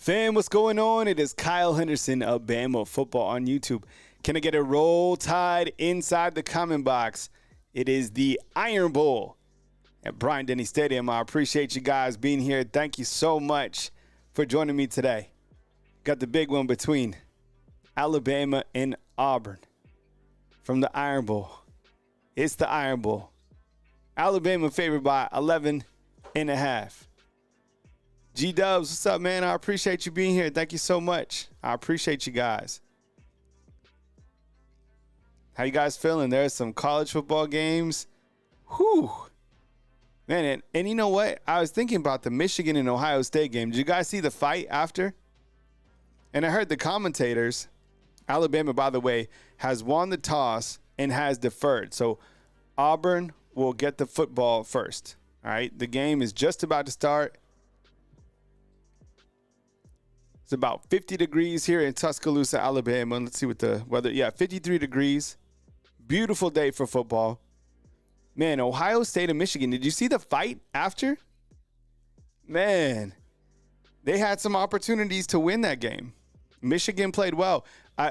Fam, what's going on? It is Kyle Henderson of Bama Football on YouTube. Can I get a Roll Tide inside the comment box? It is the Iron Bowl at Bryant-Denny Stadium. I appreciate you guys being here. Thank you so much for joining me today. Got the big one between Alabama and Auburn from the Iron Bowl. It's the Iron Bowl. Alabama favored by 11.5. G-Dubs, what's up, man? I appreciate you being here. Thank you so much. I appreciate you guys. How you guys feeling? There's some college football games. Whew. Man, and you know what? I was thinking about the Michigan and Ohio State game. Did you guys see the fight after? And I heard the commentators. Alabama, by the way, has won the toss and has deferred. So Auburn will get the football first. All right, the game is just about to start. It's about 50 degrees here in Tuscaloosa, Alabama. Let's see what the weather. Yeah, 53 degrees. Beautiful day for football. Man, Ohio State and Michigan. Did you see the fight after? Man, they had some opportunities to win that game. Michigan played well.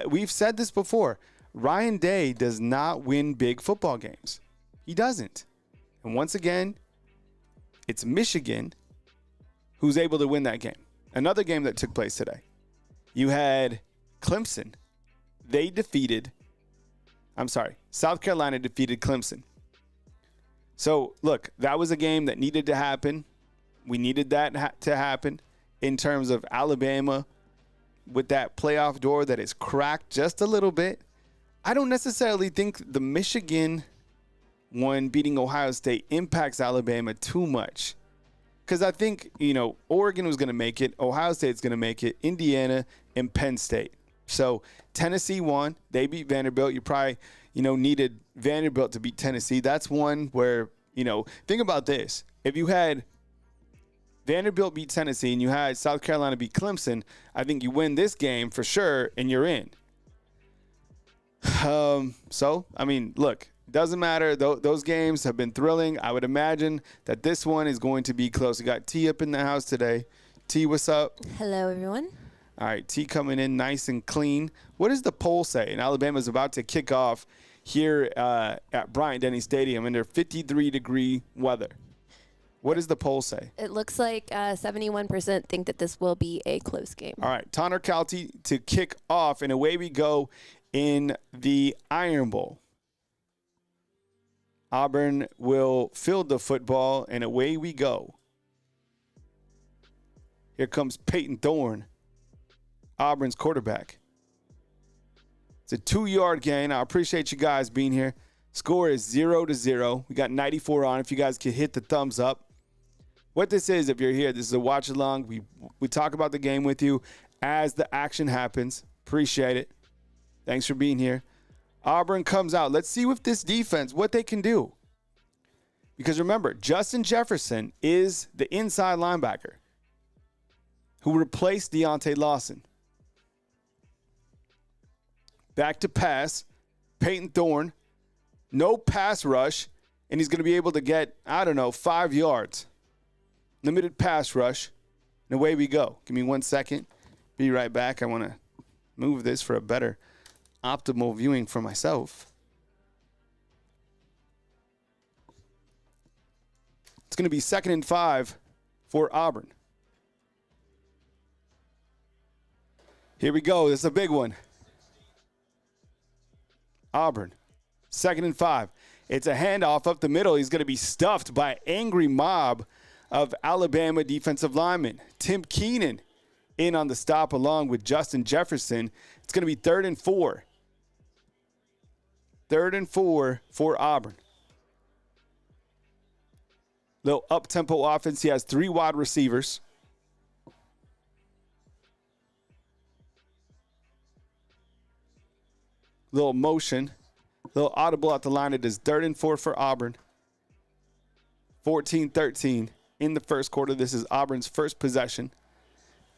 We've said this before. Ryan Day does not win big football games. He doesn't. And once again, it's Michigan who's able to win that game. Another game that took place today. You had Clemson. South Carolina defeated Clemson. So, look, that was a game that needed to happen. We needed that to happen in terms of Alabama with that playoff door that is cracked just a little bit. I don't necessarily think the Michigan one beating Ohio State impacts Alabama too much. Because I think, Oregon was going to make it. Ohio State's going to make it. Indiana and Penn State. So Tennessee won. They beat Vanderbilt. You probably, needed Vanderbilt to beat Tennessee. That's one where, think about this. If you had Vanderbilt beat Tennessee and you had South Carolina beat Clemson, I think you win this game for sure and you're in. Look. Doesn't matter. Those games have been thrilling. I would imagine that this one is going to be close. We got T up in the house today. T, what's up? Hello, everyone. All right, T coming in nice and clean. What does the poll say? And Alabama's about to kick off here at Bryant-Denny Stadium in their 53-degree weather. What does the poll say? It looks like 71% think that this will be a close game. All right, Tanner Calty to kick off, and away we go in the Iron Bowl. Auburn will field the football, and away we go. Here comes Peyton Thorne, Auburn's quarterback. It's a 2-yard gain. I appreciate you guys being here. Score is 0-0. We got 94 on. If you guys could hit the thumbs up. What this is, if you're here, this is a watch-along. We talk about the game with you as the action happens. Appreciate it. Thanks for being here. Auburn comes out. Let's see with this defense what they can do. Because remember, Justin Jefferson is the inside linebacker who replaced Deontay Lawson. Back to pass. Peyton Thorne. No pass rush. And he's going to be able to get, 5 yards. Limited pass rush. And away we go. Give me 1 second. Be right back. I want to move this for a better optimal viewing for myself. It's going to be 2nd and 5 for Auburn. Here we go. This is a big one. Auburn, 2nd and 5. It's a handoff up the middle. He's going to be stuffed by an angry mob of Alabama defensive linemen. Tim Keenan in on the stop along with Justin Jefferson. It's going to be 3rd and 4. 3rd and 4 for Auburn. Little up-tempo offense. He has 3 wide receivers. Little motion. Little audible at the line. It is 3rd and 4 for Auburn. 14-13 in the first quarter. This is Auburn's first possession.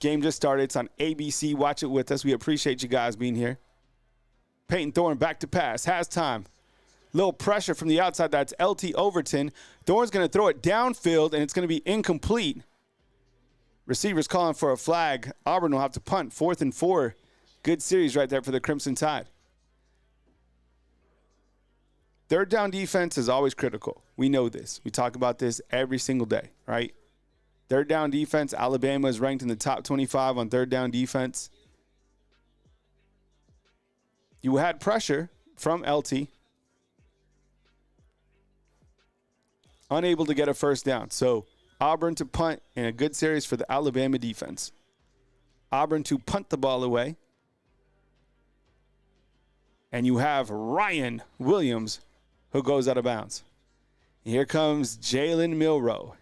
Game just started. It's on ABC. Watch it with us. We appreciate you guys being here. Peyton Thorne back to pass. Has time. Little pressure from the outside. That's LT Overton. Thorne's going to throw it downfield, and it's going to be incomplete. Receivers calling for a flag. Auburn will have to punt. 4th and 4. Good series right there for the Crimson Tide. Third down defense is always critical. We know this. We talk about this every single day, right? Third down defense, Alabama is ranked in the top 25 on third down defense. You had pressure from LT. Unable to get a first down. So Auburn to punt in a good series for the Alabama defense. Auburn to punt the ball away. And you have Ryan Williams who goes out of bounds. Here comes Jalen Milroe.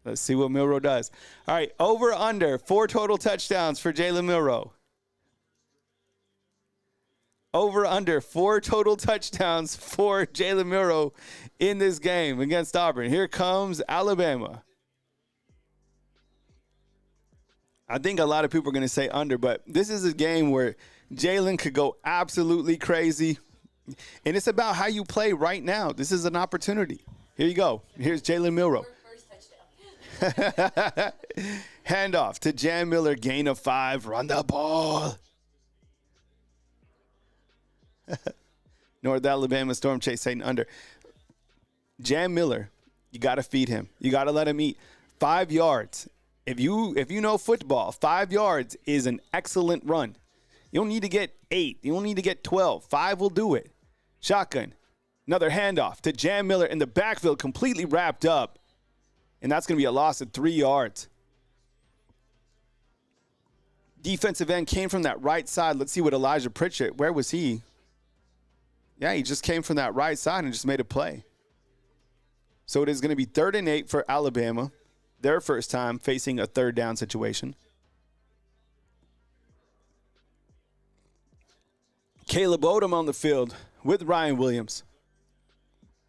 Let's see what Milroe does. All right, over under 4 total touchdowns for Jalen Milroe. Over under 4 total touchdowns for Jalen Milroe in this game against Auburn. Here comes Alabama. I think a lot of people are going to say under, but this is a game where Jalen could go absolutely crazy. And it's about how you play right now. This is an opportunity. Here you go. Here's Jalen Milroe. Handoff to Jam Miller. Gain of 5. Run the ball. North Alabama Storm Chase saying under. Jam Miller, you got to feed him. You got to let him eat. 5 yards. If you know football, 5 yards is an excellent run. You don't need to get 8. You don't need to get 12. 5 will do it. Shotgun. Another handoff to Jam Miller in the backfield, completely wrapped up. And that's going to be a loss of 3 yards. Defensive end came from that right side. Let's see what Elijah Pritchett, where was he? Yeah, he just came from that right side and just made a play. So it is going to be 3rd and 8 for Alabama. Their first time facing a third down situation. Caleb Odom on the field with Ryan Williams.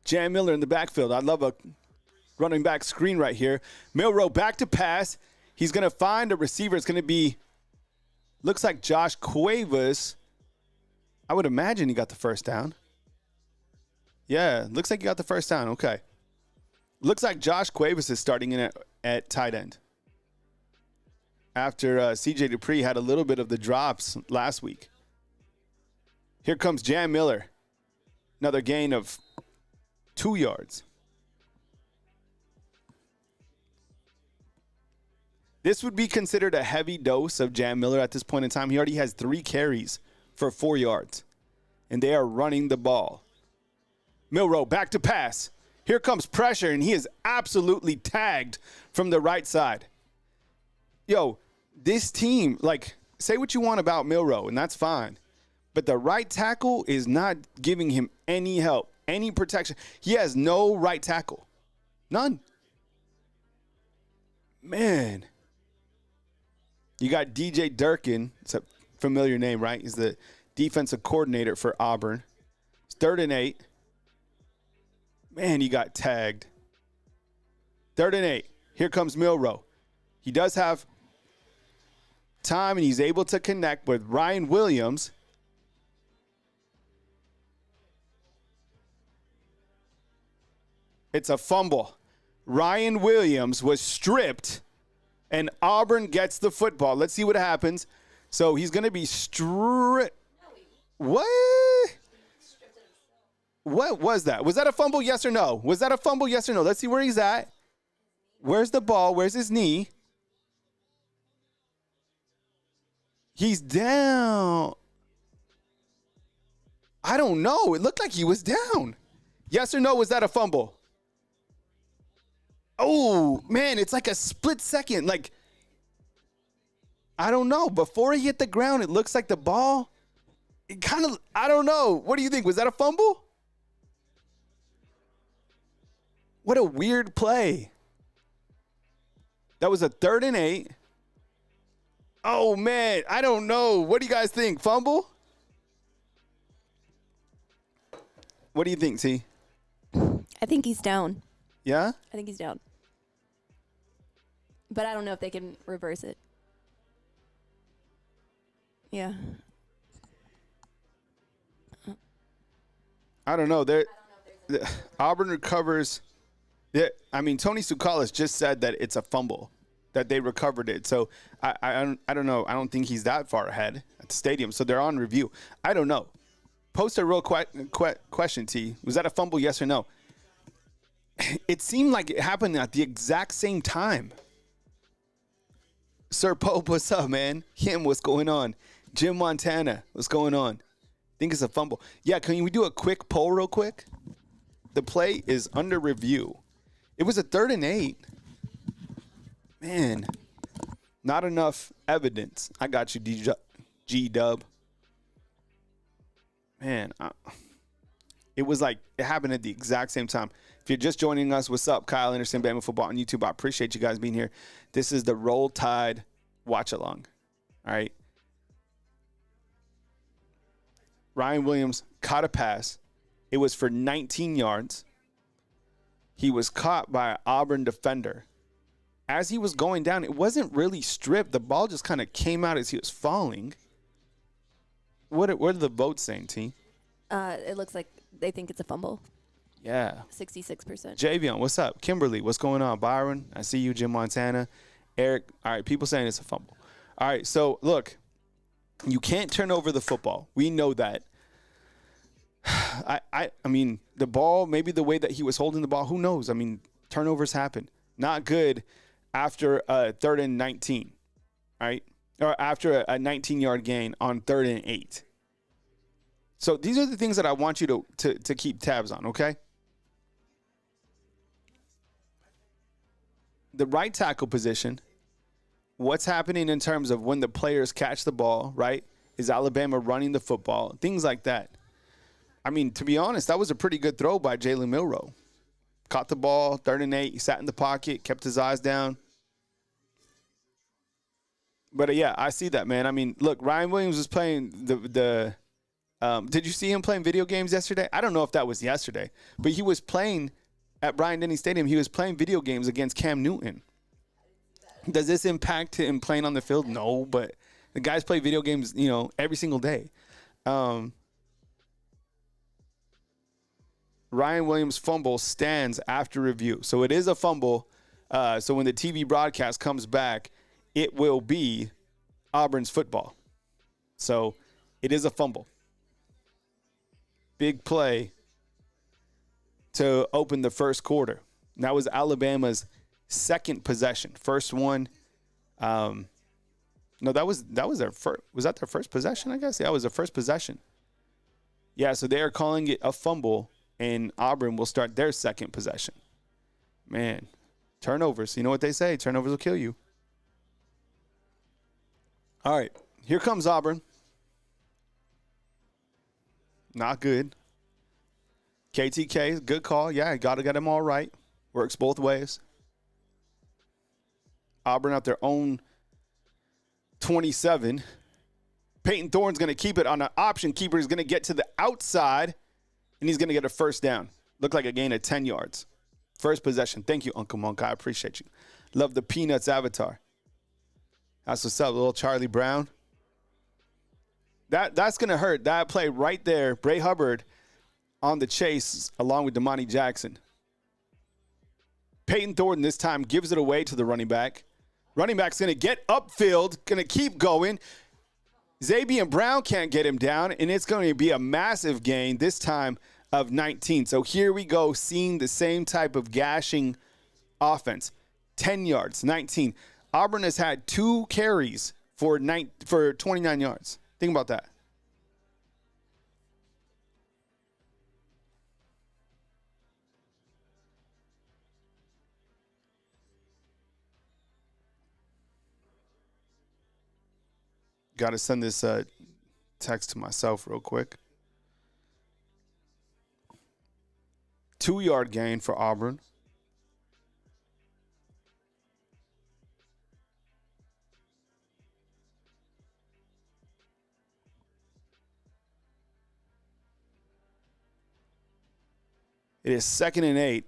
Jam Miller in the backfield. I love a running back screen right here. Milroe back to pass. He's going to find a receiver. It's going to be, looks like Josh Cuevas. I would imagine he got the first down. Yeah, looks like he got the first down. Okay. Looks like Josh Cuevas is starting in at tight end. After CJ Dupree had a little bit of the drops last week. Here comes Jam Miller. Another gain of 2 yards. This would be considered a heavy dose of Jam Miller at this point in time. He already has 3 carries for 4 yards. And they are running the ball. Milroe back to pass. Here comes pressure, and he is absolutely tagged from the right side. Yo, this team, like, say what you want about Milroe, and that's fine. But the right tackle is not giving him any help, any protection. He has no right tackle. None. Man. You got DJ Durkin. It's a familiar name, right? He's the defensive coordinator for Auburn. It's 3rd and 8. Man, he got tagged. 3rd and 8. Here comes Milroe. He does have time, and he's able to connect with Ryan Williams. It's a fumble. Ryan Williams was stripped, and Auburn gets the football. Let's see what happens. So he's going to be stripped. What? What was that? Was that a fumble, yes or no? Was that a fumble, yes or no? Let's see where he's at. Where's the ball? Where's his knee? He's down. I don't know. It looked like he was down. Yes or no, was that a fumble? Oh, man, it's like a split second. Like, I don't know. Before he hit the ground, it looks like the ball. It kind of, I don't know. What do you think? Was that a fumble? What a weird play. That was a 3rd and 8. Oh, man. I don't know. What do you guys think? Fumble? What do you think, T? I think he's down. Yeah? I think he's down. But I don't know if they can reverse it. Yeah. I don't know. Auburn recovers Yeah, I mean, Tony Tsoukalas just said that it's a fumble, that they recovered it. So I don't know. I don't think he's that far ahead at the stadium. So they're on review. I don't know. Post a real question, T. Was that a fumble, yes or no? It seemed like it happened at the exact same time. Sir Pope, what's up, man? Kim, what's going on? Jim Montana, what's going on? Think it's a fumble. Yeah, can we do a quick poll real quick? The play is under review. It was a 3rd and 8. Man, not enough evidence. I got you, G-Dub. Man, it was like it happened at the exact same time. If you're just joining us, what's up? Kyle Anderson, Bama Football on YouTube. I appreciate you guys being here. This is the Roll Tide Watch Along. All right. Ryan Williams caught a pass. It was for 19 yards. He was caught by an Auburn defender. As he was going down, it wasn't really stripped. The ball just kind of came out as he was falling. What are the votes saying, T? It looks like they think it's a fumble. Yeah. 66%. Javion, what's up? Kimberly, what's going on? Byron, I see you. Jim Montana. Eric, all right, people saying it's a fumble. All right, so look, you can't turn over the football. We know that. I mean, the ball, maybe the way that he was holding the ball, who knows? I mean, turnovers happen. Not good after a 3rd and 19, right? Or after a 19-yard gain on 3rd and 8. So these are the things that I want you to keep tabs on, okay? The right tackle position, what's happening in terms of when the players catch the ball, right? Is Alabama running the football? Things like that. I mean, to be honest, that was a pretty good throw by Jalen Milroe. Caught the ball, 3rd and 8. He sat in the pocket, kept his eyes down. But, yeah, I see that, man. I mean, look, Ryan Williams was playing did you see him playing video games yesterday? I don't know if that was yesterday. But he was playing at Bryant-Denny Stadium. He was playing video games against Cam Newton. Does this impact him playing on the field? No, but the guys play video games, every single day. Ryan Williams' fumble stands after review. So it is a fumble. So when the TV broadcast comes back, it will be Auburn's football. So it is a fumble. Big play to open the first quarter. And that was Alabama's second possession. First one. No, that was their first. Was that their first possession, I guess? Yeah, it was their first possession. Yeah, so they are calling it a fumble. And Auburn will start their second possession. Man, turnovers. You know what they say? Turnovers will kill you. All right, here comes Auburn. Not good. KTK, good call. Yeah, got to get them all right. Works both ways. Auburn at their own 27. Peyton Thorne's going to keep it on an option. Keeper is going to get to the outside. And he's going to get a first down. Looked like a gain of 10 yards. First possession. Thank you, Uncle Monk. I appreciate you. Love the Peanuts avatar. That's what's up, little Charlie Brown. That's going to hurt. That play right there. Bray Hubbard on the chase along with Damani Jackson. Peyton Thornton this time gives it away to the running back. Running back's going to get upfield. Going to keep going. Xavier Brown can't get him down, and it's going to be a massive gain, this time of 19. So here we go, seeing the same type of gashing offense. 10 yards, 19. Auburn has had 2 carries for 29 yards. Think about that. Got to send this text to myself real quick. 2-yard gain for Auburn. It is 2nd and 8.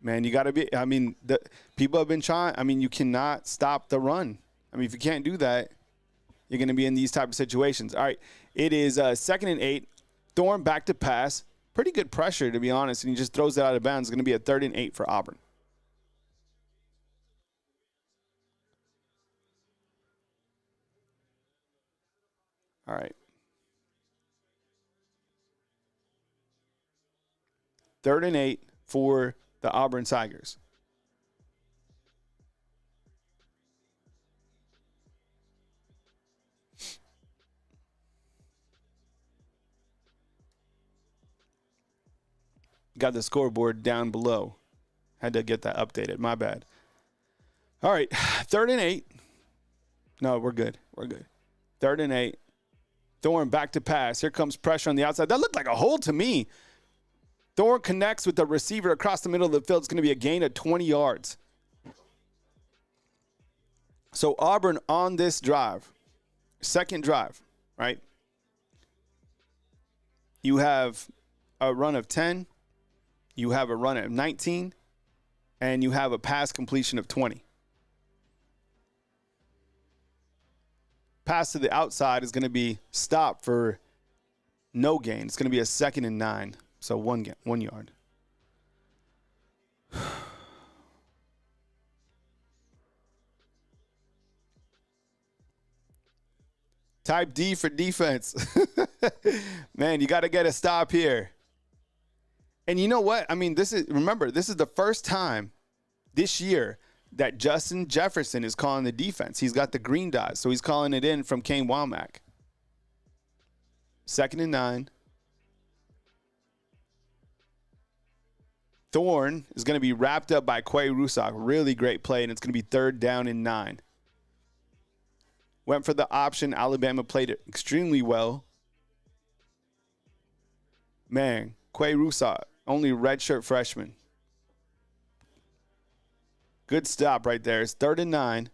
Man, you got to be, the people have been trying. You cannot stop the run. If you can't do that, you're going to be in these type of situations. All right, it is 2nd and 8. Thorne back to pass. pretty good pressure, to be honest, and he just throws it out of bounds. It's going to be a 3rd and 8 for Auburn. All right. 3rd and 8 for the Auburn Tigers. Got the scoreboard down below. Had to get that updated. My bad. All right. 3rd and 8. No, we're good. We're good. 3rd and 8. Thorne back to pass. Here comes pressure on the outside. That looked like a hole to me. Thorne connects with the receiver across the middle of the field. It's going to be a gain of 20 yards. So Auburn on this drive, second drive, right? You have a run of 10. You have a run of 19. And you have a pass completion of 20. Pass to the outside is going to be stopped for no gain. It's going to be a 2nd and 9. So 1 yard. Type D for defense. Man, you got to get a stop here. And you know what? I mean, this is the first time this year that Justin Jefferson is calling the defense. He's got the green dot, so he's calling it in from Kane Womack. 2nd and 9. Thorne is going to be wrapped up by Quay Rusak. Really great play, and it's going to be 3rd down and 9. Went for the option. Alabama played it extremely well. Man, Quay Rusak, only redshirt freshman. Good stop right there. It's 3rd and 9.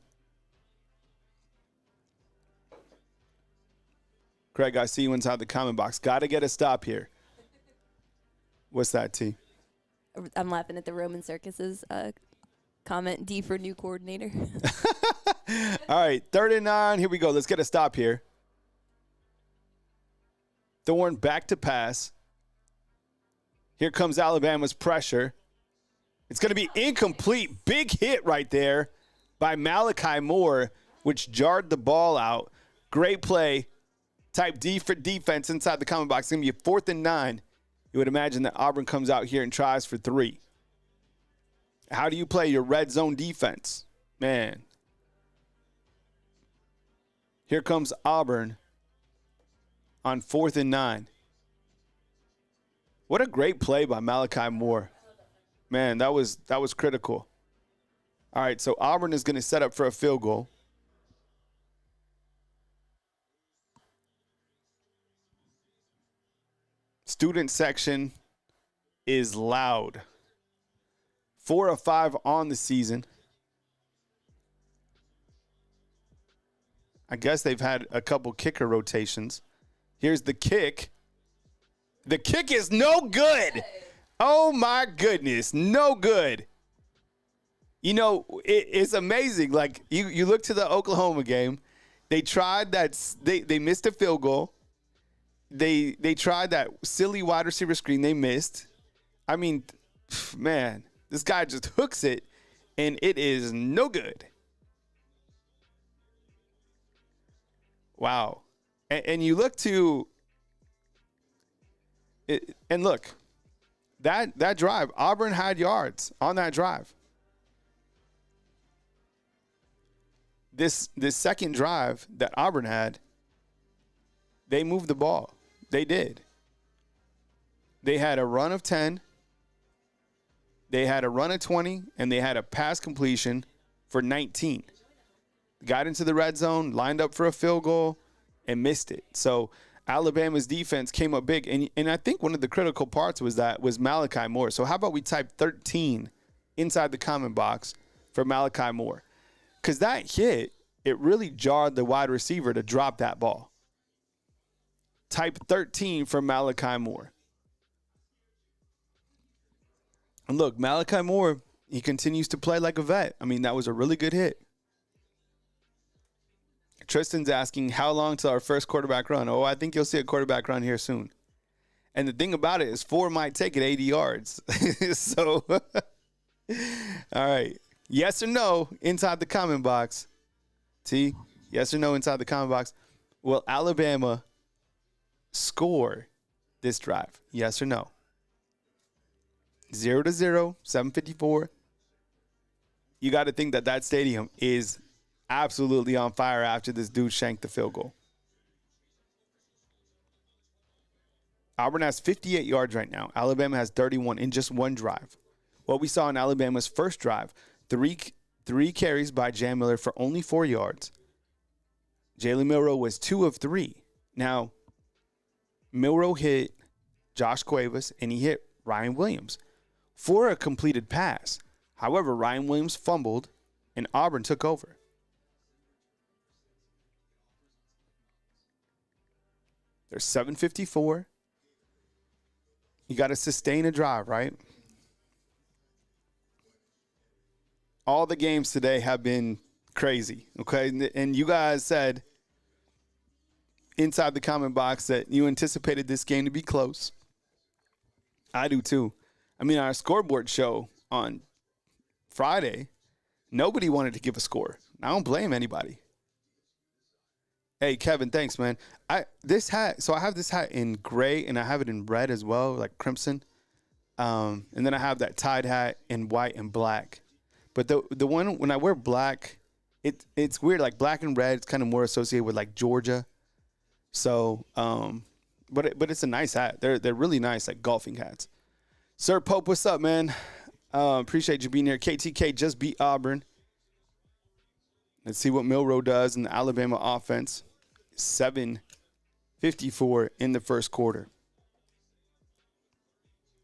Craig, I see you inside the comment box. Got to get a stop here. What's that, T? I'm laughing at the Roman Circus's comment. D for new coordinator. All right, 3rd and 9. Here we go. Let's get a stop here. Thorne back to pass. Here comes Alabama's pressure. It's going to be incomplete. Big hit right there by Malachi Moore, which jarred the ball out. Great play. Type D for defense inside the comment box. It's going to be a 4th and 9. You would imagine that Auburn comes out here and tries for 3. How do you play your red zone defense? Man. Here comes Auburn on 4th and 9. What a great play by Malachi Moore. Man, that was critical. All right, so Auburn is going to set up for a field goal. Student section is loud. 4 of 5 on the season. I guess they've had a couple kicker rotations. Here's the kick. The kick is no good. Oh, my goodness. No good. You know, it's amazing. Like, you look to the Oklahoma game. They tried that. They missed a field goal. They tried that silly wide receiver screen. They missed. I mean, man, this guy just hooks it, and it is no good. Wow. And you look to it, and look, that drive, Auburn had yards on that drive. This second drive that Auburn had, they moved the ball. They did. They had a run of 10. They had a run of 20, and they had a pass completion for 19. Got into the red zone, lined up for a field goal, and missed it. So Alabama's defense came up big. And I think one of the critical parts was Malachi Moore. So how about we type 13 inside the comment box for Malachi Moore? Because that hit, it really jarred the wide receiver to drop that ball. Type 13 for Malachi Moore. And look, Malachi Moore, he continues to play like a vet. I mean, that was a really good hit. Tristan's asking, how long till our first quarterback run? Oh, I think you'll see a quarterback run here soon. And the thing about it is 4 might take it 80 yards. So, all right. Yes or no inside the comment box. T, yes or no inside the comment box. Will Alabama score this drive? Yes or no? 0-0, 7:54. You got to think that stadium is absolutely on fire after this dude shanked the field goal. Auburn has 58 yards right now. Alabama has 31 in just one drive. What we saw in Alabama's first drive, three carries by Jam Miller for only 4 yards. Jalen Milroe was 2 of 3. Now, Milroe hit Josh Cuevas and he hit Ryan Williams for a completed pass. However, Ryan Williams fumbled and Auburn took over. There's 7:54. You got to sustain a drive, right? All the games today have been crazy, okay? And you guys said inside the comment box that you anticipated this game to be close. I do too. I mean, our scoreboard show on Friday, nobody wanted to give a score. I don't blame anybody. Hey, Kevin, thanks, man. I have this hat in gray and I have it in red as well, like crimson. And then I have that tied hat in white and black. But the one when I wear black, it's weird. Like black and red, it's kind of more associated with like Georgia. So, but it's a nice hat. They're really nice, like golfing hats. Sir Pope, what's up, man? Appreciate you being here. KTK just beat Auburn. Let's see what Milroe does in the Alabama offense. 7:54 in the first quarter.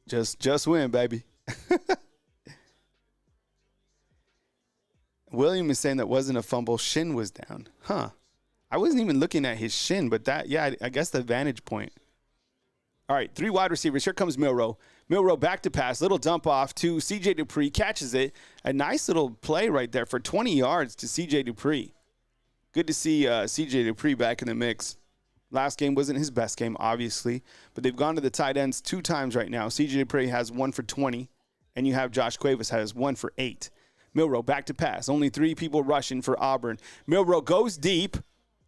Just win, baby. William is saying that wasn't a fumble. Shin was down. Huh. I wasn't even looking at his shin, but I guess the vantage point. All right, 3 wide receivers. Here comes Milroe. Milroe back to pass. Little dump off to C.J. Dupree. Catches it. A nice little play right there for 20 yards to C.J. Dupree. Good to see C.J. Dupree back in the mix. Last game wasn't his best game, obviously, but they've gone to the tight ends 2 times right now. C.J. Dupree has 1 for 20, and you have Josh Cuevas has 1 for 8. Milroe back to pass. Only 3 people rushing for Auburn. Milroe goes deep,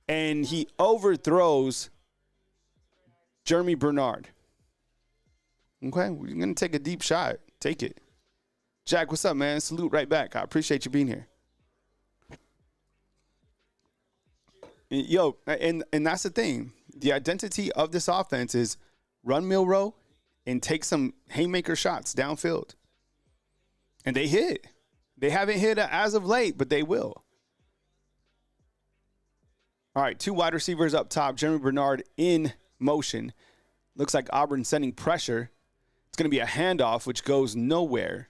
and he overthrows Jeremy Bernard. Okay, we're going to take a deep shot. Take it. Jack, what's up, man? Salute right back. I appreciate you being here. Yo, and that's the thing. The identity of this offense is run Milroe and take some haymaker shots downfield. And they hit. They haven't hit as of late, but they will. All right, 2 wide receivers up top. Jeremy Bernard in motion. Looks like Auburn sending pressure. It's going to be a handoff, which goes nowhere.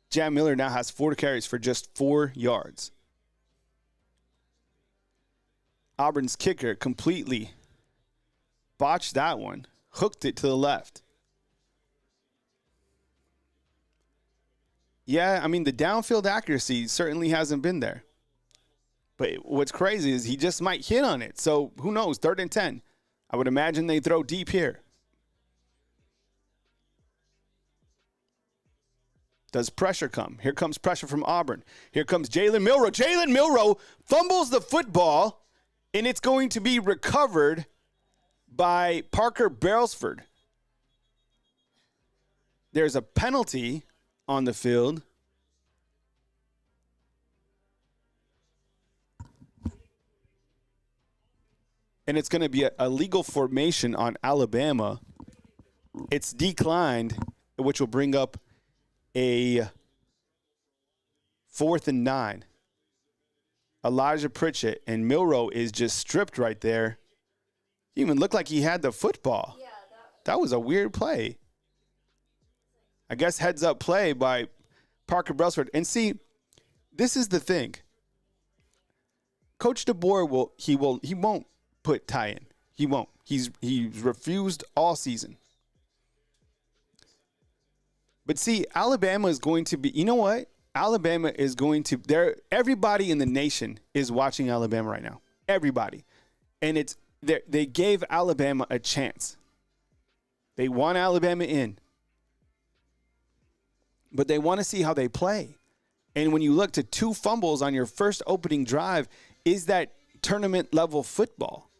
Jam Miller now has 4 carries for just 4 yards. Auburn's kicker completely botched that one. Hooked it to the left. Yeah, I mean, the downfield accuracy certainly hasn't been there. But what's crazy is he just might hit on it. So who knows? 3rd and 10. I would imagine they throw deep here. Does pressure come? Here comes pressure from Auburn. Here comes Jalen Milroe. Jalen Milroe fumbles the football, and it's going to be recovered by Parker Brailsford. There's a penalty on the field. And it's going to be a legal formation on Alabama. It's declined, which will bring up a 4th and 9. Elijah Pritchett and Milroe is just stripped right there. He even looked like he had the football. Yeah, that was a weird play. I guess heads up play by Parker Brailsford. And see, this is the thing. Coach DeBoer he won't put Ty in. He won't. He's refused all season. But see, Alabama is going to be, you know what? Alabama is going to, everybody in the nation is watching Alabama right now. Everybody. And they gave Alabama a chance. They want Alabama in. But they want to see how they play. And when you look to 2 fumbles on your first opening drive, is that tournament level football?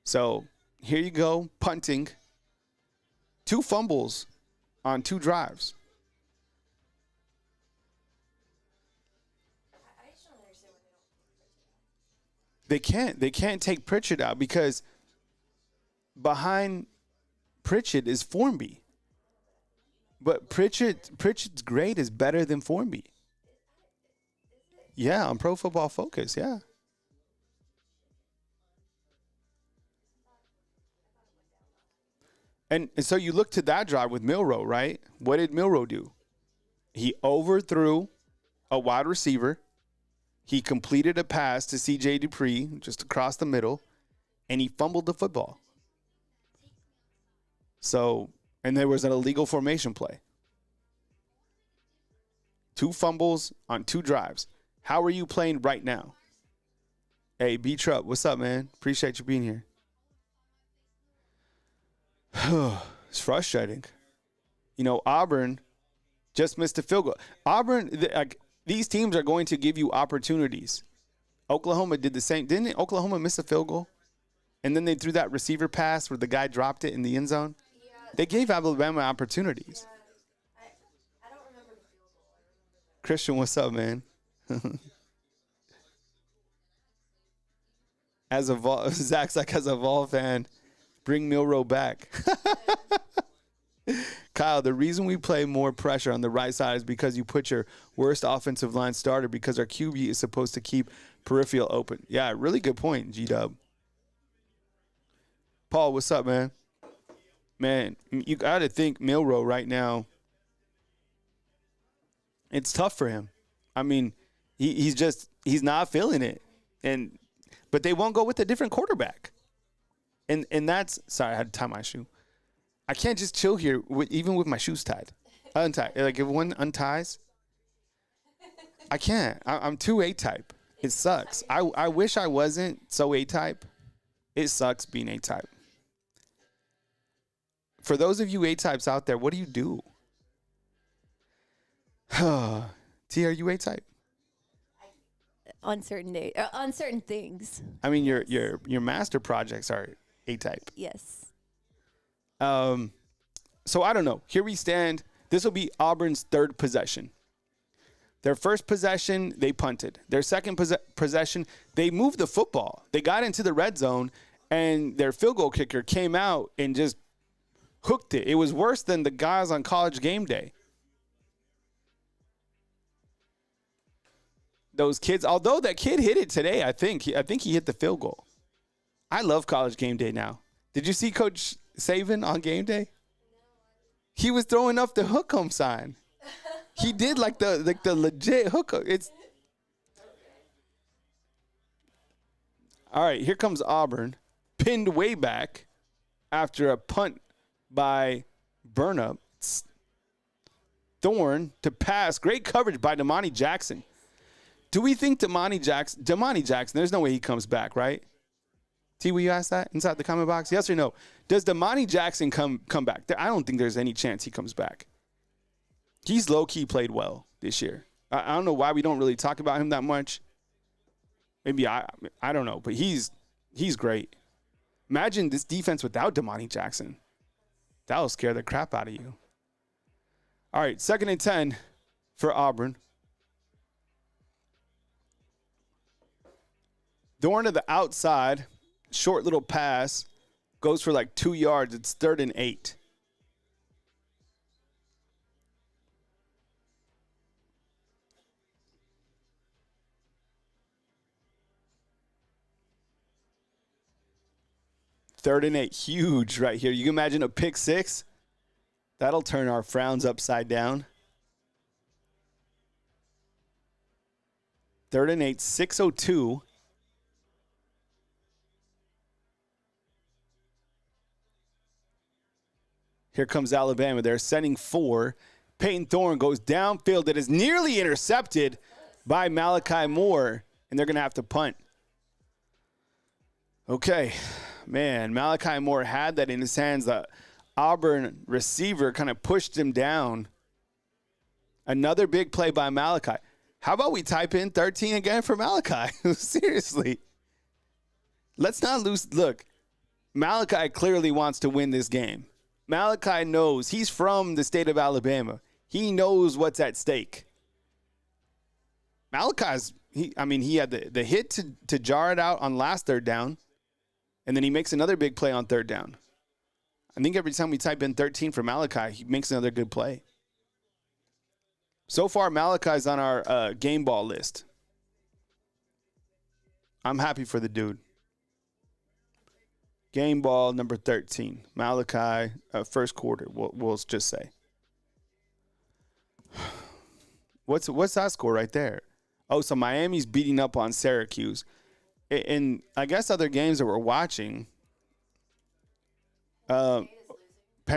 So here you go, punting. 2 fumbles on 2 drives. They can't take Pritchett out because behind Pritchett is Formby. But Pritchett's grade is better than Formby. Yeah, on Pro Football Focus, yeah. And so you look to that drive with Milroe, right? What did Milroe do? He overthrew a wide receiver. He completed a pass to C.J. Dupree just across the middle, and he fumbled the football. So, and there was an illegal formation play. 2 fumbles on 2 drives. How are you playing right now? Hey, B-Trup, what's up, man? Appreciate you being here. It's frustrating. You know, Auburn just missed a field goal. Auburn, these teams are going to give you opportunities. Oklahoma did the same. Didn't Oklahoma miss a field goal? And then they threw that receiver pass where the guy dropped it in the end zone. Yeah, they gave Alabama opportunities. Yeah, I don't remember the field goal. Christian, what's up, man? Zach's like, as a Vol fan, bring Milroe back. Kyle, the reason we play more pressure on the right side is because you put your worst offensive line starter because our QB is supposed to keep peripheral open. Yeah, really good point, G-Dub. Paul, what's up, man? Man, you got to think Milroe right now, it's tough for him. I mean, he's not feeling it. But they won't go with a different quarterback. And that's, sorry, I had to tie my shoe. I can't just chill here even with my shoes tied. Untied. Like if one unties, I can't. I'm too A-type. It sucks. I wish I wasn't so A-type. It sucks being A-type. For those of you A-types out there, what do you do? T, are you A-type? On certain days, on certain things. I mean, your master projects are A-type. Yes. So I don't know. Here we stand. This will be Auburn's 3rd possession. Their first possession, they punted. Their second possession, they moved the football. They got into the red zone, and their field goal kicker came out and just hooked it. It was worse than the guys on College Game Day. Those kids, although that kid hit it today, I think he hit the field goal. I love College Game Day now. Did you see Coach Saban on game day? He was throwing up the hook 'em sign. He did like the legit hook. It's all right. Here comes Auburn, pinned way back after a punt by Burnup. Thorne to pass. Great coverage by Damani Jackson. Do we think Damani Jackson? There's no way he comes back, right? T, will you ask that inside the comment box? Yes or no? Does Damani Jackson come back? I don't think there's any chance he comes back. He's low-key played well this year. I don't know why we don't really talk about him that much. Maybe I don't know, but he's great. Imagine this defense without Damani Jackson. That'll scare the crap out of you. All right, 2nd and 10 for Auburn. Thorne to the outside. Short little pass. Goes for like 2 yards. It's 3rd and 8. Third and 8. Huge right here. You can imagine a pick 6. That'll turn our frowns upside down. 3rd and 8. 6:02. Here comes Alabama. They're sending 4. Peyton Thorne goes downfield. It is nearly intercepted by Malachi Moore, and they're going to have to punt. Okay, man, Malachi Moore had that in his hands. The Auburn receiver kind of pushed him down. Another big play by Malachi. How about we type in 13 again for Malachi? Seriously. Let's not lose. Look, Malachi clearly wants to win this game. Malachi knows. He's from the state of Alabama. He knows what's at stake. Malachi's, he had the hit to jar it out on last third down, and then he makes another big play on third down. I think every time we type in 13 for Malachi, he makes another good play. So far, Malachi's on our game ball list. I'm happy for the dude. Game ball number 13. Malachi, first quarter, we'll just say. What's that score right there? Oh, so Miami's beating up on Syracuse. And I guess other games that we're watching, Penn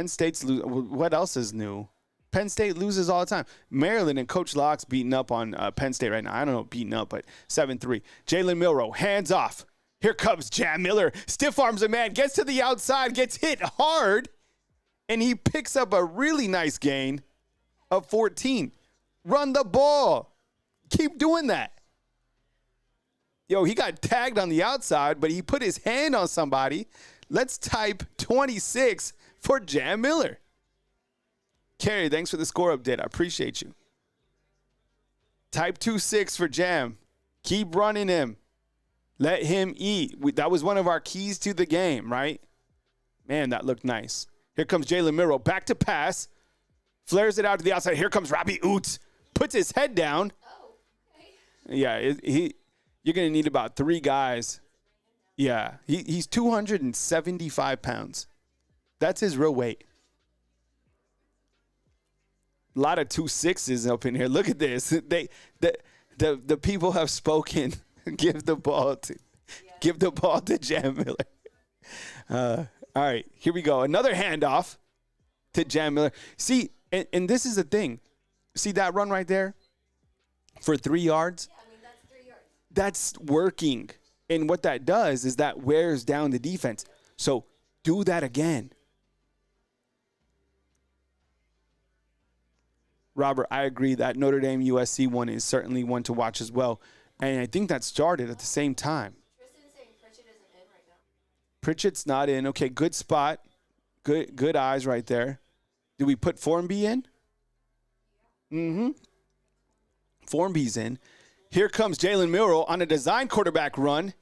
State's losing. What else is new? Penn State loses all the time. Maryland and Coach Locke's beating up on Penn State right now. I don't know, beating up, but 7-3. Jalen Milroe, hands off. Here comes Jam Miller. Stiff arms a man, gets to the outside, gets hit hard, and he picks up a really nice gain of 14. Run the ball. Keep doing that. Yo, he got tagged on the outside, but he put his hand on somebody. Let's type 26 for Jam Miller. Kerry, thanks for the score update. I appreciate you. Type 26 for Jam. Keep running him. Let him eat. That was one of our keys to the game, right? Man, that looked nice. Here comes Jalen Milroe. Back to pass. Flares it out to the outside. Here comes Robbie Oots. Puts his head down. Oh, okay. Yeah, you're going to need about 3 guys. Yeah, he's 275 pounds. That's his real weight. A lot of 2.6s up in here. Look at this. The people have spoken. Give the ball to Jam Miller. All right, here we go. Another handoff to Jam Miller. See, and this is the thing. See that run right there for 3 yards? Yeah, that's 3 yards. That's working. And what that does is that wears down the defense. So do that again. Robert, I agree that Notre Dame USC one is certainly one to watch as well. And I think that started at the same time. Tristan's saying Pritchett isn't in right now. Pritchett's not in. Okay, good spot. Good eyes right there. Do we put Formby in? Mm-hmm. Formby's in. Here comes Jalen Milroe on a design quarterback run.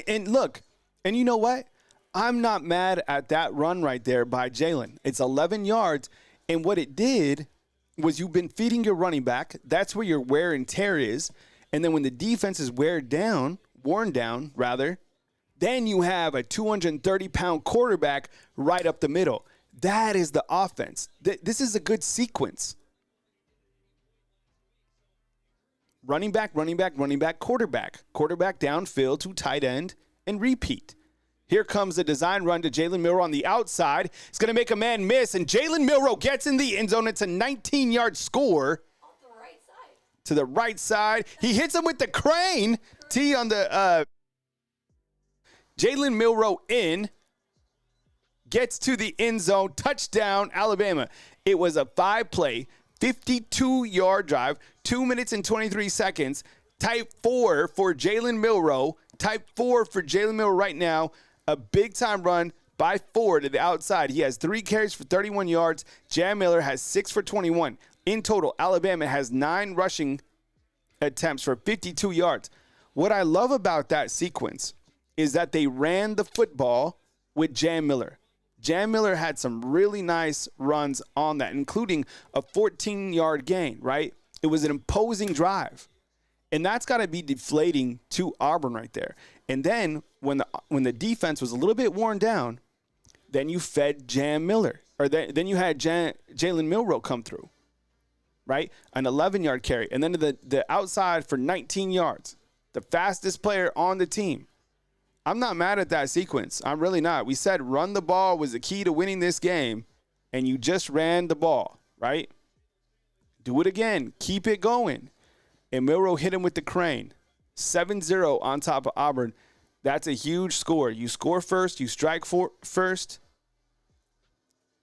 And look, and you know what? I'm not mad at that run right there by Jalen. It's 11 yards. And what it did was you've been feeding your running back. That's where your wear and tear is. And then when the defense is worn down, then you have a 230-pound quarterback right up the middle. That is the offense. This is a good sequence. Running back, quarterback. Quarterback downfield to tight end and repeat. Here comes the design run to Jalen Milroe on the outside. He's going to make a man miss, and Jalen Milroe gets in the end zone. It's a 19-yard score. To the right side. He hits him with the crane. T on the Jalen Milroe in. Gets to the end zone. Touchdown, Alabama. It was a 5-play, 52-yard drive, 2 minutes and 23 seconds. Type 4 for Jalen Milroe. Type 4 for Jalen Milroe right now. A big-time run by 4 to the outside. He has 3 carries for 31 yards. Jam Miller has 6 for 21. In total, Alabama has 9 rushing attempts for 52 yards. What I love about that sequence is that they ran the football with Jam Miller. Jam Miller had some really nice runs on that, including a 14-yard gain, right? It was an imposing drive. And that's got to be deflating to Auburn right there. And then when the defense was a little bit worn down, then you fed Jam Miller. Or then you had Jalen Milroe come through, right? An 11-yard carry. And then the outside for 19 yards. The fastest player on the team. I'm not mad at that sequence. I'm really not. We said run the ball was the key to winning this game, and you just ran the ball, right? Do it again. Keep it going. And Milroe hit him with the crane. 7-0 on top of Auburn. That's a huge score. You score first, you strike first,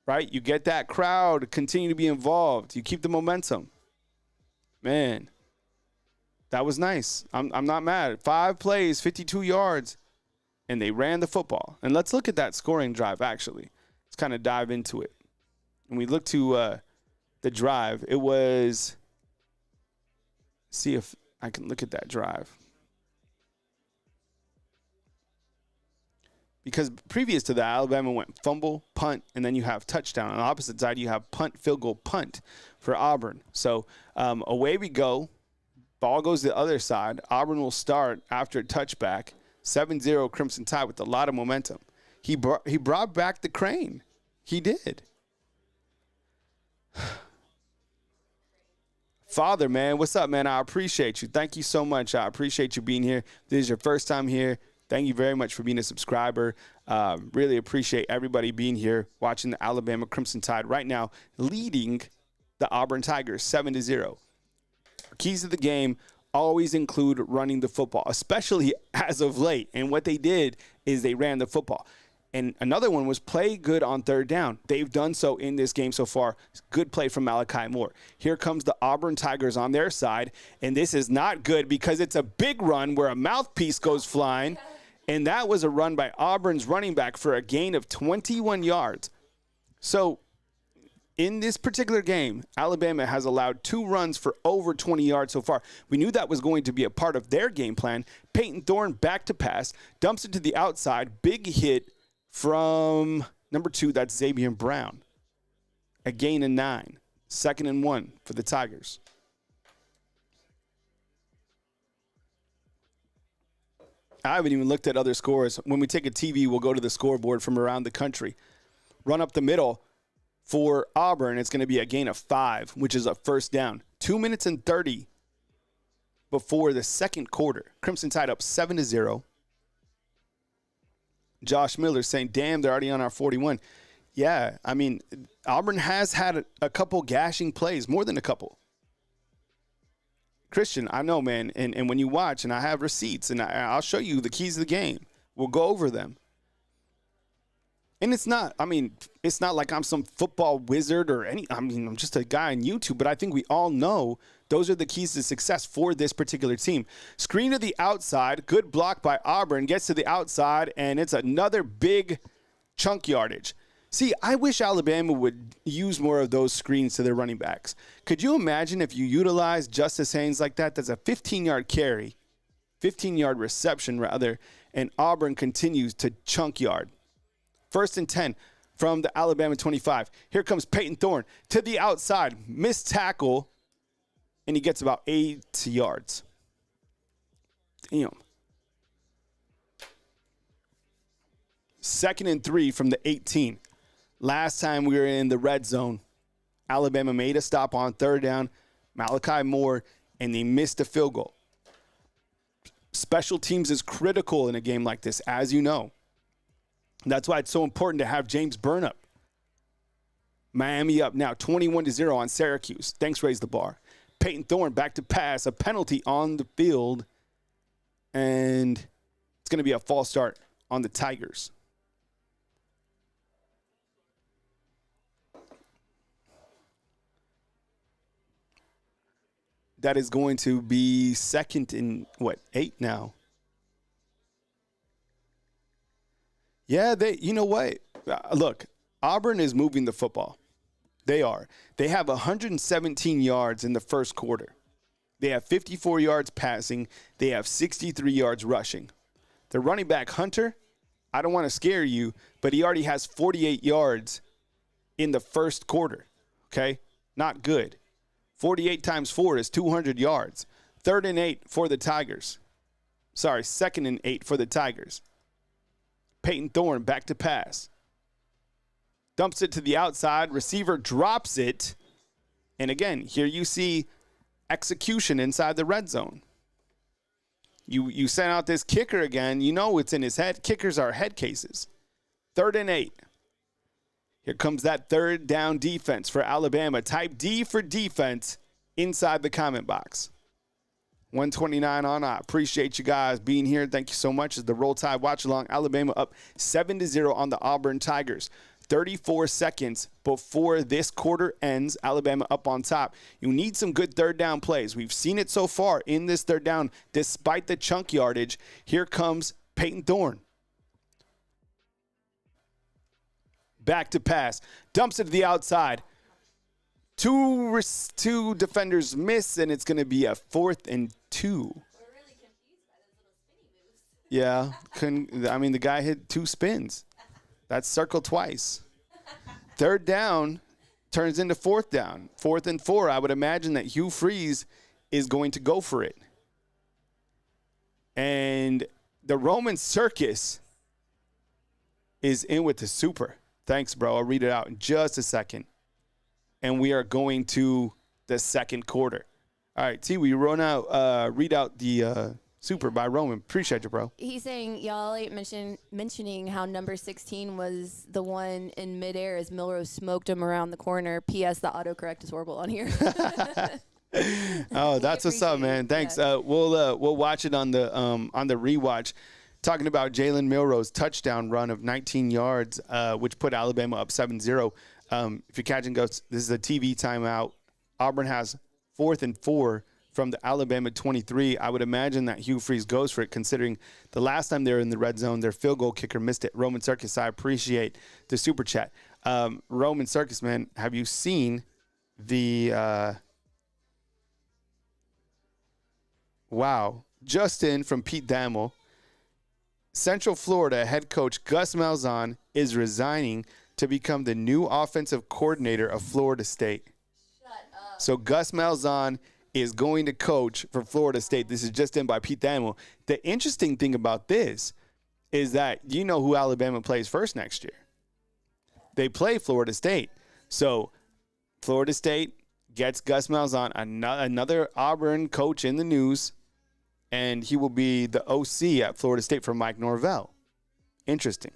right? You get that crowd continue to be involved. You keep the momentum. Man, that was nice. I'm not mad. 5 plays, 52 yards, and they ran the football. And let's look at that scoring drive, actually. Let's kind of dive into it. And we look to the drive. It was, see if I can look at that drive. Because previous to that, Alabama went fumble, punt, and then you have touchdown. On the opposite side, you have punt, field goal, punt for Auburn. So away we go. Ball goes to the other side. Auburn will start after a touchback. 7-0 Crimson Tide with a lot of momentum. He brought back the crane. He did. Father, man, what's up, man? I appreciate you. Thank you so much. I appreciate you being here. If this is your first time here, thank you very much for being a subscriber. Really appreciate everybody being here, watching the Alabama Crimson Tide right now, leading the Auburn Tigers 7-0. Keys to the game always include running the football, especially as of late. And what they did is they ran the football. And another one was play good on third down. They've done so in this game so far. Good play from Malachi Moore. Here comes the Auburn Tigers on their side. And this is not good because it's a big run where a mouthpiece goes flying. And that was a run by Auburn's running back for a gain of 21 yards. So in this particular game, Alabama has allowed 2 runs for over 20 yards so far. We knew that was going to be a part of their game plan. Peyton Thorne back to pass, dumps it to the outside, big hit from number 2, that's Xavier Brown. A gain of 9. 2nd and 1 for the Tigers. I haven't even looked at other scores. When we take a TV, we'll go to the scoreboard from around the country. Run up the middle for Auburn, it's going to be a gain of 5, which is a first down. 2 minutes and 30 before the second quarter. Crimson Tide up 7-0. Josh Miller saying, damn, they're already on our 41. Yeah, I mean, Auburn has had a couple gashing plays, more than a couple. Christian, I know, man, and when you watch, and I have receipts, and I'll show you the keys of the game. We'll go over them. And it's not like I'm some football wizard I'm just a guy on YouTube, but I think we all know those are the keys to success for this particular team. Screen to the outside, good block by Auburn, gets to the outside, and it's another big chunk yardage. See, I wish Alabama would use more of those screens to their running backs. Could you imagine if you utilize Justice Haynes like that? That's a 15-yard carry, 15-yard reception rather, and Auburn continues to chunk yard. 1st and 10 from the Alabama 25. Here comes Peyton Thorne to the outside. Missed tackle, and he gets about 8 yards. Damn. 2nd and 3 from the 18. Last time we were in the red zone, Alabama made a stop on 3rd down. Malachi Moore, and they missed a field goal. Special teams is critical in a game like this, as you know. That's why it's so important to have James Burnap. Miami up now 21-0 on Syracuse. Thanks, raise the bar. Peyton Thorne back to pass, a penalty on the field, and it's going to be a false start on the Tigers. That is going to be 2nd and 8 now. Yeah, you know what? Look, Auburn is moving the football. They are. They have 117 yards in the first quarter. They have 54 yards passing. They have 63 yards rushing. The running back, Hunter, I don't want to scare you, but he already has 48 yards in the first quarter, okay? Not good. 48 times 4 is 200 yards. 3rd and 8 for the Tigers. Sorry, 2nd and 8 for the Tigers. Peyton Thorne back to pass. Dumps it to the outside. Receiver drops it. And again, here you see execution inside the red zone. You send out this kicker again. You know it's in his head. Kickers are head cases. 3rd and 8. Here comes that 3rd down defense for Alabama. Type D for defense inside the comment box. 129 on. I appreciate you guys being here. Thank you so much. As the Roll Tide watch along, Alabama up 7-0 on the Auburn Tigers. 34 seconds before this quarter ends. Alabama up on top. You need some good third down plays. We've seen it so far in this third down, despite the chunk yardage. Here comes Peyton Thorne. Back to pass. Dumps it to the outside. Two defenders miss, and it's going to be a 4th and 2. We're really confused by those little spinny moves. Yeah. I mean, the guy hit 2 spins. That's circle twice. Third down turns into 4th down. 4th and 4. I would imagine that Hugh Freeze is going to go for it. And the Roman Circus is in with the super. Thanks, bro. I'll read it out in just a second. And we are going to the second quarter. All right, T, we read out the super by Roman. Appreciate you, bro. He's saying y'all ain't mentioning how number 16 was the one in midair as Milrose smoked him around the corner. P.S. The autocorrect is horrible on here. Oh, that's what's up, man. Thanks. Yeah. We'll watch it on the rewatch. Talking about Jalen Milroe's touchdown run of 19 yards, which put Alabama up 7-0. If you're catching goats, this is a TV timeout. Auburn has 4th and 4 from the Alabama 23. I would imagine that Hugh Freeze goes for it, considering the last time they were in the red zone, their field goal kicker missed it. Roman Circus, I appreciate the super chat. Roman Circus, man, have you seen the wow. Justin from Pete Damel. Central Florida head coach Gus Malzahn is resigning to become the new offensive coordinator of Florida State. Shut up. So Gus Malzahn is going to coach for Florida State. This is just in by Pete Thamel. The interesting thing about this is that you know who Alabama plays first next year. They play Florida State. So Florida State gets Gus Malzahn, another Auburn coach in the news, and he will be the OC at Florida State for Mike Norvell. Interesting.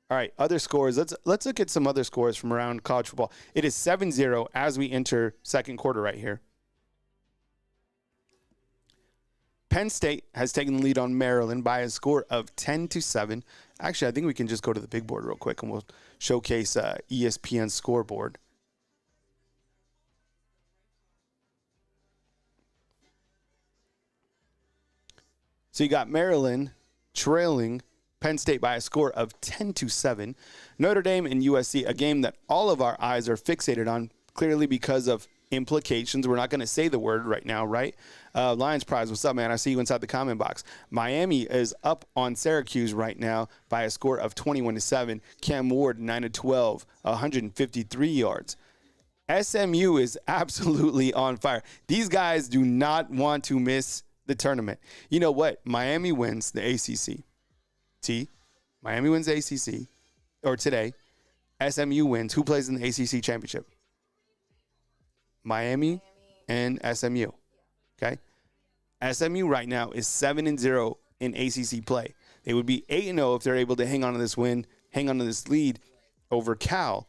All right, other scores. Let's look at some other scores from around college football. It is 7-0 as we enter second quarter right here. Penn State has taken the lead on Maryland by a score of 10-7. Actually, I think we can just go to the big board real quick and we'll showcase ESPN scoreboard. So you got Maryland trailing Penn State by a score of 10-7. Notre Dame and USC, a game that all of our eyes are fixated on, clearly because of implications. We're not going to say the word right now, right? Lions Prize, what's up, man? I see you inside the comment box. Miami is up on Syracuse right now by a score of 21-7. Cam Ward, 9-12, 153 yards. SMU is absolutely on fire. These guys do not want to miss the tournament. You know what? Miami wins the ACC. Miami wins the ACC, or today. SMU wins. Who plays in the ACC championship? Miami and SMU. Okay? SMU right now is 7-0 in ACC play. They would be 8-0 if they're able to hang on to this win, hang on to this lead over Cal.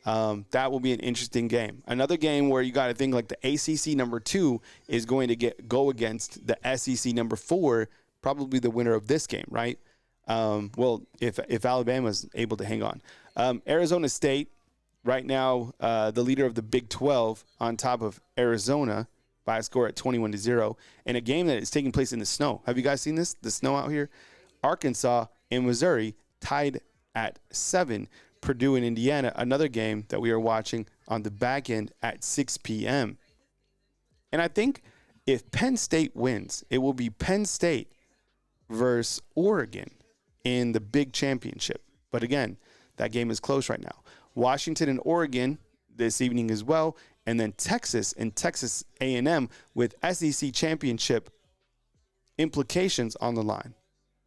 That will be an interesting game. Another game where you got to think like the ACC number 2 is going to go against the SEC number 4, probably the winner of this game, right? Well, if Alabama's able to hang on. Arizona State, right now, the leader of the Big 12 on top of Arizona by a score at 21-0, in a game that is taking place in the snow. Have you guys seen this? The snow out here? Arkansas and Missouri tied at 7. Purdue and Indiana, another game that we are watching on the back end at 6 p.m. And I think if Penn State wins, it will be Penn State versus Oregon in the big championship. But again, that game is close right now. Washington and Oregon this evening as well, and then Texas and Texas A&M with SEC championship implications on the line.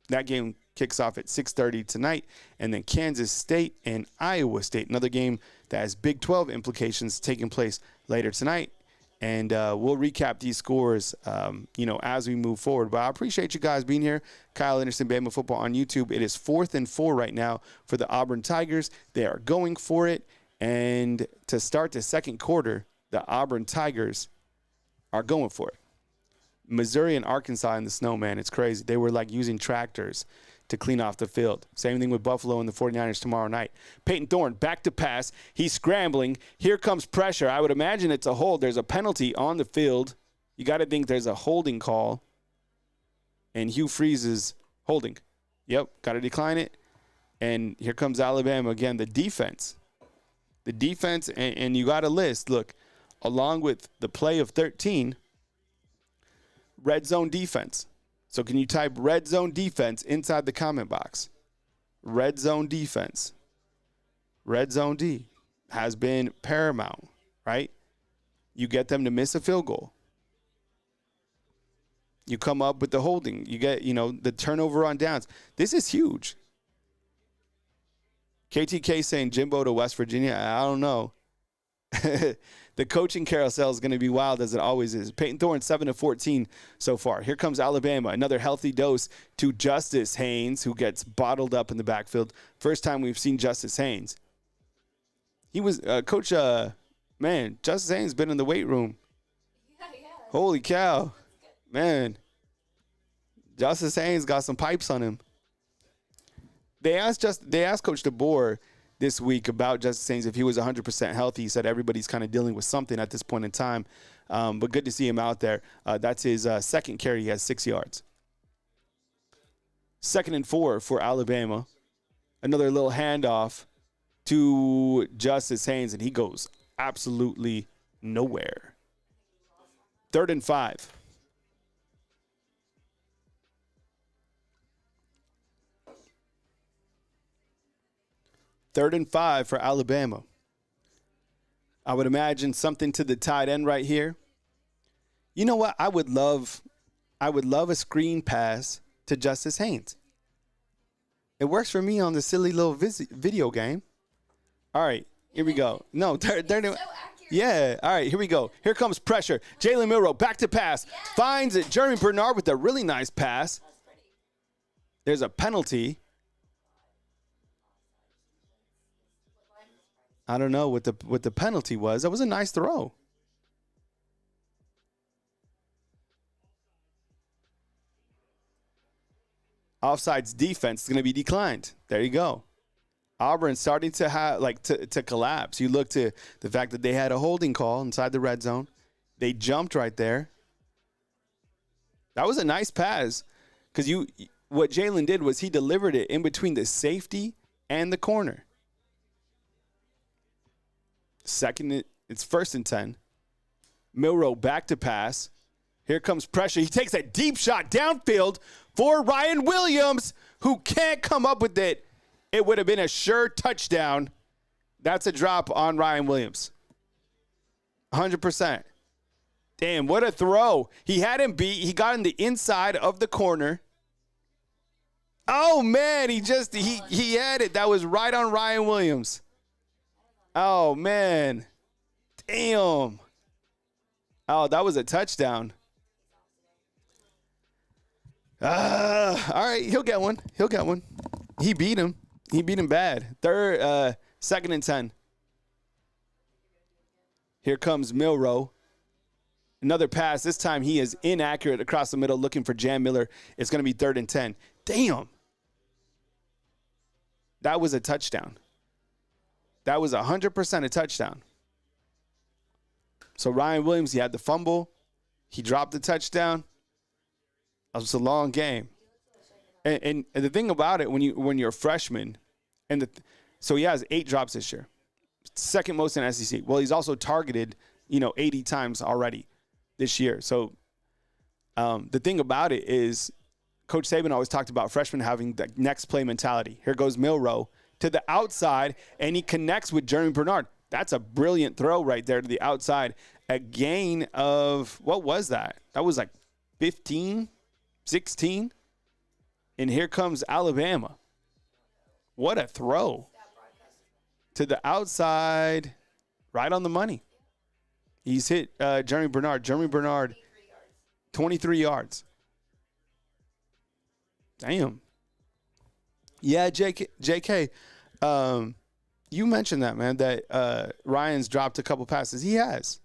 That game kicks off at 6:30 tonight, and then Kansas State and Iowa State, another game that has Big 12 implications taking place later tonight. And we'll recap these scores, as we move forward. But I appreciate you guys being here. Kyle Anderson, Bama Football on YouTube. It is 4th and 4 right now for the Auburn Tigers. They are going for it. And to start the second quarter, the Auburn Tigers are going for it. Missouri and Arkansas in the snow, man, it's crazy. They were like using tractors to clean off the field. Same thing with Buffalo and the 49ers tomorrow night. Peyton Thorne, back to pass. He's scrambling. Here comes pressure. I would imagine it's a hold. There's a penalty on the field. You got to think there's a holding call. And Hugh Freeze is holding. Yep, got to decline it. And here comes Alabama again. The defense, and you got a list. Look, along with the play of 13, red zone defense. So can you type red zone defense inside the comment box? Red zone defense. Red zone D has been paramount, right? You get them to miss a field goal. You come up with the holding. You get, the turnover on downs. This is huge. KTK saying Jimbo to West Virginia. I don't know. The coaching carousel is going to be wild as it always is. Peyton Thorne, 7-14 so far. Here comes Alabama. Another healthy dose to Justice Haynes, who gets bottled up in the backfield. First time we've seen Justice Haynes. He was, Coach, Justice Haynes been in the weight room. Yeah. Holy cow. Man. Justice Haynes got some pipes on him. They asked Coach DeBoer this week about Justice Haynes if he was 100% healthy. He said everybody's kind of dealing with something at this point in time, but good to see him out there. That's his second carry. He has 6 yards. 2nd and 4 for Alabama. Another little handoff to Justice Haynes, and he goes absolutely nowhere. 3rd and 5. Third and 5 for Alabama. I would imagine something to the tight end right here. You know what? I would love a screen pass to Justice Haynes. It works for me on the silly little video game. All right, here we go. No, they're so yeah. All right, here we go. Here comes pressure. Jalen Milroe back to pass. Yes. Finds it. Jeremy Bernard with a really nice pass. There's a penalty. I don't know what the penalty was. That was a nice throw. Offsides defense is going to be declined. There you go. Auburn starting to have to collapse. You look to the fact that they had a holding call inside the red zone. They jumped right there. That was a nice pass because what Jalen did was he delivered it in between the safety and the corner. It's 1st and 10. Milroe back to pass. Here comes pressure. He takes a deep shot downfield for Ryan Williams, who can't come up with it. It would have been a sure touchdown. That's a drop on Ryan Williams. 100%. Damn, what a throw. He had him beat. He got in the inside of the corner. Oh, man, he had it. That was right on Ryan Williams. Oh, man. Damn. Oh, that was a touchdown. All right, he'll get one. He beat him. He beat him bad. 2nd and 10. Here comes Milroe. Another pass. This time he is inaccurate across the middle looking for Jam Miller. It's going to be 3rd and 10. Damn. That was a touchdown. That was 100% a touchdown. So Ryan Williams, he had the fumble. He dropped the touchdown. It was a long game. And the thing about it, when you're a freshman, so he has 8 drops this year. Second most in SEC. Well, he's also targeted, 80 times already this year. So the thing about it is Coach Saban always talked about freshmen having the next play mentality. Here goes Milroe to the outside, and he connects with Jeremy Bernard. That's a brilliant throw right there to the outside. A gain of, what was that? That was like 15, 16. And here comes Alabama. What a throw. To the outside, right on the money. He's hit Jeremy Bernard. Jeremy Bernard, 23 yards. Damn. Yeah, JK, you mentioned that, man, that Ryan's dropped a couple passes. He has.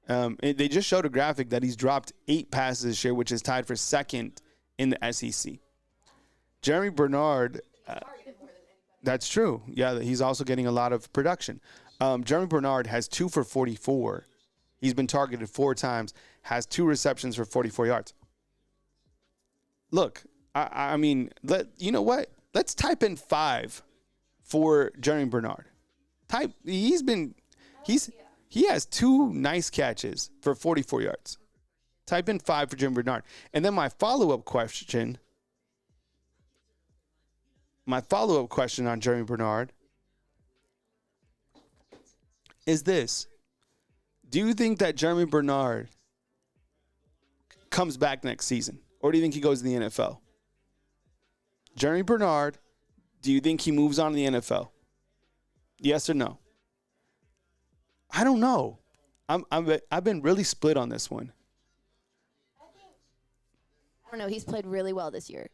They just showed a graphic that he's dropped 8 passes this year, which is tied for second in the SEC. Jeremy Bernard, that's true. Yeah, he's also getting a lot of production. Jeremy Bernard has 2 for 44. He's been targeted 4 times, has 2 receptions for 44 yards. Look, I mean, you know what? Let's type in 5 for Jeremy Bernard. He has 2 nice catches for 44 yards. Type in 5 for Jeremy Bernard. And then my follow-up question on Jeremy Bernard is this. Do you think that Jeremy Bernard comes back next season? Or do you think he goes to the NFL? Jeremy Bernard, do you think he moves on to the NFL? Yes or no? I don't know. I've been really split on this one. I don't know. He's played really well this year.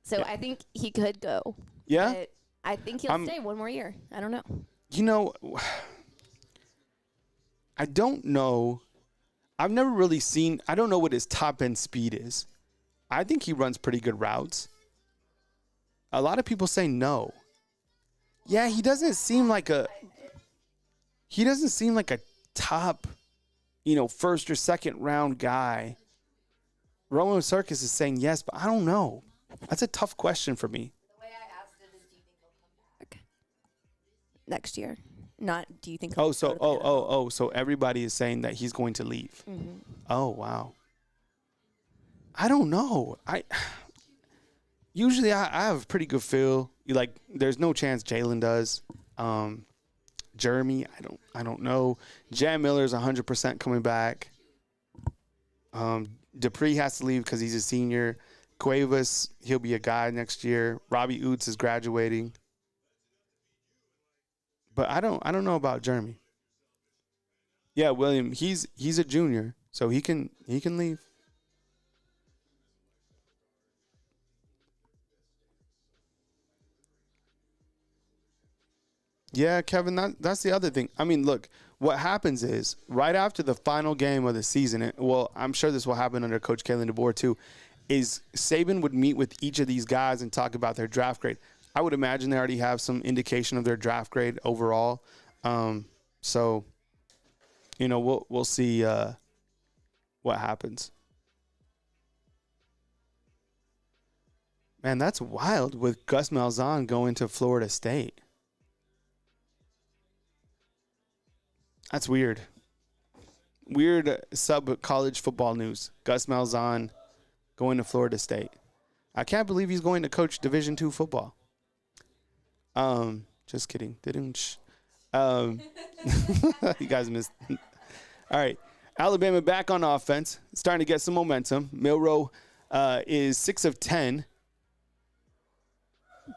So yeah. I think he could go. Yeah? But I think he'll stay one more year. I don't know. You know, I don't know. I've never really seen, I don't know what his top end speed is. I think he runs pretty good routes. A lot of people say no. Yeah, he doesn't seem like a top, first or second round guy. Roman Circus is saying yes, but I don't know. That's a tough question for me. The way I asked it is, do you think he'll come back next year? Not, do you think he'll so everybody is saying that he's going to leave. Mm-hmm. Oh, wow. I don't know. Usually I have a pretty good feel. There's no chance Jalen does. Jeremy, I don't know. Jam Miller's 100% coming back. Dupree has to leave because he's a senior. Cuevas, he'll be a guy next year. Robbie Oots is graduating. But I don't know about Jeremy. Yeah, William, he's a junior, so he can leave. Yeah, Kevin, that's the other thing. I mean, look, what happens is right after the final game of the season, I'm sure this will happen under Coach Kalen DeBoer too, is Saban would meet with each of these guys and talk about their draft grade. I would imagine they already have some indication of their draft grade overall. So, we'll see what happens. Man, that's wild with Gus Malzahn going to Florida State. That's weird. Weird sub-college football news. Gus Malzahn going to Florida State. I can't believe he's going to coach Division II football. Just kidding. You guys missed. All right. Alabama back on offense. Starting to get some momentum. Milroe is 6 of 10.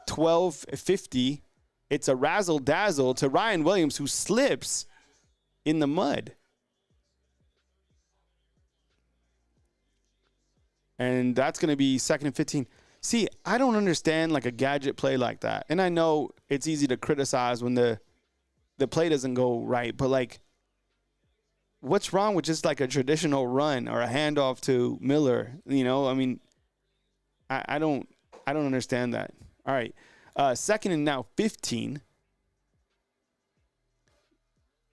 1250. It's a razzle-dazzle to Ryan Williams, who slips in the mud. And that's going to be 2nd and 15. See, I don't understand a gadget play like that. And I know it's easy to criticize when the play doesn't go right, but what's wrong with just a traditional run or a handoff to Miller? I mean, I don't understand that. All right. 2nd and now 15.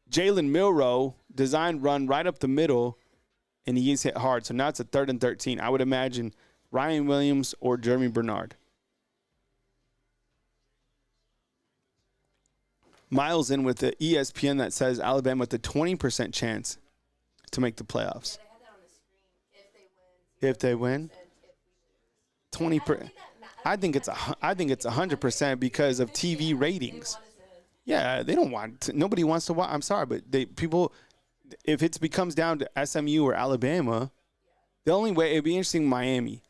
Jalen Milroe, designed run right up the middle, and he gets hit hard. So now it's a 3rd and 13. I would imagine Ryan Williams or Jeremy Bernard. Miles in with the ESPN that says Alabama with a 20% chance to make the playoffs. Yeah, they had that on the screen. If they win? 20%. I think it's 100% because of TV ratings. Yeah, they don't want. Nobody wants to watch. I'm sorry, but if it becomes down to SMU or Alabama, the only way it'd be interesting, Miami.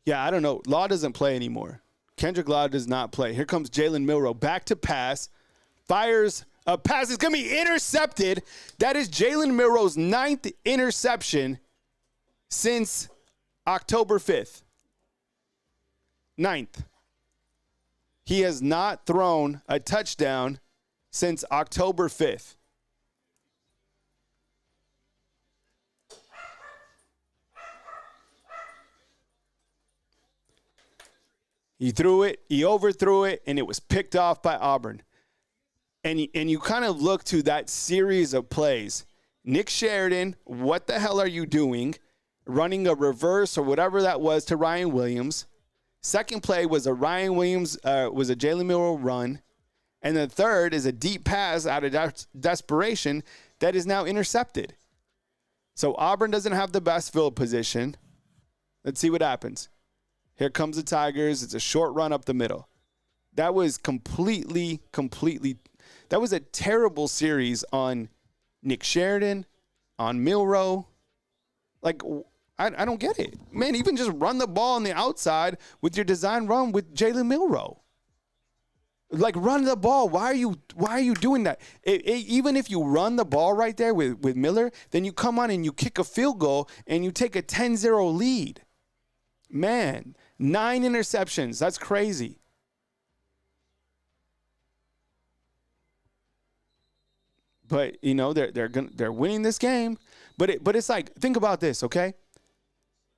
Yeah, I don't know. Law doesn't play anymore. Kendrick Law does not play. Here comes Jalen Milroe back to pass, fires a pass. It's gonna be intercepted. That is Jalen Milroe's 9th interception since October 5th. 9th. He has not thrown a touchdown since October 5th. He threw it, he overthrew it, and it was picked off by Auburn. And you kind of look to that series of plays. Nick Sheridan, what the hell are you doing? Running a reverse or whatever that was to Ryan Williams. Second play was a Ryan Williams, was a Jalen Milroe run. And the third is a deep pass out of desperation that is now intercepted. So Auburn doesn't have the best field position. Let's see what happens. Here comes the Tigers. It's a short run up the middle. That was completely, that was a terrible series on Nick Sheridan, on Milroe. Like, I don't get it. Man, even just run the ball on the outside with your design run with Jalen Milroe. Like, run the ball. Why are you doing that? Even if you run the ball right there with Miller, then you come on and you kick a field goal and you take a 10-0 lead. Man, 9 interceptions. That's crazy. But you know they're winning this game. But it's like, think about this, okay?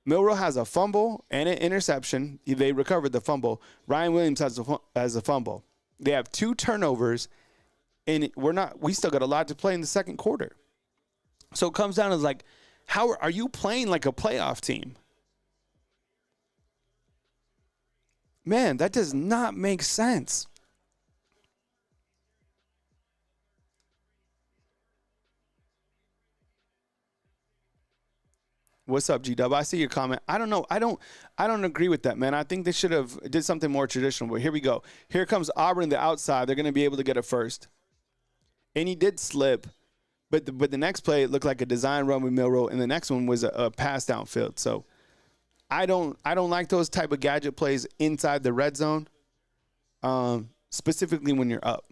Milroe has a fumble and an interception. They recovered the fumble. Ryan Williams has a fumble. They have 2 turnovers, and we still got a lot to play in the second quarter. So it comes down to like, how are you playing like a playoff team? Man, that does not make sense. What's up, G-Dub? I see your comment. I don't know. I don't agree with that, man. I think they should have did something more traditional. But here we go. Here comes Auburn on the outside. They're going to be able to get it first. And he did slip. But the next play, it looked like a design run with Milroe, and the next one was a pass downfield. So I don't like those type of gadget plays inside the red zone, specifically when you're up.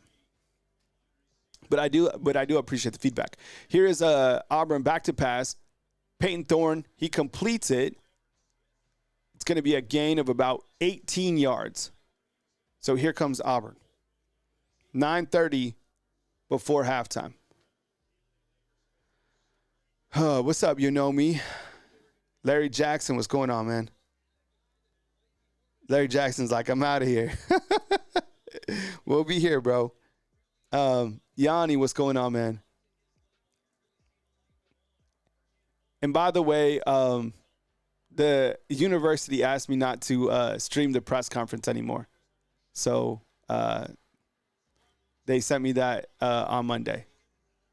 But I do appreciate the feedback. Here is Auburn back to pass. Peyton Thorne, he completes it. It's going to be a gain of about 18 yards. So here comes Auburn. 9:30 before halftime. What's up, you know me? Larry Jackson, what's going on, man? Larry Jackson's like, I'm out of here. We'll be here, bro. Yanni, what's going on, man? And by the way, the university asked me not to stream the press conference anymore. So they sent me that on Monday.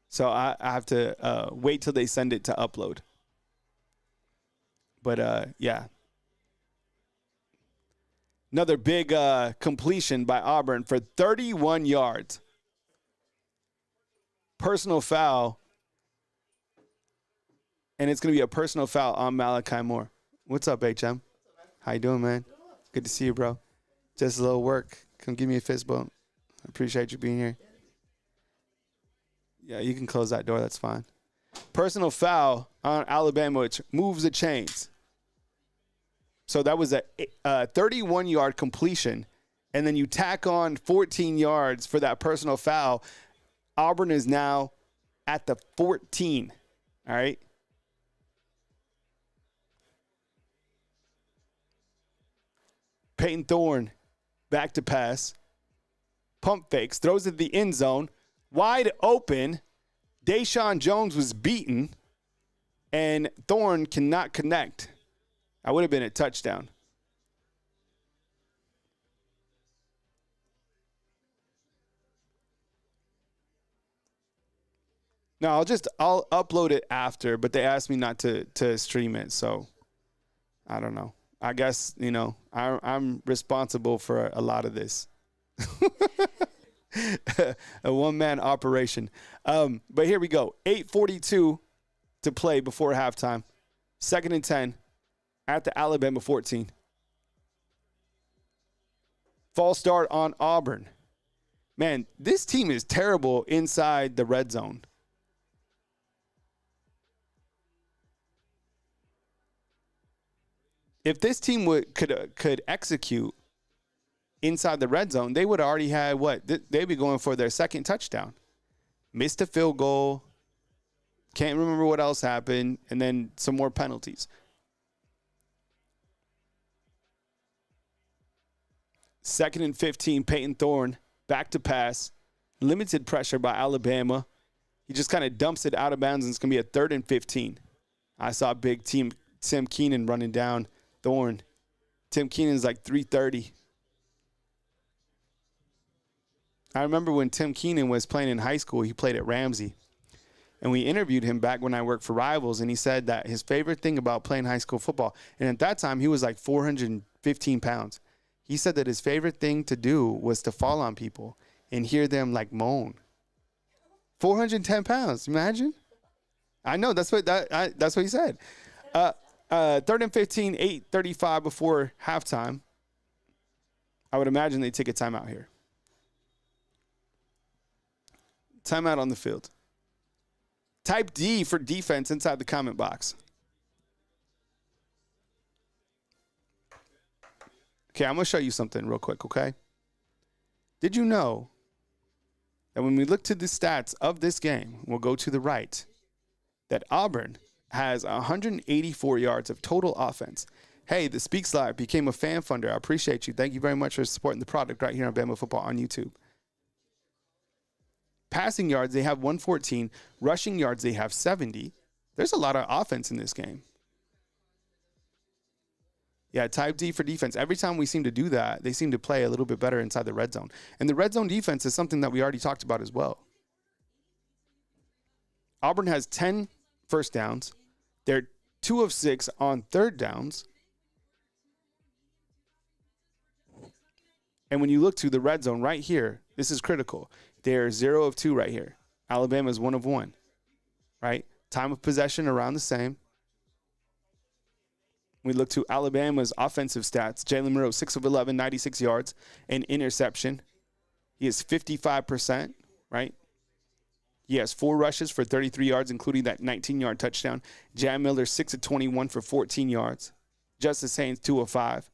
So I have to wait till they send it to upload. But, yeah. Another big completion by Auburn for 31 yards. Personal foul. And it's going to be a personal foul on Malachi Moore. What's up, HM? How you doing, man? Good to see you, bro. Just a little work. Come give me a fist bump. I appreciate you being here. Yeah, you can close that door. That's fine. Personal foul on Alabama, which moves the chains. So that was a 31-yard completion. And then you tack on 14 yards for that personal foul. Auburn is now at the 14. All right? Peyton Thorne, back to pass. Pump fakes, throws it the end zone. Wide open. Deshaun Jones was beaten. And Thorne cannot connect. That would have been a touchdown. No, I'll upload it after, but they asked me not to stream it, so I don't know. I guess, I'm responsible for a lot of this. A one-man operation. But here we go. 8:42 to play before halftime. 2nd and 10 at the Alabama 14. False start on Auburn. Man, this team is terrible inside the red zone. If this team could execute, inside the red zone, they would have already had they'd be going for their second touchdown. Missed a field goal. Can't remember what else happened. And then some more penalties. Second and 15, Peyton Thorne, back to pass. Limited pressure by Alabama. He just kind of dumps it out of bounds, and it's going to be a 3rd and 15. I saw big team Tim Keenan running down Thorne. Tim Keenan's like 330. I remember when Tim Keenan was playing in high school, he played at Ramsey. And we interviewed him back when I worked for Rivals, and he said that his favorite thing about playing high school football, and at that time he was like 415 pounds. He said that his favorite thing to do was to fall on people and hear them like moan. 410 pounds, imagine? I know, that's what he said. 3rd and 15, 8:35 before halftime. I would imagine they take a timeout here. Timeout on the field. Type D for defense inside the comment box. Okay, I'm going to show you something real quick, okay? Did you know that when we look to the stats of this game, we'll go to the right, that Auburn has 184 yards of total offense. Hey, the Speaks Live became a fan funder. I appreciate you. Thank you very much for supporting the product right here on Bama Football on YouTube. Passing yards, they have 114. Rushing yards, they have 70. There's a lot of offense in this game. Yeah, type D for defense. Every time we seem to do that, they seem to play a little bit better inside the red zone. And the red zone defense is something that we already talked about as well. Auburn has 10 first downs. They're 2 of 6 on third downs. And when you look to the red zone right here, this is critical. They're 0 of 2 right here. Alabama is 1 of 1, right? Time of possession around the same. We look to Alabama's offensive stats. Jalen Monroe, 6 of 11, 96 yards, an interception. He is 55%, right? He has 4 rushes for 33 yards, including that 19-yard touchdown. Jam Miller, 6 of 21 for 14 yards. Justice Haynes, 2 of 5.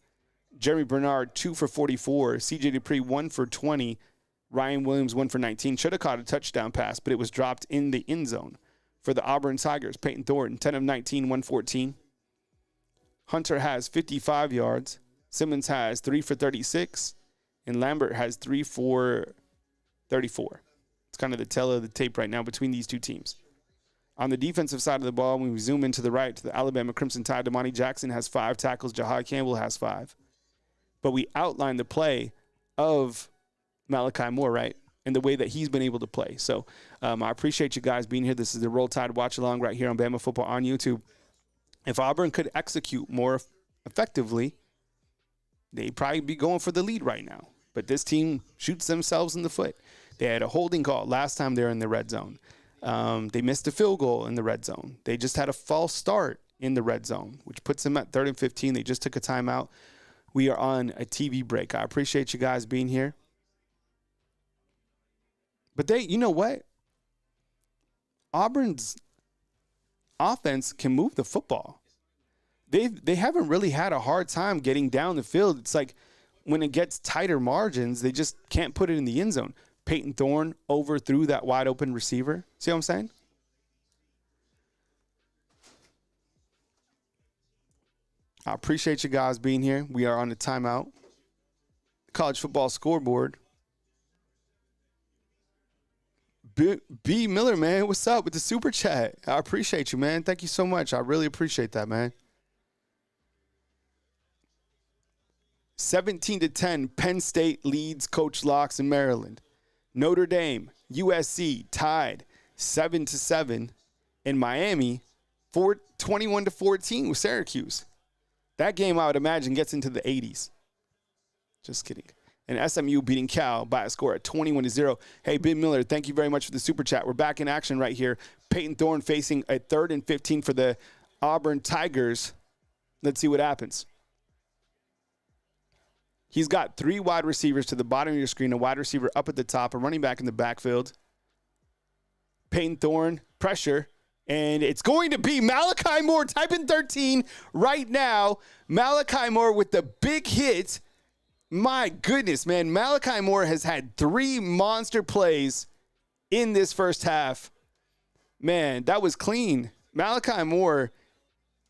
Jeremy Bernard, 2 for 44. C.J. Dupree, 1 for 20. Ryan Williams, 1 for 19. Should have caught a touchdown pass, but it was dropped in the end zone. For the Auburn Tigers, Peyton Thornton, 10 of 19, 114. Hunter has 55 yards. Simmons has 3 for 36. And Lambert has 3 for 34. It's kind of the tale of the tape right now between these two teams. On the defensive side of the ball, when we zoom into the right to the Alabama Crimson Tide, Damani Jackson has 5 tackles. Jahad Campbell has 5. But we outline the play of Malachi Moore, right, and the way that he's been able to play. So I appreciate you guys being here. This is the Roll Tide Watch Along right here on Bama Football on YouTube. If Auburn could execute more effectively, they'd probably be going for the lead right now. But this team shoots themselves in the foot. They had a holding call last time they were in the red zone. They missed a field goal in the red zone. They just had a false start in the red zone, which puts them at 3rd and 15. They just took a timeout. We are on a TV break. I appreciate you guys being here. But you know what? Auburn's offense can move the football. They haven't really had a hard time getting down the field. It's like when it gets tighter margins, they just can't put it in the end zone. Peyton Thorne overthrew that wide open receiver. See what I'm saying? I appreciate you guys being here. We are on the timeout. College football scoreboard. B. Miller, man, what's up with the super chat? I appreciate you, man. Thank you so much. I really appreciate that, man. 17-10, Penn State leads Coach Locks in Maryland. Notre Dame, USC tied 7-7, and Miami 21-14 with Syracuse. That game, I would imagine, gets into the 80s. Just kidding. And SMU beating Cal by a score of 21-0. Hey, Ben Miller, thank you very much for the super chat. We're back in action right here. Peyton Thorne facing a 3rd and 15 for the Auburn Tigers. Let's see what happens. He's got 3 wide receivers to the bottom of your screen, a wide receiver up at the top, a running back in the backfield. Peyton Thorne, pressure, and it's going to be Malachi Moore. Type in 13 right now. Malachi Moore with the big hit. My goodness, man. Malachi Moore has had 3 monster plays in this first half. Man, that was clean. Malachi Moore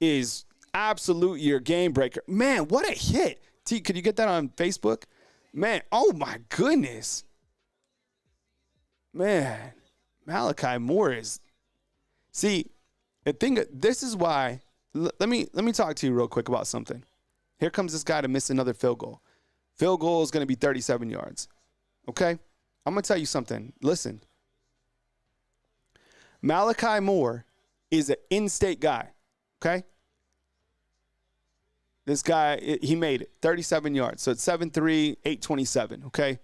is absolute your game breaker. Man, what a hit. T, could you get that on Facebook? Man, oh my goodness. Man, Malachi Moore is. See, the thing, this is why. Let me talk to you real quick about something. Here comes this guy to miss another field goal. Field goal is going to be 37 yards. Okay? I'm going to tell you something. Listen. Malachi Moore is an in-state guy. Okay? This guy, he made it. 37 yards. So it's 7'3", 827. Okay?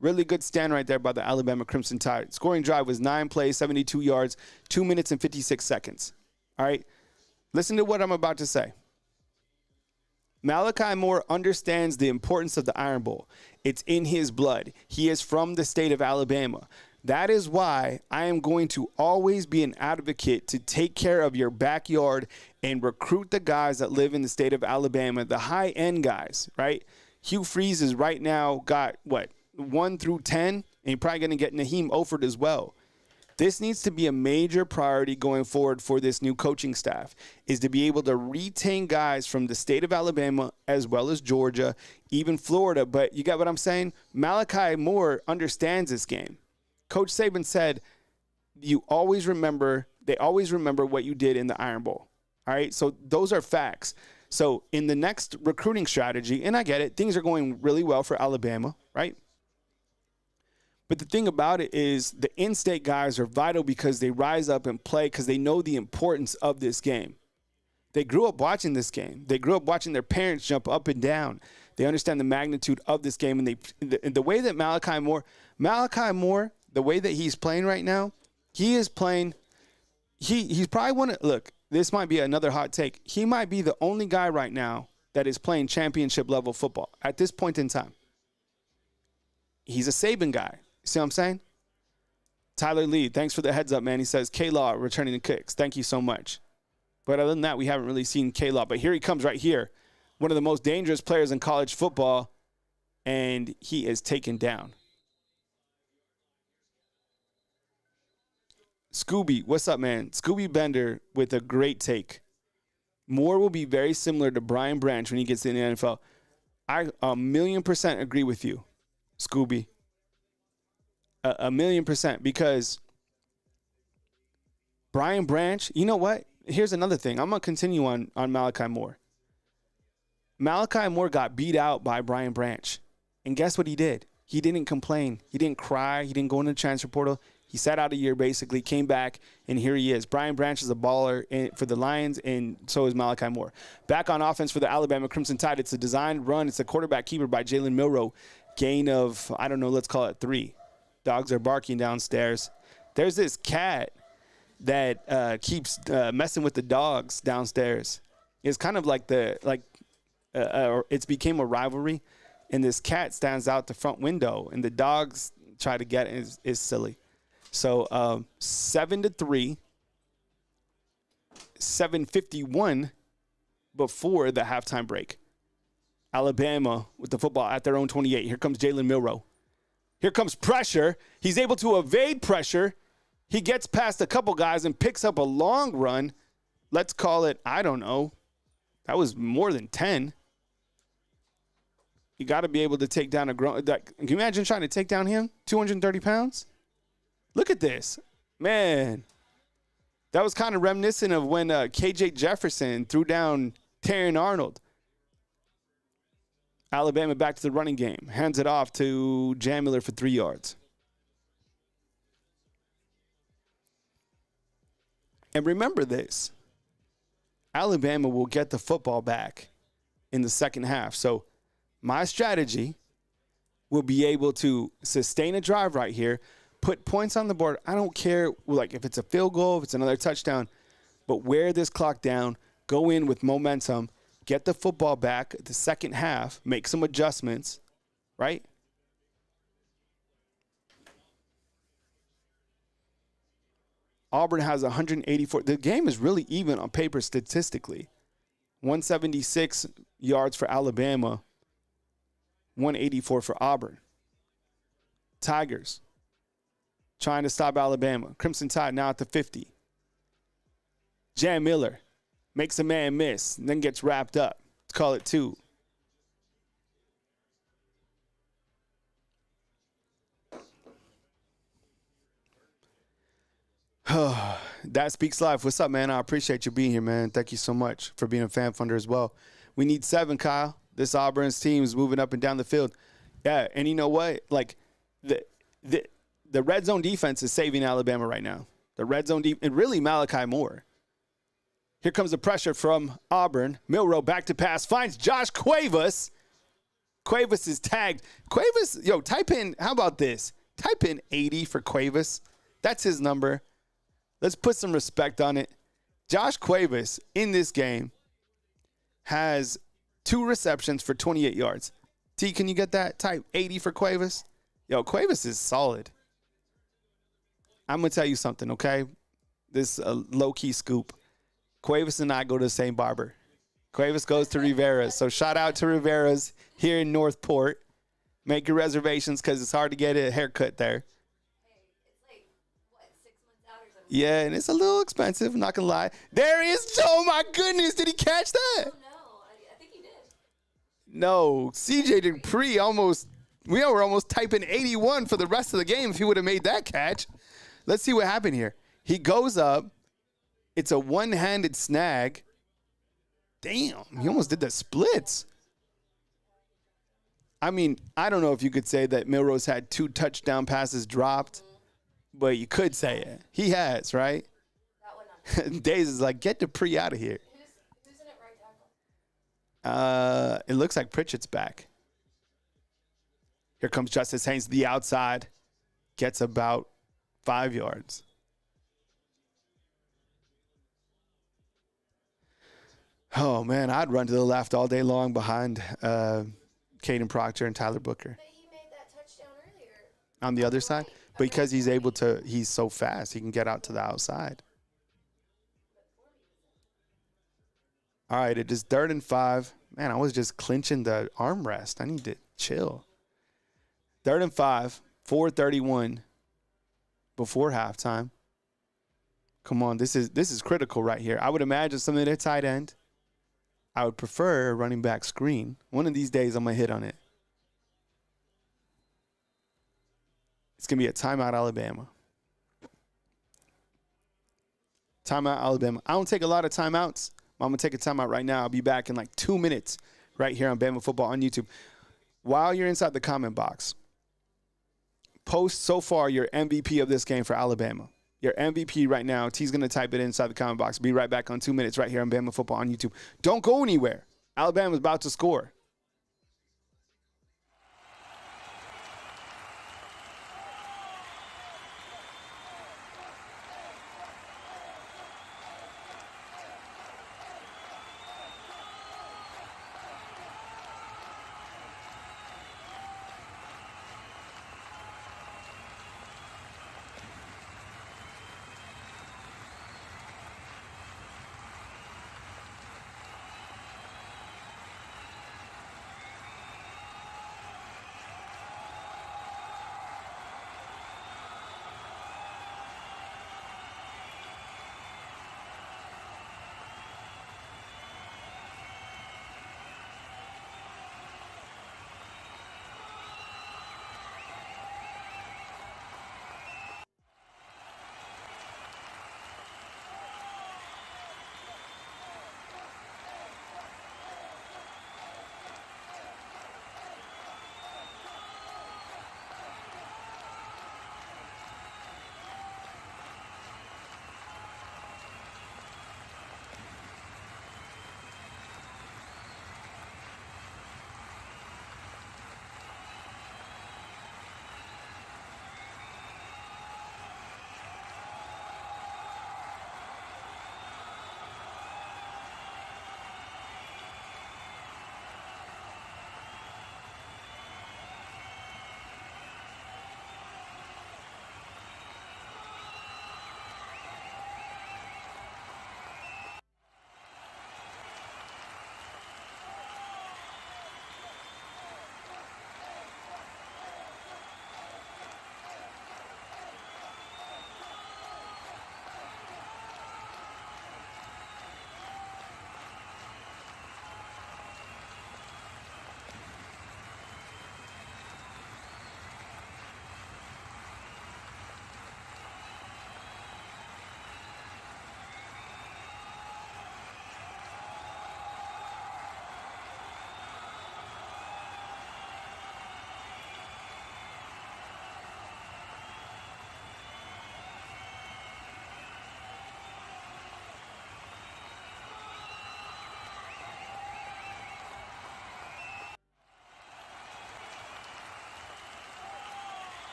Really good stand right there by the Alabama Crimson Tide. Scoring drive was 9 plays, 72 yards, 2 minutes and 56 seconds. All right? Listen to what I'm about to say. Malachi Moore understands the importance of the Iron Bowl. It's in his blood. He is from the state of Alabama. That is why I am going to always be an advocate to take care of your backyard and recruit the guys that live in the state of Alabama, the high-end guys, right? Hugh Freeze is right now got, 1 through 10, and you're probably going to get Naheem Oford as well. This needs to be a major priority going forward for this new coaching staff, is to be able to retain guys from the state of Alabama as well as Georgia, even Florida. But you get what I'm saying? Malachi Moore understands this game. Coach Saban said, they always remember what you did in the Iron Bowl. All right, so those are facts. So in the next recruiting strategy, and I get it, things are going really well for Alabama, right? But the thing about it is the in-state guys are vital because they rise up and play because they know the importance of this game. They grew up watching this game. They grew up watching their parents jump up and down. They understand the magnitude of this game. And the way that Malachi Moore, the way that he's playing right now, he is playing, he's probably one of, look, this might be another hot take. He might be the only guy right now that is playing championship level football at this point in time. He's a Saban guy. See what I'm saying? Tyler Lee, thanks for the heads up, man. He says, K-Law returning the kicks. Thank you so much. But other than that, we haven't really seen K-Law. But here he comes right here. One of the most dangerous players in college football, and he is taken down. Scooby, what's up, man? Scooby Bender with a great take. Moore will be very similar to Brian Branch when he gets in the NFL. I 1,000,000% agree with you, Scooby. 1,000,000%, because Brian Branch, you know what? Here's another thing. I'm going to continue on Malachi Moore. Malachi Moore got beat out by Brian Branch. And guess what he did? He didn't complain. He didn't cry. He didn't go into the transfer portal. He sat out a year, basically, came back, and here he is. Brian Branch is a baller for the Lions, and so is Malachi Moore. Back on offense for the Alabama Crimson Tide. It's a designed run. It's a quarterback keeper by Jalen Milroe. Gain of, I don't know, let's call it 3. Dogs are barking downstairs. There's this cat that keeps messing with the dogs downstairs. It's kind of like it's became a rivalry, and this cat stands out the front window, and the dogs try to get it. Is silly. So 7-3, 7:51 before the halftime break. Alabama with the football at their own 28. Here comes Jalen Milroe. Here comes pressure. He's able to evade pressure. He gets past a couple guys and picks up a long run. Let's call it, I don't know. That was more than 10. You got to be able to take down a grown. Can you imagine trying to take down him? 230 pounds? Look at this. Man. That was kind of reminiscent of when KJ Jefferson threw down Terrion Arnold. Alabama back to the running game. Hands it off to Jamiller for 3 yards. And remember this. Alabama will get the football back in the second half. So my strategy will be able to sustain a drive right here, put points on the board. I don't care like if it's a field goal, if it's another touchdown, but wear this clock down, go in with momentum, get the football back the second half, make some adjustments, right? Auburn has 184. The game is really even on paper statistically. 176 yards for Alabama. 184 for Auburn. Tigers trying to stop Alabama. Crimson Tide now at the 50. Jan Miller makes a man miss and then gets wrapped up. Let's call it 2. That Speaks Live. What's up, man? I appreciate you being here, man. Thank you so much for being a fan funder as well. We need 7, Kyle. This Auburn's team is moving up and down the field. Yeah, and you know what? Like, the red zone defense is saving Alabama right now. The red zone and really Malachi Moore. Here comes the pressure from Auburn. Milroe back to pass. Finds Josh Cuevas. Cuevas is tagged. Cuevas, type in, how about this? Type in 80 for Cuevas. That's his number. Let's put some respect on it. Josh Cuevas in this game has 2 receptions for 28 yards. T, can you get that? Type 80 for Cuevas. Cuevas is solid. I'm going to tell you something, okay? This is a low-key scoop. Cuevas and I go to the same barber. Cuevas goes to Rivera's. So shout out to Rivera's here in Northport. Make your reservations because it's hard to get a haircut there. Yeah, and it's a little expensive, I'm not going to lie. There is, oh my goodness, did he catch that? Oh, no, I think he did. No, CJ Dupree we were almost typing 81 for the rest of the game if he would have made that catch. Let's see what happened here. He goes up. It's a one-handed snag. Damn, he almost did the splits. I mean, I don't know if you could say that Milrose had 2 touchdown passes dropped. But you could say it. He has, right? That one. Days is like, get Dupree out of here. Who's in it right tackle? It looks like Pritchett's back. Here comes Justice Haynes to the outside. Gets about 5 yards. Oh, man, I'd run to the left all day long behind Caden Proctor and Tyler Booker. But he made that touchdown earlier. On the other side? Because he's so fast, he can get out to the outside. All right, it is 3rd and 5. Man, I was just clinching the armrest. I need to chill. 3rd and 5, 4:31 before halftime. Come on, this is critical right here. I would imagine something at tight end. I would prefer a running back screen. One of these days, I'm going to hit on it. It's going to be a timeout, Alabama. Timeout, Alabama. I don't take a lot of timeouts. I'm going to take a timeout right now. I'll be back in like 2 minutes right here on Bama Football on YouTube. While you're inside the comment box, post so far your MVP of this game for Alabama. Your MVP right now. T's going to type it inside the comment box. Be right back on 2 minutes right here on Bama Football on YouTube. Don't go anywhere. Alabama's about to score.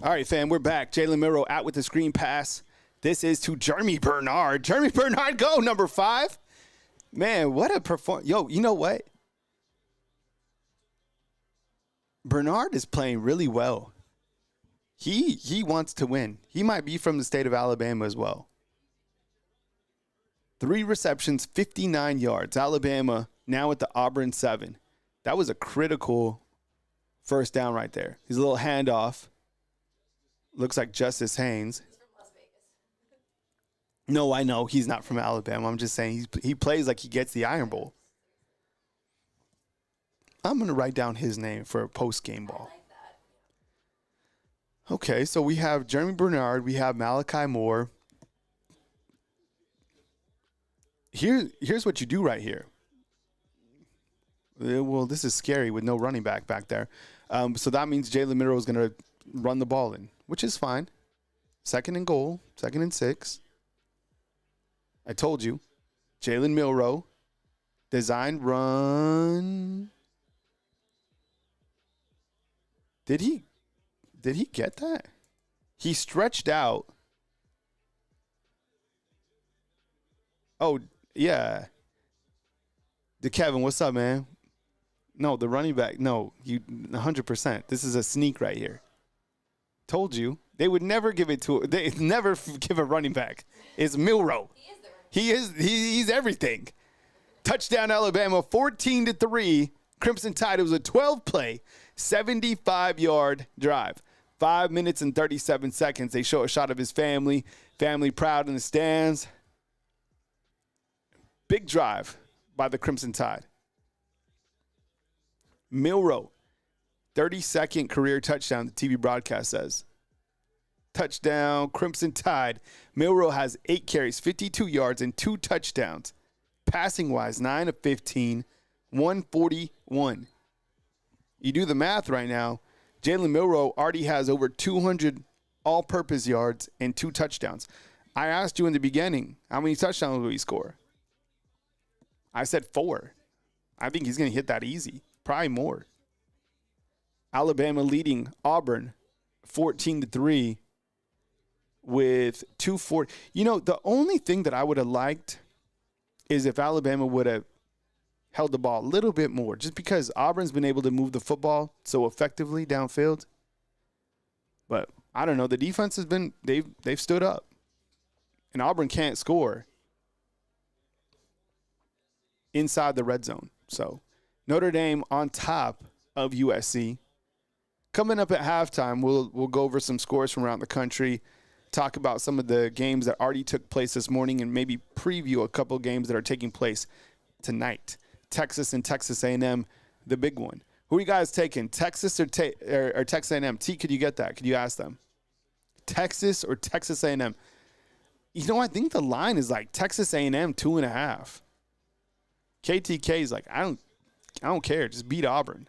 All right, fam, we're back. Jalen Milroe out with the screen pass. This is to Jeremy Bernard. Jeremy Bernard, go, number 5. Man, what a performance. Yo, you know what? Bernard is playing really well. He wants to win. He might be from the state of Alabama as well. 3 receptions, 59 yards. Alabama now at the Auburn 7. That was a critical first down right there. His little handoff. Looks like Justice Haynes. He's from Las Vegas. No, I know. He's not from Alabama. I'm just saying he plays like he gets the Iron Bowl. I'm going to write down his name for a post-game ball. I like that. Okay, so we have Jeremy Bernard. We have Malachi Moore. Here's what you do right here. Well, this is scary with no running back there. So that means Jalen Milroe is going to run the ball in, which is fine. 2nd and goal, 2nd and 6. I told you. Jalen Milroe, design run. Did he get that? He stretched out. Oh, yeah. Kevin, what's up, man? No, the running back. No, you 100%. This is a sneak right here. Told you. They would never give it to. They never give a running back. It's Milroe. He is. He's everything. Touchdown, Alabama, 14-3. Crimson Tide. It was a 12-play, 75-yard drive. 5 minutes and 37 seconds. They show a shot of his family. Family proud in the stands. Big drive by the Crimson Tide. Milroe, 32nd career touchdown, the TV broadcast says. Touchdown, Crimson Tide. Milroe has 8 carries, 52 yards, and 2 touchdowns. Passing-wise, 9 of 15, 141. You do the math right now, Jalen Milroe already has over 200 all-purpose yards and 2 touchdowns. I asked you in the beginning, how many touchdowns will he score? I said 4. I think he's going to hit that easy. Probably more. Alabama leading Auburn 14-3 with 2:40. You know, the only thing that I would have liked is if Alabama would have held the ball a little bit more, just because Auburn's been able to move the football so effectively downfield. But I don't know. The defense has been they've stood up, and Auburn can't score inside the red zone. So Notre Dame on top of USC. Coming up at halftime, we'll go over some scores from around the country, talk about some of the games that already took place this morning, and maybe preview a couple games that are taking place tonight. Texas and Texas A&M, the big one. Who are you guys taking, Texas or Texas A&M? T, could you get that? Could you ask them? Texas or Texas A&M? You know, I think the line is like Texas A&M 2.5. KTK is like, I don't care. Just beat Auburn.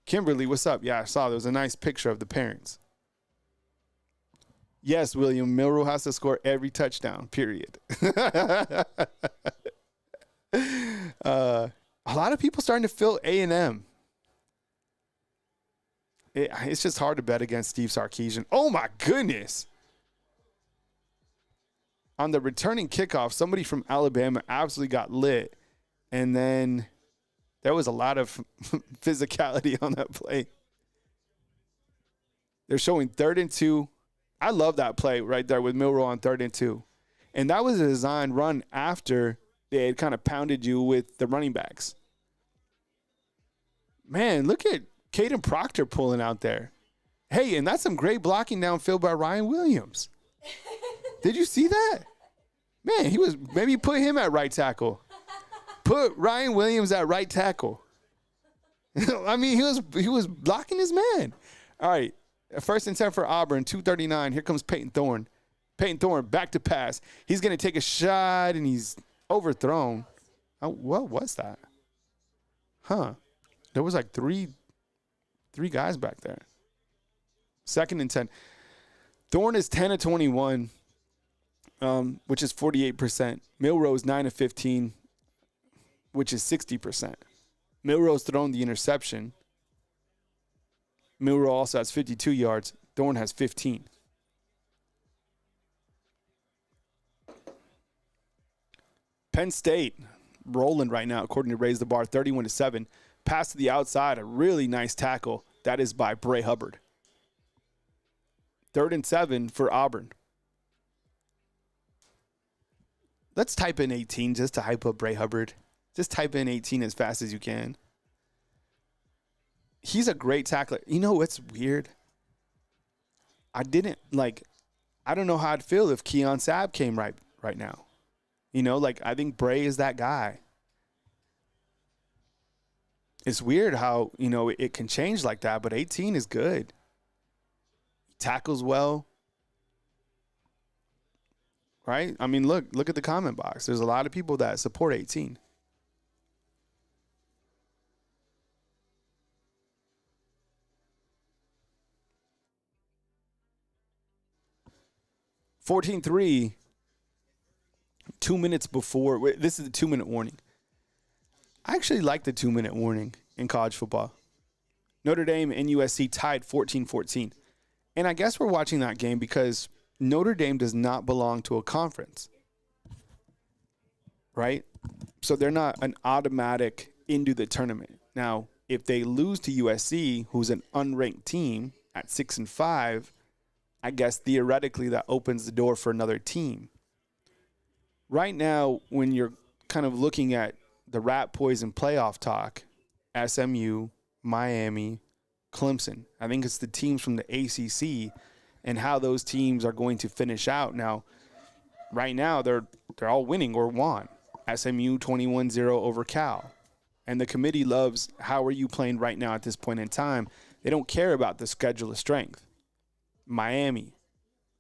Kimberly, what's up? Yeah, I saw there was a nice picture of the parents. Yes, William, Milroe has to score every touchdown, period. A lot of people starting to feel A&M. It's just hard to bet against Steve Sarkisian. Oh, my goodness. On the returning kickoff, somebody from Alabama absolutely got lit. And then there was a lot of physicality on that play. They're showing 3rd and 2. I love that play right there with Milroe on 3rd and 2. And that was a designed run after they had kind of pounded you with the running backs. Man, look at Caden Proctor pulling out there. Hey, and that's some great blocking downfield by Ryan Williams. Did you see that? Man, maybe put him at right tackle. Put Ryan Williams at right tackle. I mean, he was blocking his man. All right, 1st and 10 for Auburn, 2:39. Here comes Peyton Thorne. Peyton Thorne back to pass. He's going to take a shot, and he's overthrown. Oh, what was that? Huh. There was like three guys back there. 2nd and 10. Thorne is 10 of 21, which is 48%. Milroe is 9 of 15, which is 60%. Milroe's thrown the interception. Milroe also has 52 yards. Thorne has 15. Penn State rolling right now, according to Raise the Bar, 31-7. Pass to the outside, a really nice tackle. That is by Bray Hubbard. 3rd and 7 for Auburn. Let's type in 18 just to hype up Bray Hubbard. Just type in 18 as fast as you can. He's a great tackler. You know what's weird? I don't know how I'd feel if Keon Sabb came right now. You know, like, I think Bray is that guy. It's weird how, you know, it can change like that, but 18 is good. He tackles well. Right? I mean, look at the comment box. There's a lot of people that support 18. (14-3). 2 minutes before. This is the 2-minute warning. I actually like the 2-minute warning in college football. Notre Dame and USC tied 14-14. And I guess we're watching that game because Notre Dame does not belong to a conference. Right? So they're not an automatic into the tournament. Now, if they lose to USC, who's an unranked team at 6-5, I guess theoretically that opens the door for another team. Right now, when you're kind of looking at the Rat Poison playoff talk, SMU, Miami, Clemson, I think it's the teams from the ACC and how those teams are going to finish out. Now, right now, they're all winning or won. SMU 21-0 over Cal. And the committee loves how are you playing right now at this point in time. They don't care about the schedule of strength. Miami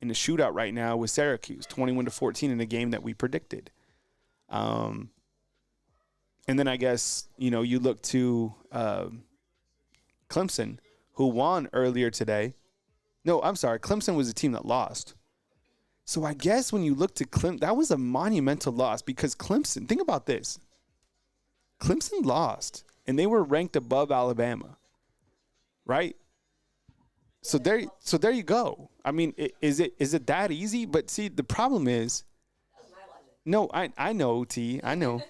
in the shootout right now with Syracuse, 21-14 in the game that we predicted. And then I guess, you know, you look to Clemson, who won earlier today. No, I'm sorry. Clemson was the team that lost. So I guess when you look to Clemson, that was a monumental loss because Clemson, think about this. Clemson lost, and they were ranked above Alabama, right? So there you go. I mean, is it that easy? But see, the problem is, no, I know, T, I know.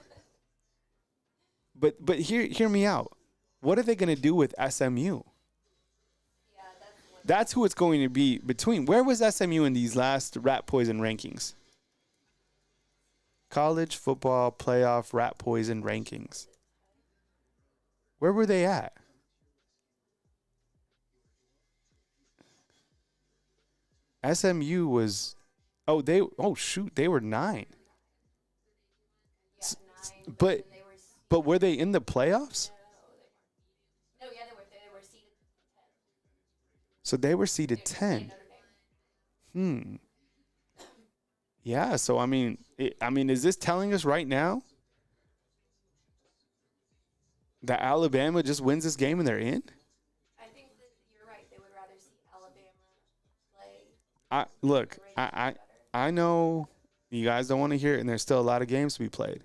But hear me out. What are they going to do with SMU? That's who it's going to be between. Where was SMU in these last Rat Poison rankings? College football playoff Rat Poison rankings. Where were they at? SMU was, they were 9. But were they in the playoffs? No, yeah, they were seeded 10. So they were seeded 10. Yeah, so I mean, is this telling us right now that Alabama just wins this game and they're in? I think that you're right. They would rather see Alabama play. I know you guys don't want to hear it, and there's still a lot of games to be played.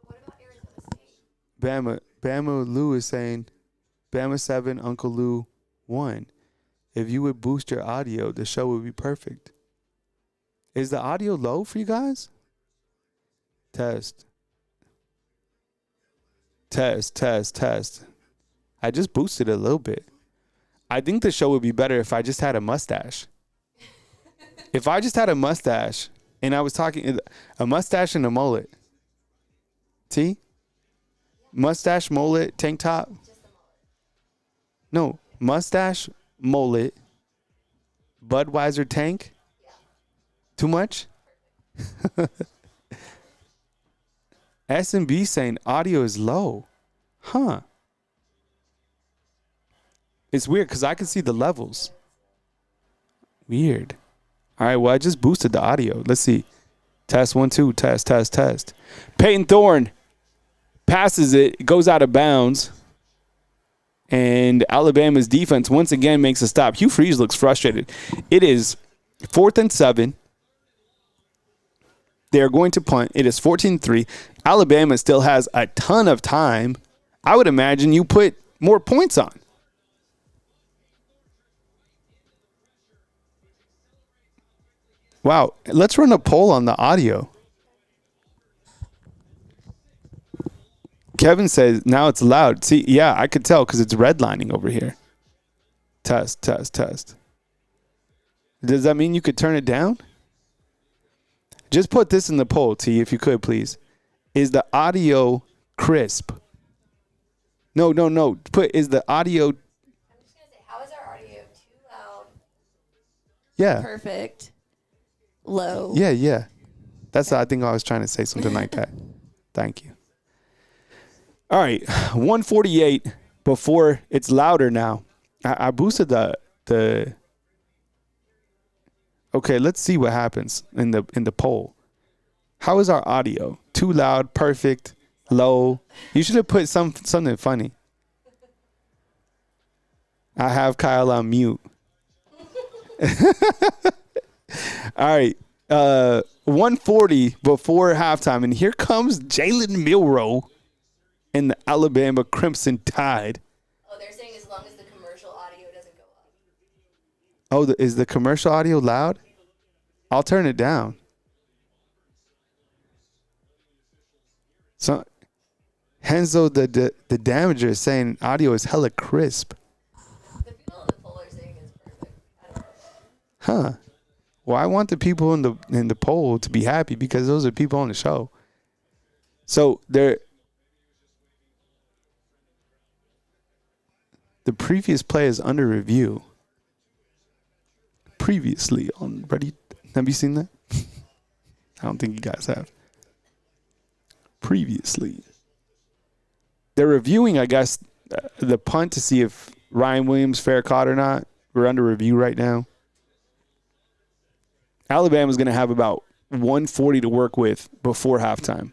But what about Arizona State? Bama Lou is saying, Bama 7, Uncle Lou 1. If you would boost your audio, the show would be perfect. Is the audio low for you guys? Test. I just boosted it a little bit. I think the show would be better if I just had a mustache. If I just had a mustache and I was talking, a mustache and a mullet. T? Mustache, mullet, tank top? No, mustache, mullet, Budweiser tank? Too much? S&B saying audio is low. Huh. It's weird because I can see the levels. Weird. All right, well, I just boosted the audio. Let's see. Test 1, 2, test. Peyton Thorne passes it. It goes out of bounds. And Alabama's defense once again makes a stop. Hugh Freeze looks frustrated. It is 4th and 7. They are going to punt. It is 14-3. Alabama still has a ton of time. I would imagine you put more points on. Wow. Let's run a poll on the audio. Kevin says now it's loud. See, yeah, I could tell because it's redlining over here. Test, test, test. Does that mean you could turn it down? Just put this in the poll, T, if you could, please. Is the audio crisp? No. Is the audio... I'm just going to say, how is our audio too loud? Yeah. Perfect. Low. Yeah. That's I think I was trying to say something like that. Thank you. All right, 148 before it's louder now. I boosted the. Okay, let's see what happens in the poll. How is our audio? Too loud, perfect, low. You should have put something funny. I have Kyle on mute. All right, 140 before halftime, and here comes Jalen Milroe and the Alabama Crimson Tide. Oh, they're saying as long as the commercial audio doesn't go up. Oh, is the commercial audio loud? I'll turn it down. So, Henzo, the damager, is saying audio is hella crisp. The people on the poll are saying it's perfect. I don't know. Huh. Well, I want the people in the poll to be happy because those are people on the show. So the previous play is under review. Previously on Ready. Have you seen that? I don't think you guys have. Previously. They're reviewing, I guess, the punt to see if Ryan Williams fair caught or not. We're under review right now. Alabama's going to have about 140 to work with before halftime.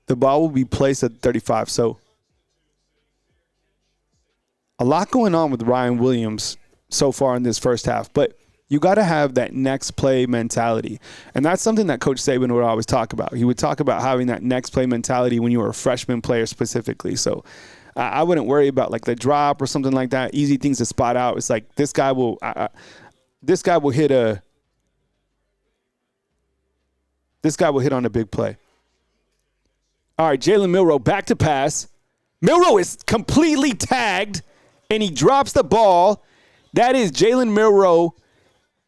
The ball will be placed at 35. So a lot going on with Ryan Williams so far in this first half. But you got to have that next play mentality. And that's something that Coach Saban would always talk about. He would talk about having that next play mentality when you were a freshman player specifically. So I wouldn't worry about like the drop or something like that. Easy things to spot out. It's like this guy will hit on a big play. All right, Jalen Milroe back to pass. Milroe is completely tagged, and he drops the ball. That is Jalen Milroe,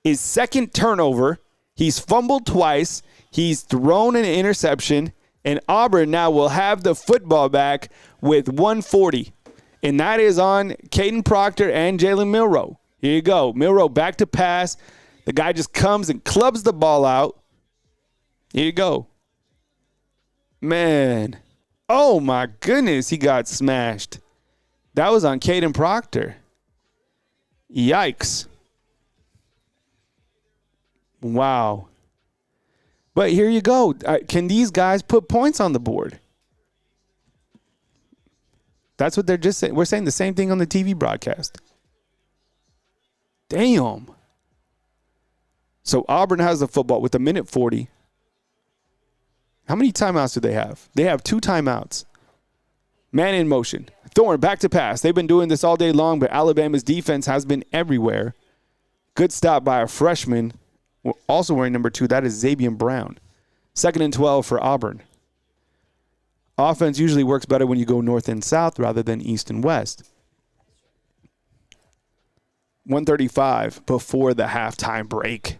his second turnover. He's fumbled twice. He's thrown an interception, and Auburn now will have the football back with 140. And that is on Caden Proctor and Jalen Milroe. Here you go. Milroe back to pass. The guy just comes and clubs the ball out. Here you go. Man. Oh, my goodness. He got smashed. That was on Caden Proctor. Yikes. Wow. But here you go. Can these guys put points on the board? That's what they're just saying. We're saying the same thing on the TV broadcast. Damn. So Auburn has the football with 1:40. How many timeouts do they have? They have 2 timeouts. Man in motion. Thorne back to pass. They've been doing this all day long, but Alabama's defense has been everywhere. Good stop by a freshman, also wearing number 2. That is Xavier Brown. 2nd and 12 for Auburn. Offense usually works better when you go north and south rather than east and west. 1:35 before the halftime break.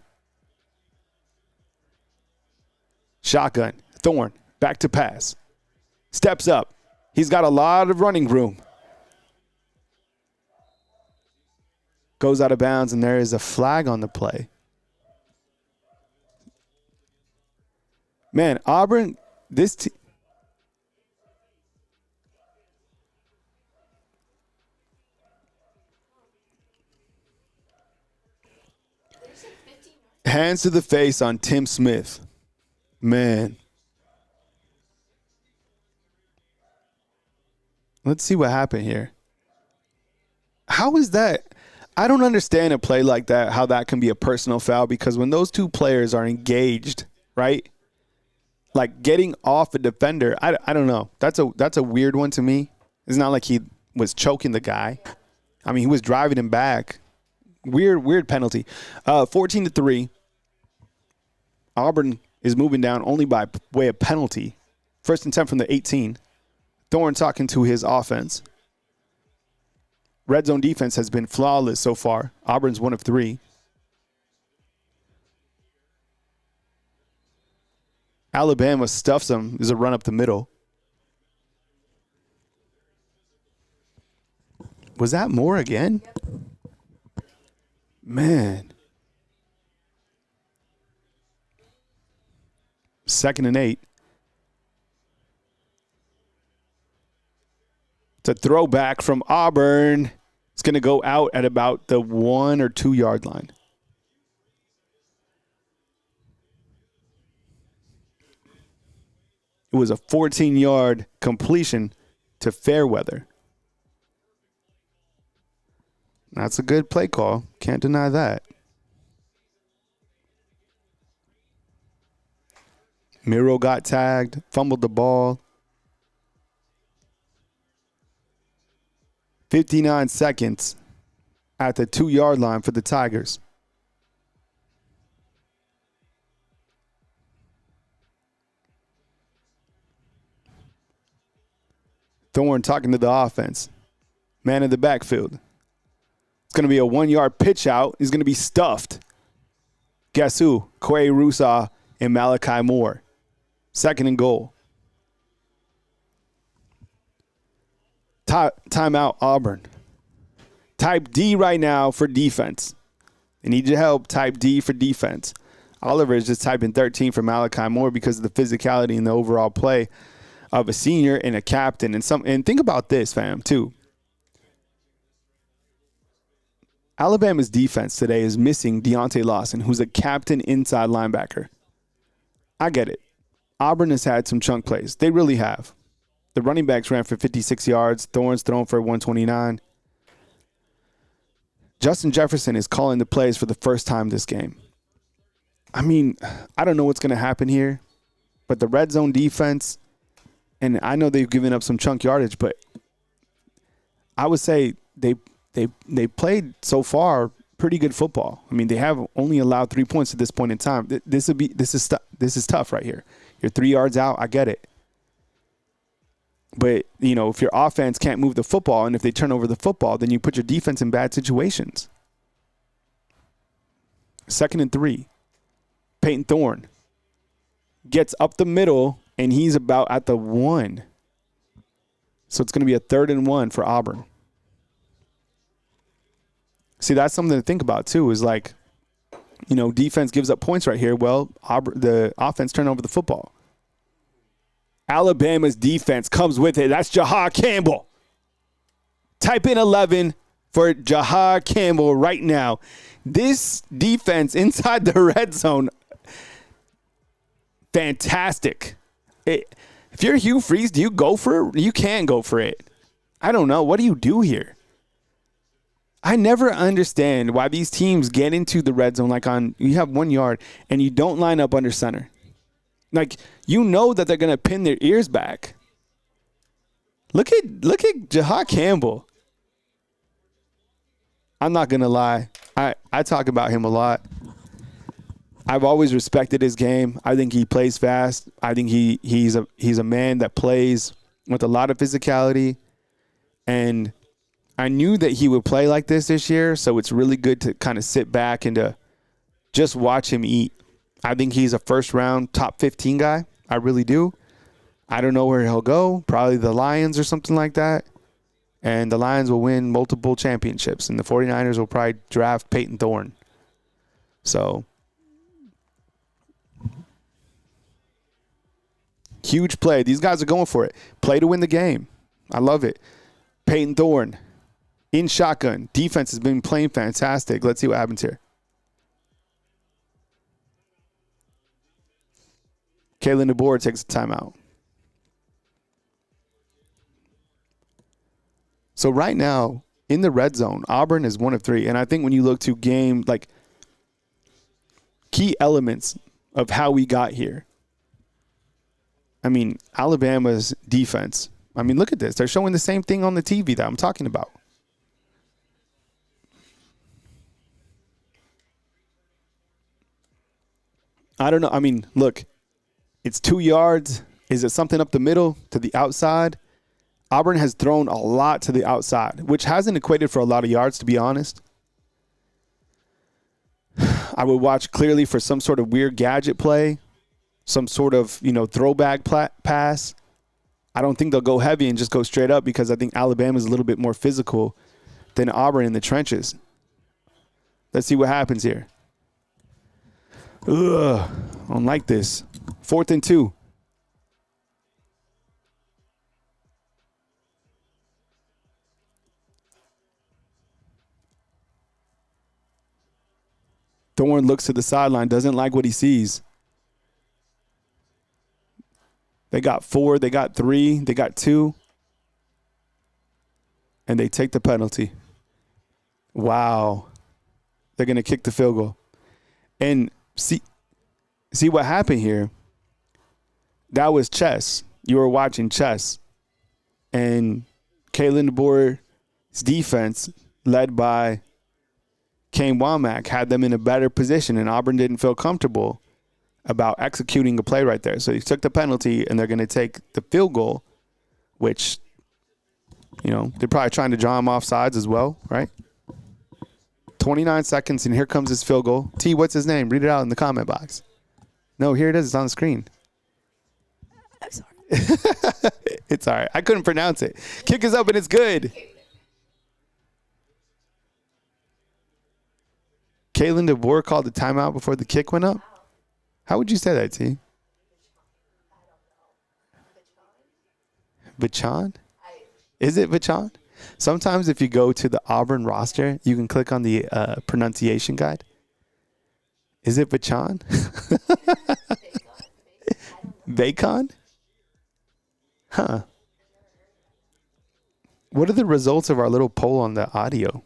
Shotgun. Thorne back to pass. Steps up. He's got a lot of running room. Goes out of bounds, and there is a flag on the play. Man, Auburn, this team. Hands to the face on Tim Smith. Man. Let's see what happened here. How is that? I don't understand a play like that, how that can be a personal foul, because when those two players are engaged, right? Like getting off a defender, I don't know. That's a weird one to me. It's not like he was choking the guy. I mean, he was driving him back. Weird penalty. 14-3. Auburn is moving down only by way of penalty. 1st and 10 from the 18. Thorne talking to his offense. Red zone defense has been flawless so far. Auburn's 1 of 3. Alabama stuffs them. There's a run up the middle. Was that Moore again? Man. 2nd and 8. It's a throwback from Auburn. It's going to go out at about the 1 or 2 yard line. It was a 14-yard completion to Fairweather. That's a good play call. Can't deny that. Miro got tagged, fumbled the ball. 59 seconds at the 2 yard line for the Tigers. Thorne talking to the offense. Man in the backfield. It's going to be a 1 yard pitch out. He's going to be stuffed. Guess who? Quay Rusaw and Malachi Moore. 2nd and goal. Timeout, Auburn. Type D right now for defense. They need your help. Type D for defense. Oliver is just typing 13 for Malachi Moore because of the physicality and the overall play of a senior and a captain. And think about this, fam, too. Alabama's defense today is missing Deontay Lawson, who's a captain inside linebacker. I get it. Auburn has had some chunk plays. They really have. The running backs ran for 56 yards. Thorne's thrown for 129. Justin Jefferson is calling the plays for the first time this game. I mean, I don't know what's going to happen here, but the red zone defense, and I know they've given up some chunk yardage, but I would say they played so far pretty good football. I mean, they have only allowed 3 points at this point in time. This is tough right here. You're 3 yards out. I get it. But, you know, if your offense can't move the football and if they turn over the football, then you put your defense in bad situations. 2nd and 3. Peyton Thorne gets up the middle, and he's about at the 1. So it's going to be a 3rd and 1 for Auburn. See, that's something to think about, too, is like, you know, defense gives up points right here. Well, the offense turned over the football. Alabama's defense comes with it. That's Jahar Campbell. Type in 11 for Jahar Campbell right now. This defense inside the red zone, fantastic. If you're Hugh Freeze, do you go for it? You can go for it. I don't know. What do you do here? I never understand why these teams get into the red zone you have 1 yard and you don't line up under center. Like, you know that they're going to pin their ears back. Look at Jahar Campbell. I'm not going to lie. I talk about him a lot. I've always respected his game. I think he plays fast. I think he's a man that plays with a lot of physicality. And I knew that he would play like this year, so it's really good to kind of sit back and to just watch him eat. I think he's a first-round top 15 guy. I really do. I don't know where he'll go. Probably the Lions or something like that. And the Lions will win multiple championships, and the 49ers will probably draft Peyton Thorne. So, huge play. These guys are going for it. Play to win the game. I love it. Peyton Thorne in shotgun. Defense has been playing fantastic. Let's see what happens here. Kalen DeBoer takes a timeout. So right now, in the red zone, Auburn is 1 of 3. And I think when you look to game, like, key elements of how we got here, I mean, Alabama's defense I mean, look at this. They're showing the same thing on the TV that I'm talking about. I don't know. I mean, look, it's 2 yards. Is it something up the middle to the outside? Auburn has thrown a lot to the outside, which hasn't equated for a lot of yards, to be honest. I would watch clearly for some sort of weird gadget play, some sort of, throwback pass. I don't think they'll go heavy and just go straight up because I think Alabama is a little bit more physical than Auburn in the trenches. Let's see what happens here. Ugh, I don't like this. 4th and 2. Thorne looks to the sideline, doesn't like what he sees. They got 4, they got 3, they got 2. And they take the penalty. Wow. They're going to kick the field goal. And see what happened here. That was chess. You were watching chess. And Kalen DeBoer's defense, led by Kane Womack, had them in a better position, and Auburn didn't feel comfortable about executing a play right there. So he took the penalty, and they're going to take the field goal, which, they're probably trying to draw him off sides as well, right? 29 seconds, and here comes his field goal. T, what's his name? Read it out in the comment box. No, here it is. It's on the screen. I'm sorry. It's all right. I couldn't pronounce it. Kick is up, and it's good. Kalen DeBoer called the timeout before the kick went up? How would you say that, T? Vachon? Is it Vachon? Sometimes if you go to the Auburn roster, you can click on the pronunciation guide. Is it Vachon? Bacon? Huh. What are the results of our little poll on the audio?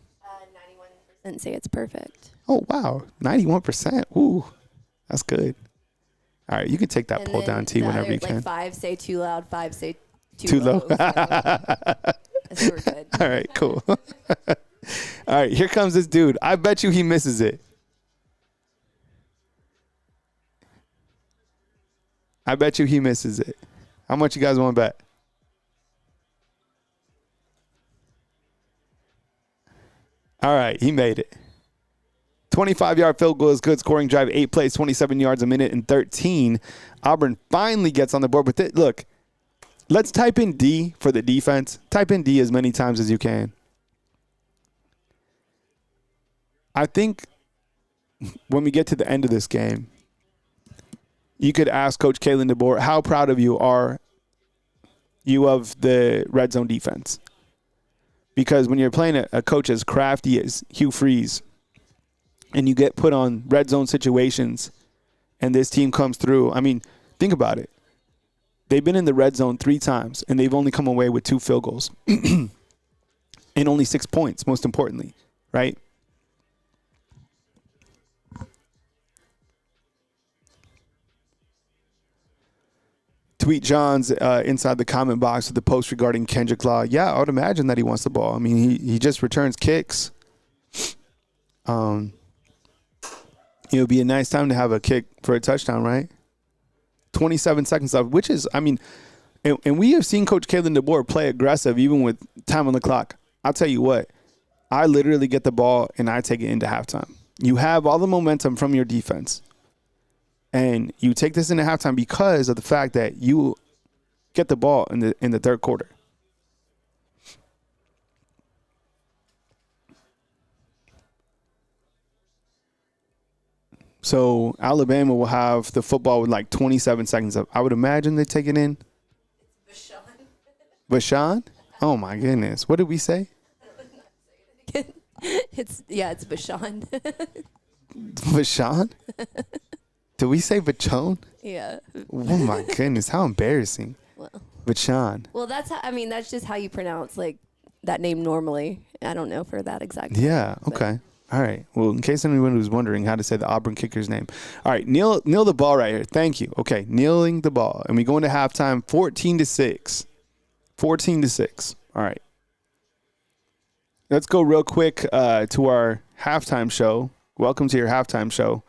91% say it's perfect. Oh, wow. 91%. Ooh, that's good. All right, you can take that And poll then down, T, the whenever other, you can. 5 say too loud, 5 say Too too low. low. So we're good. All right, cool. All right, here comes this dude. I bet you he misses it. I bet you he misses it. How much you guys want to bet? All right, he made it. 25-yard field goal is good. Scoring drive, 8 plays, 27 yards a minute and 13. Auburn finally gets on the board. But look, let's type in D for the defense. Type in D as many times as you can. I think when we get to the end of this game, you could ask Coach Kalen DeBoer, how proud of you are you of the red zone defense? Because when you're playing a coach as crafty as Hugh Freeze and you get put on red zone situations and this team comes through, I mean, think about it. They've been in the red zone 3 times and they've only come away with 2 field goals and only 6 points, most importantly, right? Tweet John's inside the comment box with the post regarding Kendrick Law. Yeah, I would imagine that he wants the ball. I mean, he just returns kicks. It would be a nice time to have a kick for a touchdown, right? 27 seconds left, which is, I mean, and we have seen Coach Kalen DeBoer play aggressive even with time on the clock. I'll tell you what, I literally get the ball and I take it into halftime. You have all the momentum from your defense. And you take this into halftime because of the fact that you get the ball in the third quarter. So Alabama will have the football with like 27 seconds up. I would imagine they take it in. Bashan? Oh my goodness. What did we say? It's Bashan. Bashan? Did we say Bachon? Yeah. Oh my goodness, how embarrassing. Well, Bachon. well, that's just how you pronounce like that name normally. I don't know for that exact. Yeah. Okay. All right. Well, in case anyone was wondering how to say the Auburn kicker's name. All right. Kneel the ball right here. Thank you. Okay. Kneeling the ball. And we go into halftime 14-6. 14-6. All right. Let's go real quick to our halftime show. Welcome to your halftime show.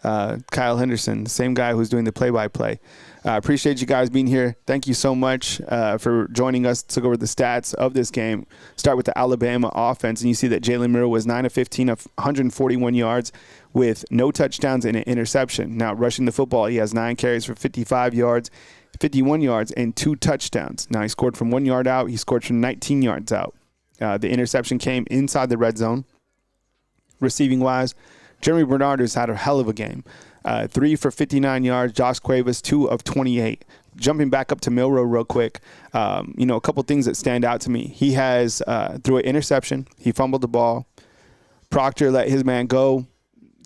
Kyle Henderson, the same guy who's doing the play-by-play. Appreciate you guys being here. Thank you so much for joining us to go over the stats of this game. Start with the Alabama offense, and you see that Jalen Milroe was 9 of 15 of 141 yards with no touchdowns and an interception. Now, rushing the football, he has 9 carries for 55 yards, 51 yards, and 2 touchdowns. Now, he scored from 1 yard out. He scored from 19 yards out. The interception came inside the red zone. Receiving-wise, Jeremy Bernard has had a hell of a game. 3 for 59 yards. Josh Cuevas, 2 of 28. Jumping back up to Milroe real quick, a couple things that stand out to me. He has, through an interception, he fumbled the ball. Proctor let his man go.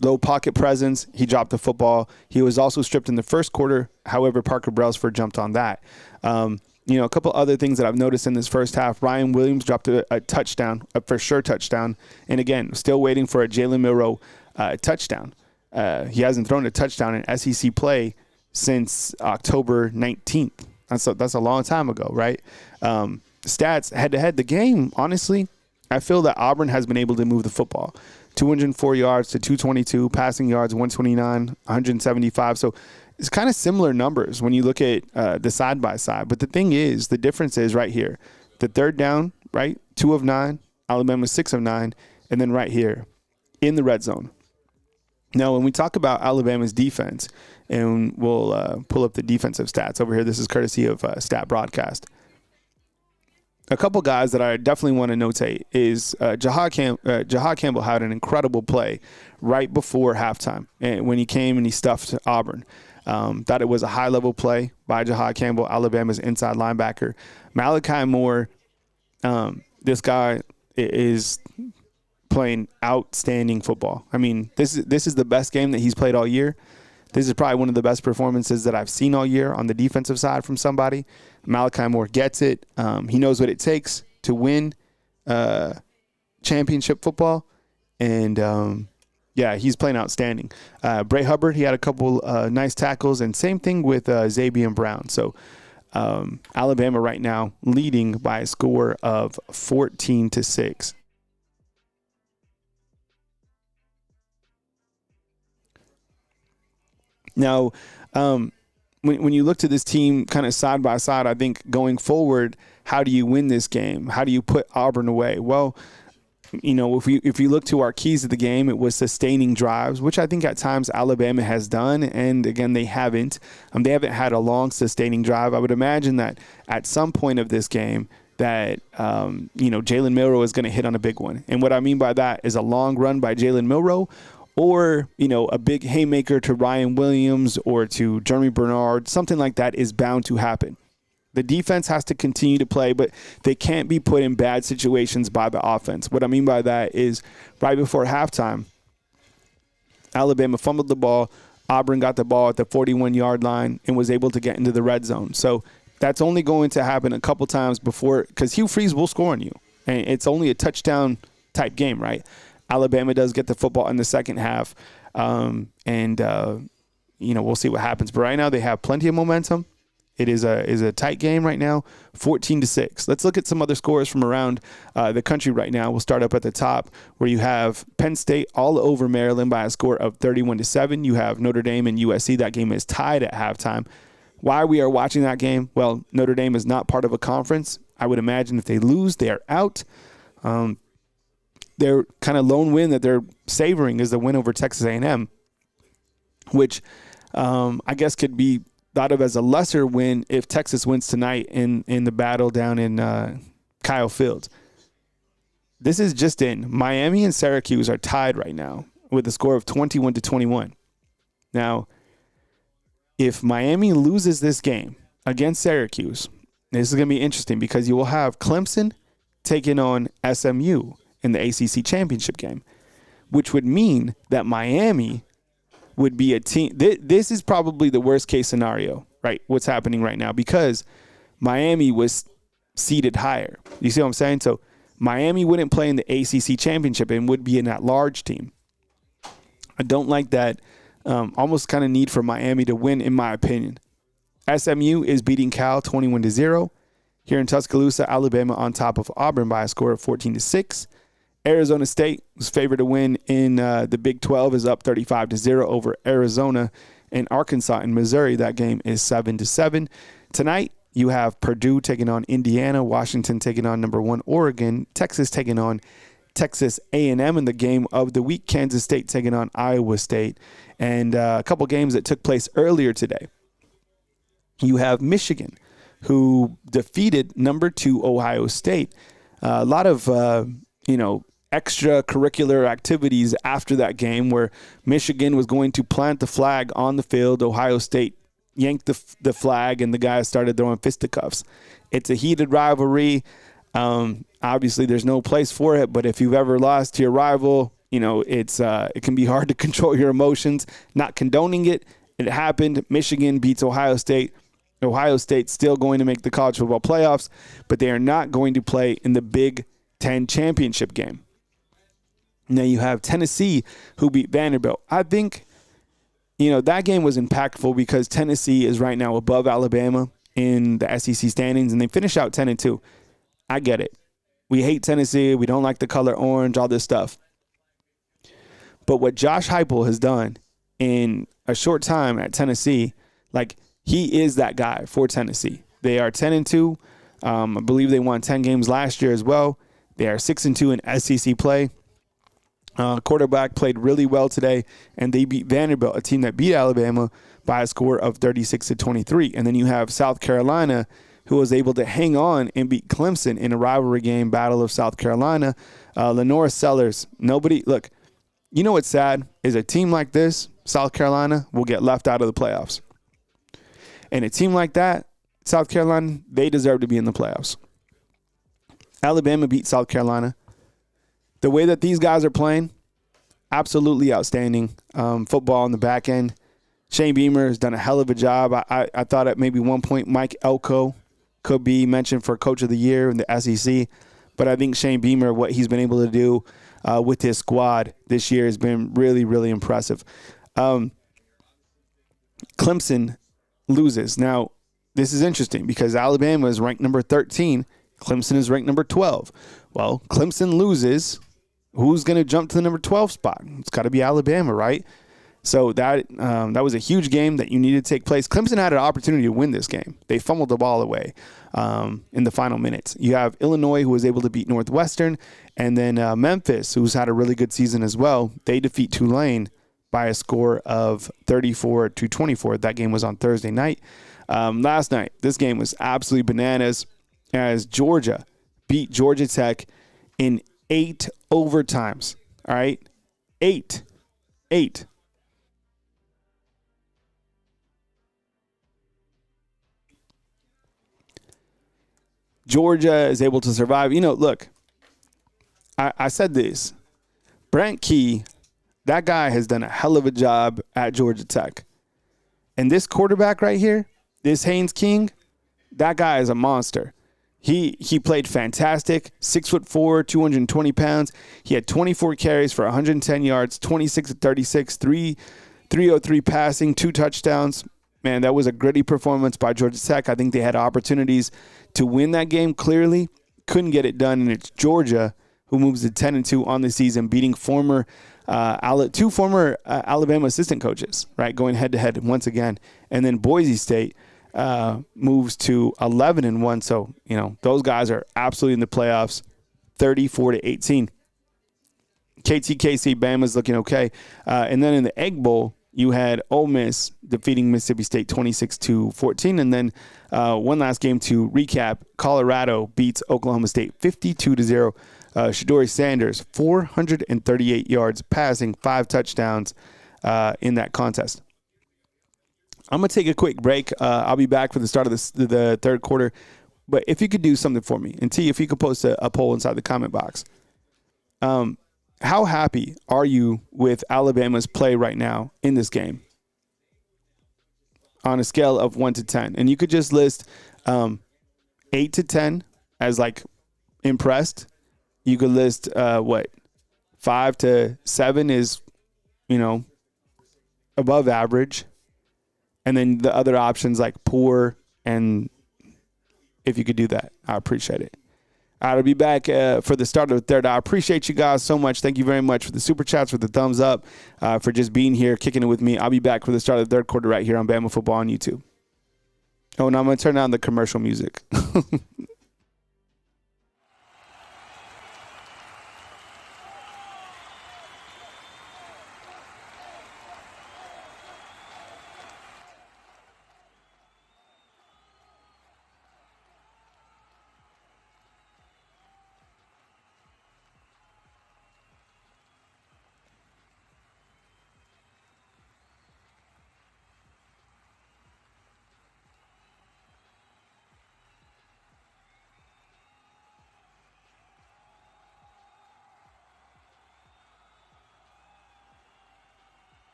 Low pocket presence. He dropped the football. He was also stripped in the first quarter. However, Parker Brailsford jumped on that. A couple other things that I've noticed in this first half. Ryan Williams dropped a touchdown, a for sure touchdown. And again, still waiting for a Jalen Milroe touchdown. He hasn't thrown a touchdown in SEC play since October 19th. That's a long time ago, right? Stats head-to-head. The game, honestly, I feel that Auburn has been able to move the football. 204 yards to 222, passing yards 129, 175. So it's kind of similar numbers when you look at the side-by-side. But the thing is, the difference is right here. The third down, right, 2 of 9, Alabama 6 of 9, and then right here in the red zone. Now, when we talk about Alabama's defense, and we'll pull up the defensive stats over here. This is courtesy of Stat Broadcast. A couple guys that I definitely want to notate is Jahad Campbell had an incredible play right before halftime and when he came and he stuffed Auburn. Thought it was a high-level play by Jahad Campbell, Alabama's inside linebacker. Malachi Moore, this guy is playing outstanding football. I mean, this is the best game that he's played all year. This is probably one of the best performances that I've seen all year on the defensive side from somebody. Malachi Moore gets it. He knows what it takes to win championship football. And, he's playing outstanding. Bray Hubbard, he had a couple nice tackles. And same thing with Xavier Brown. So Alabama right now leading by a score of 14-6. Now, when you look to this team kind of side by side, I think going forward, how do you win this game? How do you put Auburn away? Well, if you look to our keys of the game, it was sustaining drives, which I think at times Alabama has done. And again, they haven't. They haven't had a long sustaining drive. I would imagine that at some point of this game that, Jalen Milroe is going to hit on a big one. And what I mean by that is a long run by Jalen Milroe, or, a big haymaker to Ryan Williams or to Jeremy Bernard, something like that is bound to happen. The defense has to continue to play, but they can't be put in bad situations by the offense. What I mean by that is right before halftime, Alabama fumbled the ball. Auburn got the ball at the 41-yard line and was able to get into the red zone. So that's only going to happen a couple times before, because Hugh Freeze will score on you. And it's only a touchdown type game, right? Alabama does get the football in the second half, we'll see what happens. But right now they have plenty of momentum. It is a tight game right now, 14-6. Let's look at some other scores from around the country right now. We'll start up at the top where you have Penn State all over Maryland by a score of 31-7. You have Notre Dame and USC. That game is tied at halftime. Why we are watching that game? Well, Notre Dame is not part of a conference. I would imagine if they lose, they are out. Their kind of lone win that they're savoring is the win over Texas A&M, which I guess could be thought of as a lesser win if Texas wins tonight in the battle down in Kyle Fields. This is just in. Miami and Syracuse are tied right now with a score of 21-21. Now, if Miami loses this game against Syracuse, this is going to be interesting because you will have Clemson taking on SMU in the ACC championship game, which would mean that Miami would be a team. This is probably the worst case scenario, right? What's happening right now, because Miami was seeded higher. You see what I'm saying? So Miami wouldn't play in the ACC championship and would be in that large team. I don't like that. Almost kind of need for Miami to win, in my opinion. SMU is beating Cal 21-0. Here in Tuscaloosa, Alabama on top of Auburn by a score of 14-6. Arizona State was favored to win in the Big 12, is up 35-0 over Arizona. And Arkansas and Missouri, that game is 7-7. Tonight, you have Purdue taking on Indiana, Washington taking on number 1 Oregon, Texas taking on Texas A&M in the game of the week, Kansas State taking on Iowa State, and a couple games that took place earlier today. You have Michigan, who defeated number 2 Ohio State. A lot of, extracurricular activities after that game where Michigan was going to plant the flag on the field. Ohio State yanked the flag, and the guys started throwing fisticuffs. It's a heated rivalry. Obviously, there's no place for it, but if you've ever lost to your rival, it can be hard to control your emotions. Not condoning it. It happened. Michigan beats Ohio State. Ohio State's still going to make the college football playoffs, but they are not going to play in the Big Ten championship game. Now you have Tennessee, who beat Vanderbilt. I think, that game was impactful because Tennessee is right now above Alabama in the SEC standings, and they finish out 10-2. I get it. We hate Tennessee. We don't like the color orange, all this stuff. But what Josh Heupel has done in a short time at Tennessee, he is that guy for Tennessee. They are 10-2. I believe they won 10 games last year as well. They are 6-2 in SEC play. Quarterback played really well today, and they beat Vanderbilt, a team that beat Alabama by a score of 36-23. And then you have South Carolina, who was able to hang on and beat Clemson in a rivalry game, Battle of South Carolina. Lenora Sellers, look, what's sad is a team like this, South Carolina, will get left out of the playoffs. And a team like that, South Carolina, they deserve to be in the playoffs. Alabama beat South Carolina. The way that these guys are playing, absolutely outstanding. Football on the back end. Shane Beamer has done a hell of a job. I thought at maybe one point Mike Elko could be mentioned for Coach of the Year in the SEC. But I think Shane Beamer, what he's been able to do with his squad this year has been really, really impressive. Clemson loses. Now, this is interesting because Alabama is ranked number 13. Clemson is ranked number 12. Well, Clemson loses. Who's going to jump to the number 12 spot? It's got to be Alabama, right? So that was a huge game that you needed to take place. Clemson had an opportunity to win this game. They fumbled the ball away in the final minutes. You have Illinois, who was able to beat Northwestern, and then Memphis, who's had a really good season as well. They defeat Tulane by a score of 34-24. That game was on Thursday night. Last night, this game was absolutely bananas as Georgia beat Georgia Tech in 8 overtimes. All right? 8. Georgia is able to survive. Look, I said this. Brent Key, that guy has done a hell of a job at Georgia Tech. And this quarterback right here, this Haynes King, that guy is a monster. He played fantastic, 6'4", 220 pounds. He had 24 carries for 110 yards, 26-36, 303 passing, 2 touchdowns. Man, that was a gritty performance by Georgia Tech. I think they had opportunities to win that game clearly. Couldn't get it done, and it's Georgia who moves to 10-2 on the season, beating two former Alabama assistant coaches, right, going head-to-head once again. And then Boise State moves to 11-1. So, those guys are absolutely in the playoffs, 34-18. KTKC, Bama's looking okay. And then in the Egg Bowl, you had Ole Miss defeating Mississippi State 26-14. And then one last game to recap, Colorado beats Oklahoma State 52-0. Shadori Sanders, 438 yards passing, 5 touchdowns in that contest. I'm going to take a quick break. I'll be back for the start of the third quarter. But if you could do something for me, and T, if you could post a poll inside the comment box. How happy are you with Alabama's play right now in this game on a scale of 1 to 10? And you could just list 8 to 10 as impressed. You could list 5 to 7 is, above average. And then the other options like poor and if you could do that. I appreciate it. I'll be back for the start of the third. I appreciate you guys so much. Thank you very much for the super chats, for the thumbs up, for just being here, kicking it with me. I'll be back for the start of the third quarter right here on Bama Football on YouTube. Oh, and I'm going to turn on the commercial music.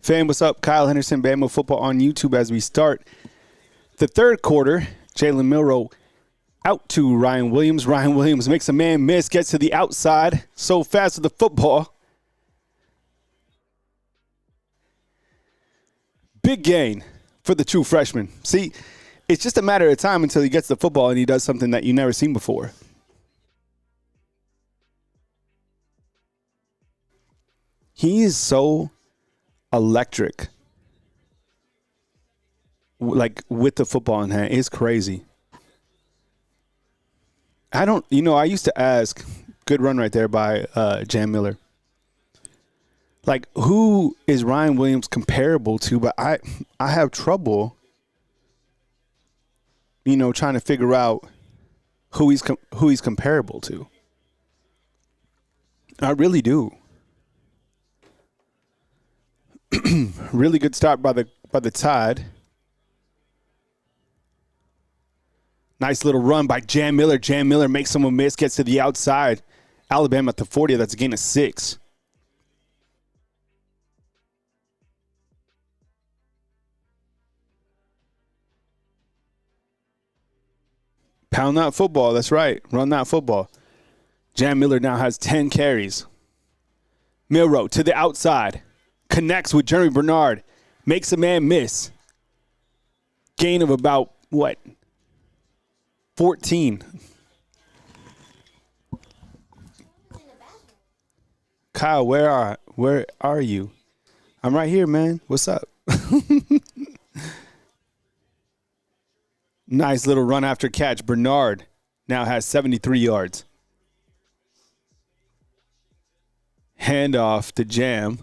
Fam, what's up? Kyle Henderson, Bama Football on YouTube as we start the third quarter. Jalen Milroe out to Ryan Williams. Ryan Williams makes a man miss, gets to the outside. So fast with the football. Big gain for the true freshman. See, it's just a matter of time until he gets the football and he does something that you've never seen before. He is so electric, like with the football in hand. It's crazy. I used to ask, good run right there by Jam Miller, like, who is Ryan Williams comparable to? But I have trouble, trying to figure out who he's comparable to. I really do. Really good start by the Tide. Nice little run by Jam Miller. Jam Miller makes someone miss, gets to the outside. Alabama at the 40. That's a gain of 6. Pound that football. That's right. Run that football. Jam Miller now has 10 carries. Milroe to the outside. Connects with Jeremy Bernard. Makes a man miss. Gain of about, 14. Kyle, where are you? I'm right here, man. What's up? Nice little run after catch. Bernard now has 73 yards. Handoff to Jam.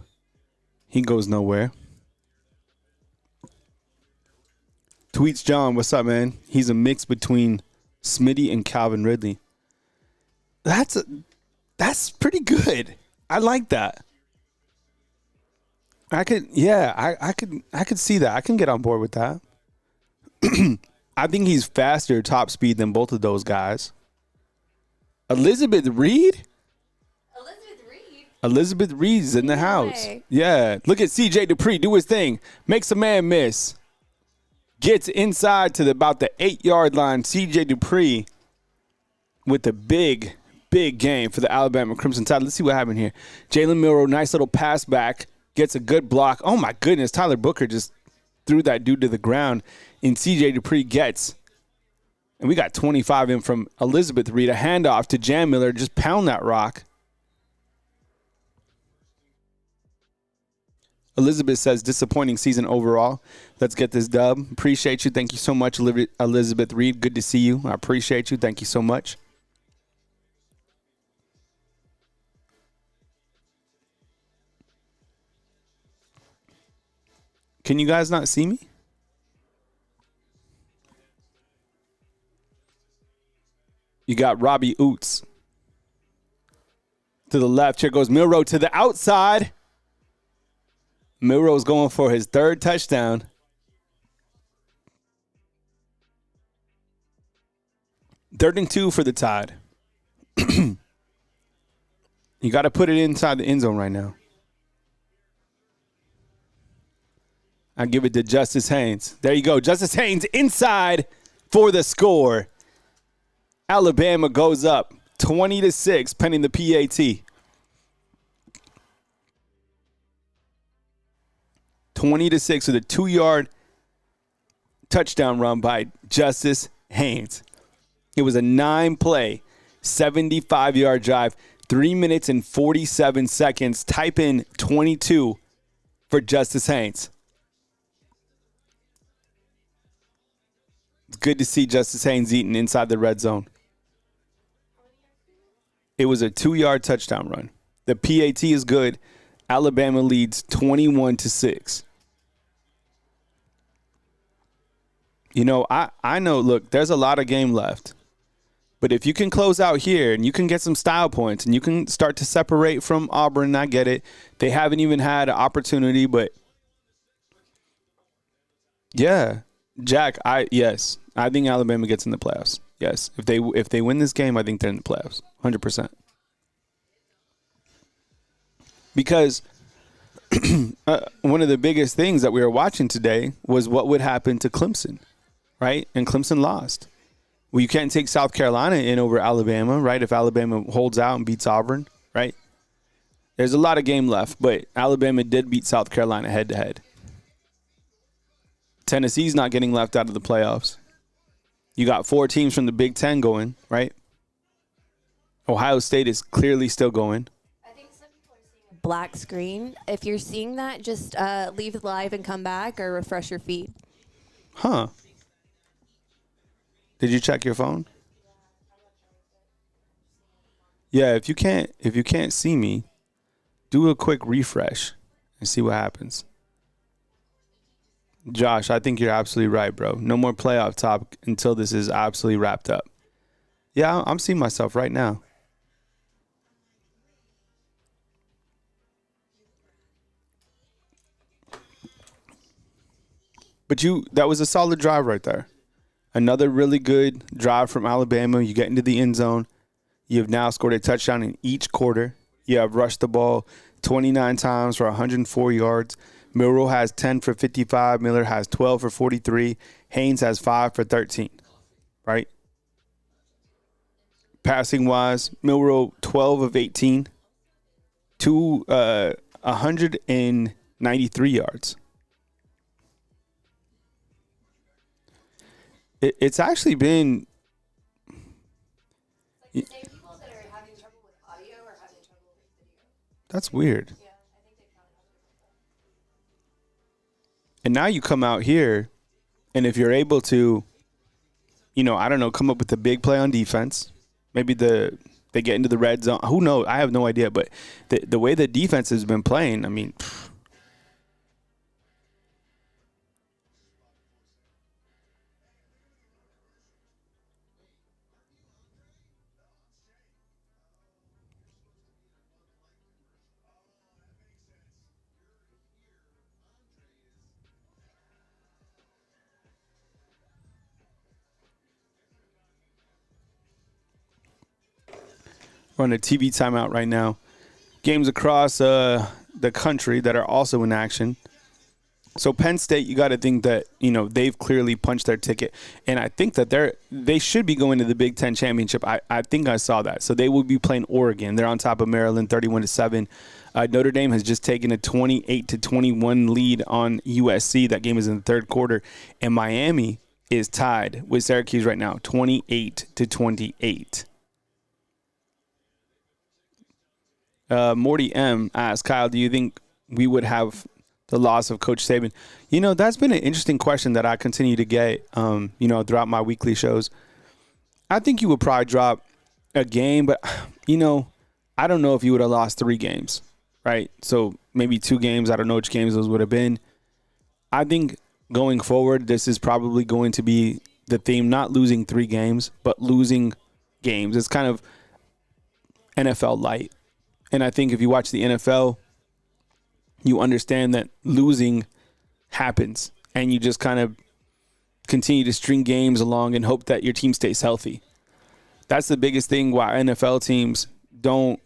He goes nowhere. Tweets John, what's up, man? He's a mix between Smitty and Calvin Ridley. That's pretty good. I like that. I could see that. I can get on board with that. I think he's faster top speed than both of those guys. Elizabeth Reed? Elizabeth Reed's in the house. Yeah. Look at CJ Dupree do his thing. Makes a man miss. Gets inside to about the 8-yard line. CJ Dupree with a big game for the Alabama Crimson Tide. Let's see what happened here. Jalen Milroe, nice little pass back. Gets a good block. Oh, my goodness. Tyler Booker just threw that dude to the ground. And CJ Dupree gets. And we got 25 in from Elizabeth Reed. A handoff to Jam Miller. Just pound that rock. Elizabeth says, disappointing season overall. Let's get this dub. Appreciate you. Thank you so much, Elizabeth Reed. Good to see you. I appreciate you. Thank you so much. Can you guys not see me? You got Robbie Oots. To the left. Here goes Milroe to the outside. Milroe's going for his third touchdown. Third and 2 for the Tide. You got to put it inside the end zone right now. I give it to Justice Haynes. There you go. Justice Haynes inside for the score. Alabama goes up 20-6 pending the PAT. 20-6 with a 2-yard touchdown run by Justice Haynes. It was a 9-play, 75-yard drive, 3 minutes and 47 seconds. Type in 22 for Justice Haynes. It's good to see Justice Haynes eating inside the red zone. It was a 2-yard touchdown run. The PAT is good. Alabama leads 21-6. I know, look, there's a lot of game left. But if you can close out here and you can get some style points and you can start to separate from Auburn, I get it. They haven't even had an opportunity, but yeah, Jack, I think Alabama gets in the playoffs. Yes, if they win this game, I think they're in the playoffs, 100%. Because One of the biggest things that we were watching today was what would happen to Clemson, right? And Clemson lost. Well, you can't take South Carolina in over Alabama, right? If Alabama holds out and beats Auburn, right? There's a lot of game left, but Alabama did beat South Carolina head-to-head. Tennessee's not getting left out of the playoffs. You got 4 teams from the Big Ten going, right? Ohio State is clearly still going. I think some people are seeing a black screen. If you're seeing that, just leave it live and come back or refresh your feed. Huh. Did you check your phone? Yeah, if you can't see me, do a quick refresh and see what happens. Josh, I think you're absolutely right, bro. No more playoff talk until this is absolutely wrapped up. Yeah, I'm seeing myself right now. But that was a solid drive right there. Another really good drive from Alabama. You get into the end zone. You have now scored a touchdown in each quarter. You have rushed the ball 29 times for 104 yards. Milroe has 10 for 55. Miller has 12 for 43. Haynes has 5 for 13, right? Passing-wise, Milroe 12 of 18 to 193 yards. It's actually been. It's like the same people that are having trouble with audio or having trouble with video. That's weird. Yeah, I think they probably have different. And now you come out here, and if you're able to, I don't know, come up with a big play on defense, maybe they get into the red zone. Who knows? I have no idea. But the way the defense has been playing, I mean. We're on a TV timeout right now. Games across the country that are also in action. So Penn State, you got to think that they've clearly punched their ticket, and I think that they should be going to the Big Ten championship. I think I saw that. So they will be playing Oregon. They're on top of Maryland, 31-7. Notre Dame has just taken a 28-21 lead on USC. That game is in the third quarter, and Miami is tied with Syracuse right now, 28-28. Morty M asked, Kyle, do you think we would have the loss of Coach Saban? That's been an interesting question that I continue to get, throughout my weekly shows. I think you would probably drop a game, but, I don't know if you would have lost 3 games, right? So maybe 2 games. I don't know which games those would have been. I think going forward, this is probably going to be the theme, not losing 3 games, but losing games. It's kind of NFL light. And I think if you watch the NFL, you understand that losing happens, and you just kind of continue to string games along and hope that your team stays healthy. That's the biggest thing why NFL teams don't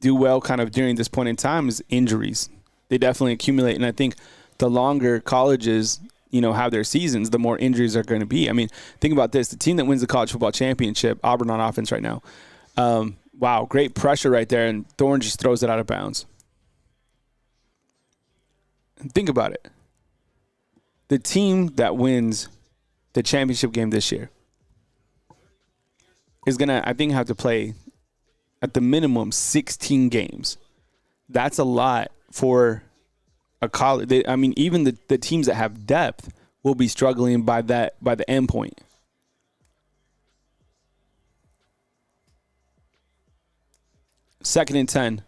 do well kind of during this point in time is injuries. They definitely accumulate, and I think the longer colleges, have their seasons, the more injuries are going to be. I mean, think about this. The team that wins the college football championship, Auburn on offense right now, wow, great pressure right there, and Thorne just throws it out of bounds. Think about it. The team that wins the championship game this year is going to, I think, have to play at the minimum 16 games. That's a lot for a college. Even the teams that have depth will be struggling by the end point. Second and 10.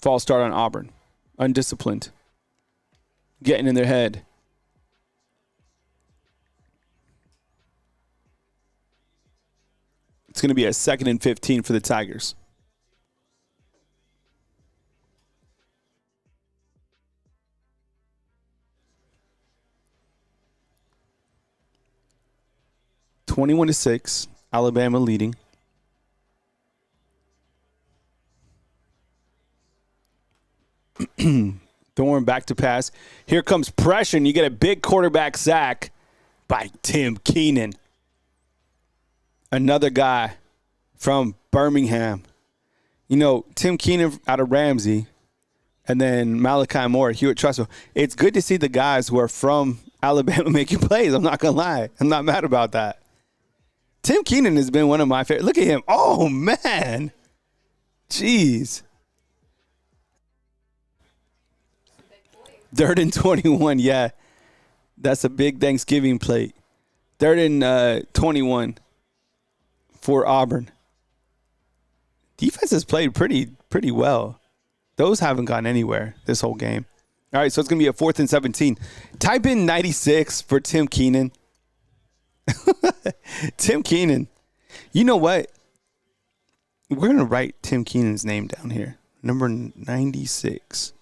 False start on Auburn. Undisciplined. Getting in their head. It's going to be a 2nd and 15 for the Tigers. (21-6), Alabama leading. Thorne back to pass. Here comes pressure, and you get a big quarterback sack by Tim Keenan. Another guy from Birmingham. You know, Tim Keenan out of Ramsey, and then Malachi Moore, Hewitt Trussville. It's good to see the guys who are from Alabama making plays. I'm not going to lie. I'm not mad about that. Tim Keenan has been one of my favorite. Look at him. Oh, man. Jeez. 3rd and 21, yeah. That's a big Thanksgiving plate. 3rd and 21 for Auburn. Defense has played pretty well. Those haven't gone anywhere this whole game. All right, so it's going to be a 4th and 17. Type in 96 for Tim Keenan. Tim Keenan. You know what? We're going to write Tim Keenan's name down here. Number 96.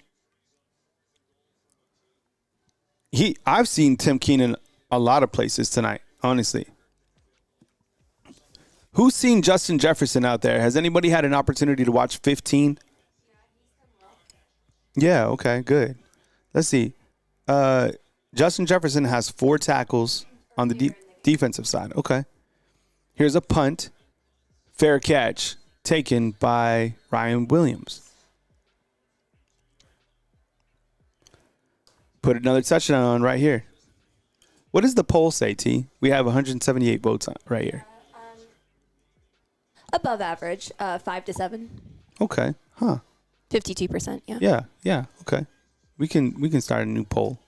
I've seen Tim Keenan a lot of places tonight, honestly. Who's seen Justin Jefferson out there? Has anybody had an opportunity to watch 15? Yeah, okay, good. Let's see. Justin Jefferson has 4 tackles on the defensive side. Okay. Here's a punt. Fair catch taken by Ryan Williams. Put another touchdown on right here. What does the poll say, T? We have 178 votes on right here. Above average, 5 to 7. Okay. Huh. 52%, yeah. Yeah. Okay. We can start a new poll.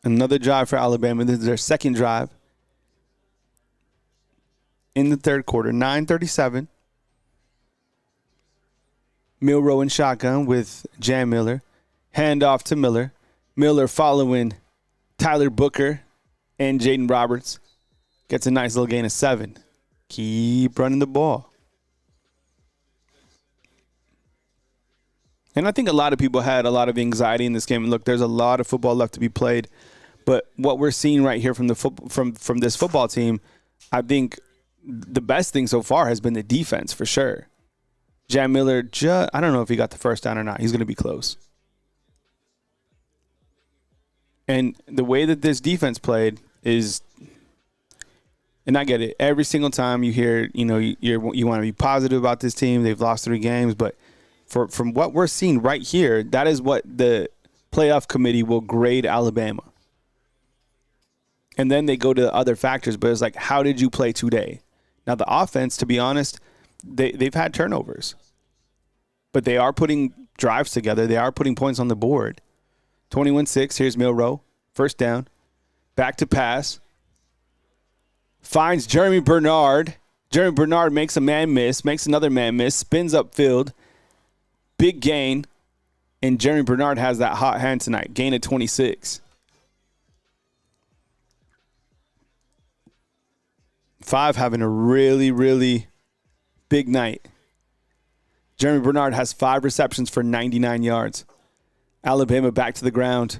Another drive for Alabama. This is their second drive in the third quarter. 9:37. Milroe in shotgun with Jam Miller. Handoff to Miller. Miller following Tyler Booker and Jaden Roberts. Gets a nice little gain of 7. Keep running the ball. And I think a lot of people had a lot of anxiety in this game. And look, there's a lot of football left to be played. But what we're seeing right here from the from this football team, I think the best thing so far has been the defense for sure. Jam Miller, I don't know if he got the first down or not. He's going to be close. And the way that this defense played is, and I get it, every single time you hear, you want to be positive about this team. They've lost 3 games, but from what we're seeing right here, that is what the playoff committee will grade Alabama. And then they go to other factors, but it's like, how did you play today? Now, the offense, to be honest, they've had turnovers. But they are putting drives together. They are putting points on the board. 21-6, here's Milroe. First down. Back to pass. Finds Jeremy Bernard. Jeremy Bernard makes a man miss, makes another man miss, spins upfield. Big gain. And Jeremy Bernard has that hot hand tonight. Gain of 26. 5 having a really, really big night. Jeremy Bernard has 5 receptions for 99 yards. Alabama back to the ground.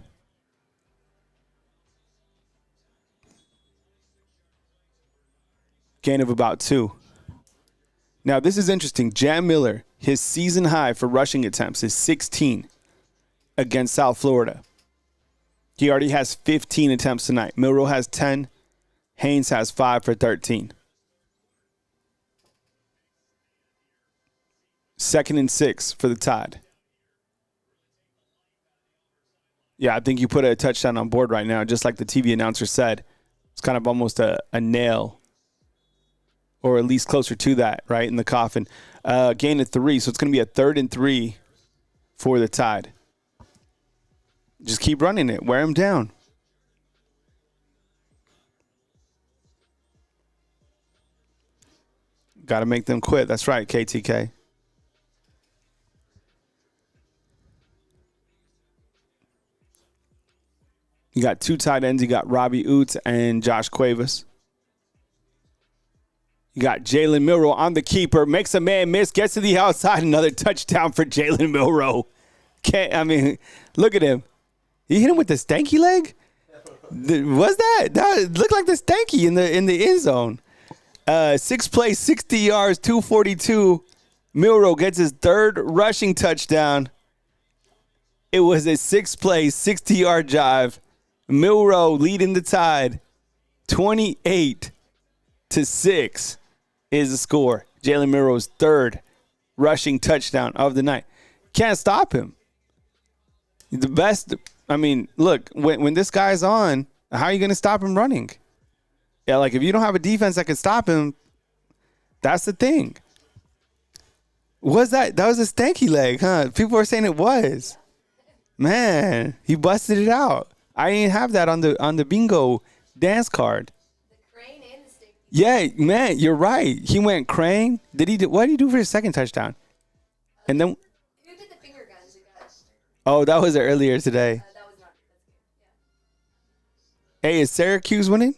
Gain of about 2. Now, this is interesting. Jam Miller, his season high for rushing attempts is 16 against South Florida. He already has 15 attempts tonight. Milroe has 10. Haynes has 5 for 13. 2nd and 6 for the Tide. Yeah, I think you put a touchdown on board right now, just like the TV announcer said. It's kind of almost a nail, or at least closer to that, right, in the coffin. Gain of 3, so it's going to be a 3rd and 3 for the Tide. Just keep running it. Wear him down. Got to make them quit. That's right, KTK. You got 2 tight ends. You got Robbie Oots and Josh Cuevas. You got Jalen Milroe on the keeper. Makes a man miss. Gets to the outside. Another touchdown for Jalen Milroe. Look at him. He hit him with the stanky leg? Was that? That looked like the stanky in the end zone. Sixth play, 60 yards, 242. Milroe gets his third rushing touchdown. It was a sixth play, 60-yard drive. Milroe leading the Tide. 28-6 is the score. Jalen Milroe's third rushing touchdown of the night. Can't stop him. The best, I mean, look, when this guy's on, how are you going to stop him running? Yeah, like if you don't have a defense that can stop him, that's the thing. That was a stanky leg, huh? People were saying it was. Man, he busted it out. I didn't have that on the bingo dance card. The crane and the stick. Yeah, man, you're right. He went crane. What did he do for his second touchdown? And then Who did the finger guns? oh, that was earlier today. That was not. Yeah. Hey, is Syracuse winning?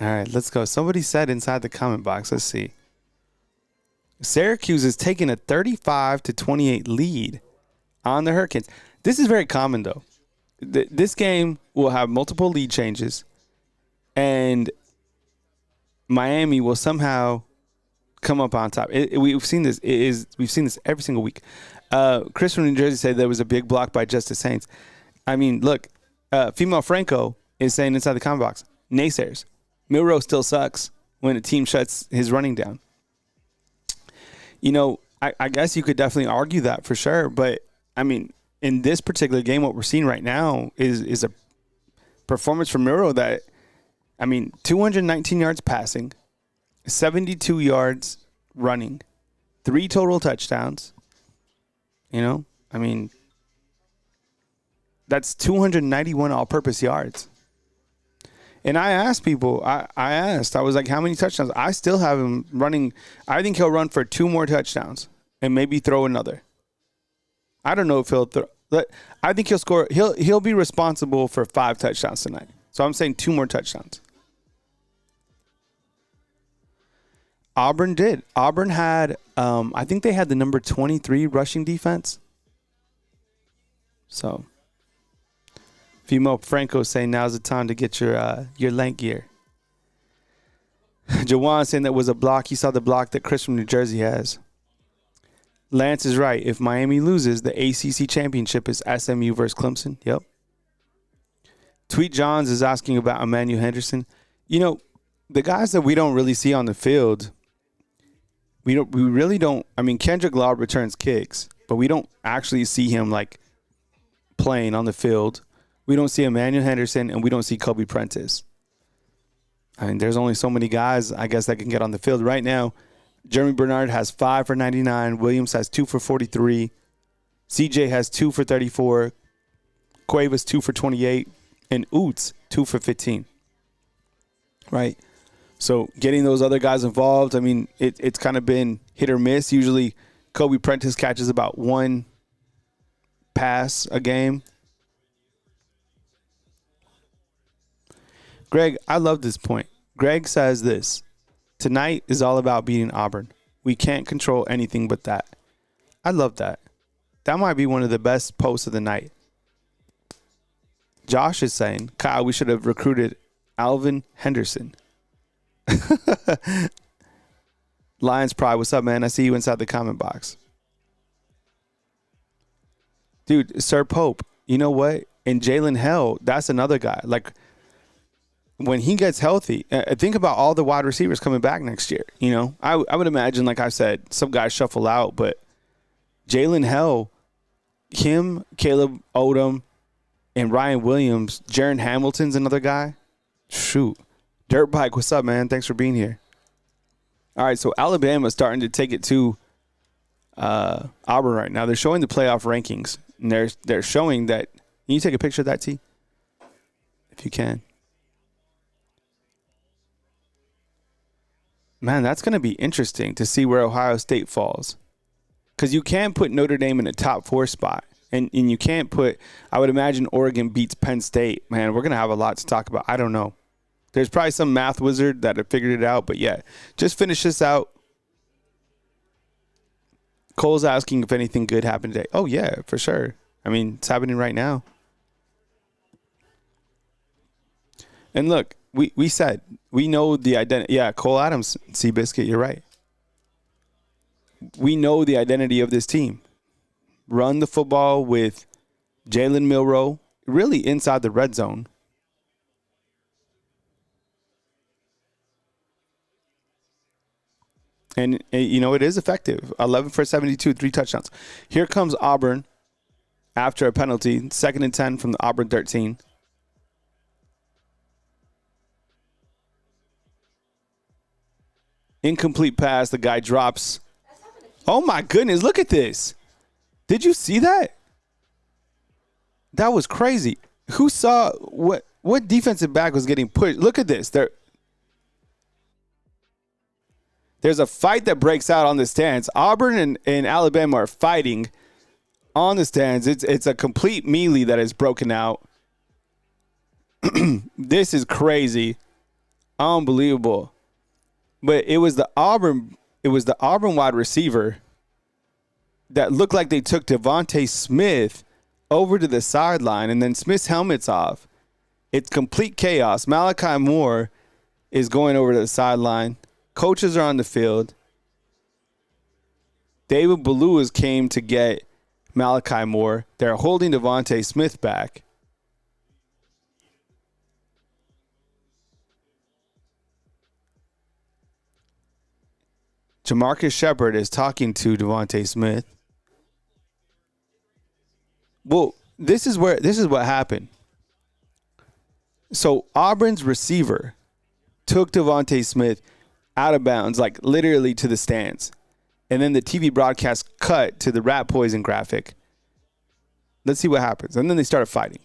All right, let's go. Somebody said inside the comment box. Let's see. Syracuse is taking a 35-28 lead on the Hurricanes. This is very common, though. This game will have multiple lead changes, and Miami will somehow come up on top. We've seen this. We've seen this every single week. Chris from New Jersey said there was a big block by Justice Saints. I mean, look, Female Franco is saying inside the comment box, naysayers. Milroe still sucks when a team shuts his running down. You know, I guess you could definitely argue that for sure. But, I mean, in this particular game, what we're seeing right now is a performance from Milroe that, I mean, 219 yards passing, 72 yards running, 3 total touchdowns. You know, I mean, that's 291 all-purpose yards. And I asked people, I was like, how many touchdowns? I still have him running. I think he'll run for 2 more touchdowns and maybe throw another. I don't know if he'll throw. I think he'll score. He'll be responsible for 5 touchdowns tonight. So I'm saying 2 more touchdowns. Auburn did. Auburn had, I think they had the number 23 rushing defense. So. Female Franco saying now's the time to get your lank gear. Jawan saying that was a block. He saw the block that Chris from New Jersey has. Lance is right. If Miami loses, the ACC championship is SMU versus Clemson. Yep. Tweet Johns is asking about Emmanuel Henderson. You know, the guys that we don't really see on the field, we really don't. I mean, Kendrick Law returns kicks, but we don't actually see him like playing on the field. We don't see Emmanuel Henderson, and we don't see Kobe Prentice. I mean, there's only so many guys, I guess, that can get on the field right now. Jeremy Bernard has 5 for 99. Williams has 2 for 43. CJ has 2 for 34. Cuevas 2 for 28. And Oots 2 for 15. Right? So getting those other guys involved, I mean, it's kind of been hit or miss. Usually Kobe Prentice catches about 1 pass a game. Greg, I love this point. Greg says this. Tonight is all about beating Auburn. We can't control anything but that. I love that. That might be one of the best posts of the night. Josh is saying, Kyle, we should have recruited Alvin Henderson. Lions Pride, what's up, man? I see you inside the comment box. Dude, Sir Pope, you know what? And Jalen Hell, that's another guy. Like, when he gets healthy, think about all the wide receivers coming back next year. You know, I would imagine, like I said, some guys shuffle out, but Jalen Hell, him, Caleb Odom, and Ryan Williams, Jaron Hamilton's another guy. Shoot. Dirt Bike, what's up, man? Thanks for being here. All right, so Alabama's starting to take it to Auburn right now. They're showing the playoff rankings, and they're showing that. Can you take a picture of that, T? If you can. Man, that's going to be interesting to see where Ohio State falls. Because you can't put Notre Dame in a top 4 spot. And you can't put, I would imagine Oregon beats Penn State. Man, we're going to have a lot to talk about. I don't know. There's probably some math wizard that have figured it out. But, yeah, just finish this out. Cole's asking if anything good happened today. Oh, yeah, for sure. I mean, it's happening right now. And look, we said we know the identity. Yeah, Cole Adams, Seabiscuit, you're right. We know the identity of this team. Run the football with Jalen Milroe, really inside the red zone. And, you know, it is effective. 11 for 72, 3 touchdowns. Here comes Auburn after a penalty. 2nd and 10 from the Auburn 13. Incomplete pass. The guy drops. Oh, my goodness. Look at this. Did you see that? That was crazy. Who saw what defensive back was getting pushed? Look at this. There's a fight that breaks out on the stands. Auburn and Alabama are fighting on the stands. It's a complete melee that is broken out. This is crazy. Unbelievable. But it was the Auburn wide receiver that looked like they took Devontae Smith over to the sideline, and then Smith's helmet's off. It's complete chaos. Malachi Moore is going over to the sideline. Coaches are on the field. David Ballou came to get Malachi Moore. They're holding Devontae Smith back. Jamarcus Shepard is talking to Devontae Smith. Well, this is what happened. So Auburn's receiver took Devontae Smith out of bounds, like literally to the stands. And then the TV broadcast cut to the rat poison graphic. Let's see what happens. And then they started fighting.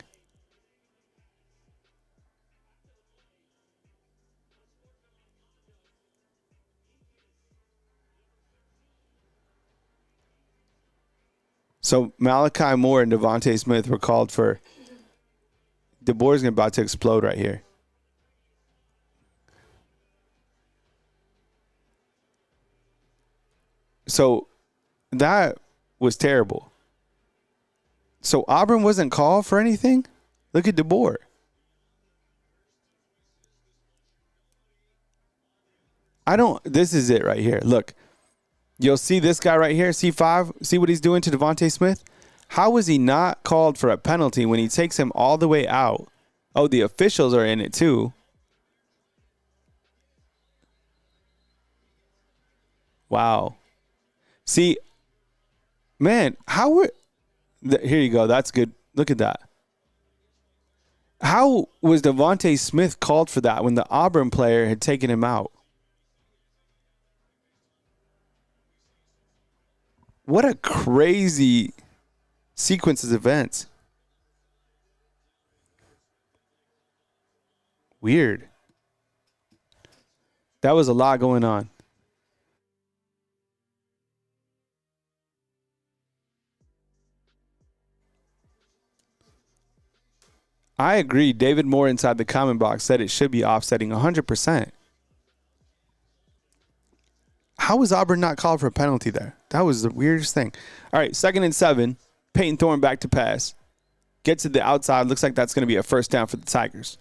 So Malachi Moore and Devontae Smith were called for. The board's about to explode right here. So that was terrible. So Auburn wasn't called for anything? Look at DeBoer. This is it right here. Look, you'll see this guy right here, C5. See what he's doing to Devontae Smith? How was he not called for a penalty when he takes him all the way out? Oh, the officials are in it too. Wow. See, man, here you go. That's good. Look at that. How was Devontae Smith called for that when the Auburn player had taken him out? What a crazy sequence of events. Weird. That was a lot going on. I agree. David Moore inside the comment box said it should be offsetting 100%. How was Auburn not called for a penalty there? That was the weirdest thing. All right, 2nd and 7. Peyton Thorne back to pass. Gets to the outside. Looks like that's going to be a first down for the Tigers.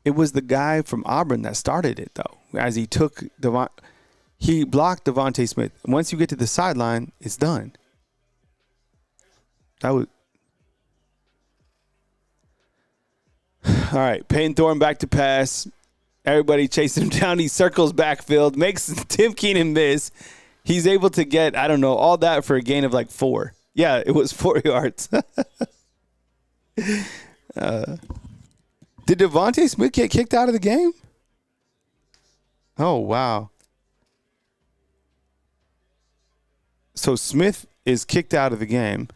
It was the guy from Auburn that started it, though, as he took he blocked Devontae Smith. Once you get to the sideline, it's done. That was. All right, Peyton Thorne back to pass. Everybody chasing him down. He circles backfield, makes Tim Keenan miss. He's able to get, I don't know, all that for a gain of like 4. Yeah, it was 4 yards. Did Devontae Smith get kicked out of the game? Oh, wow. So Smith is kicked out of the game.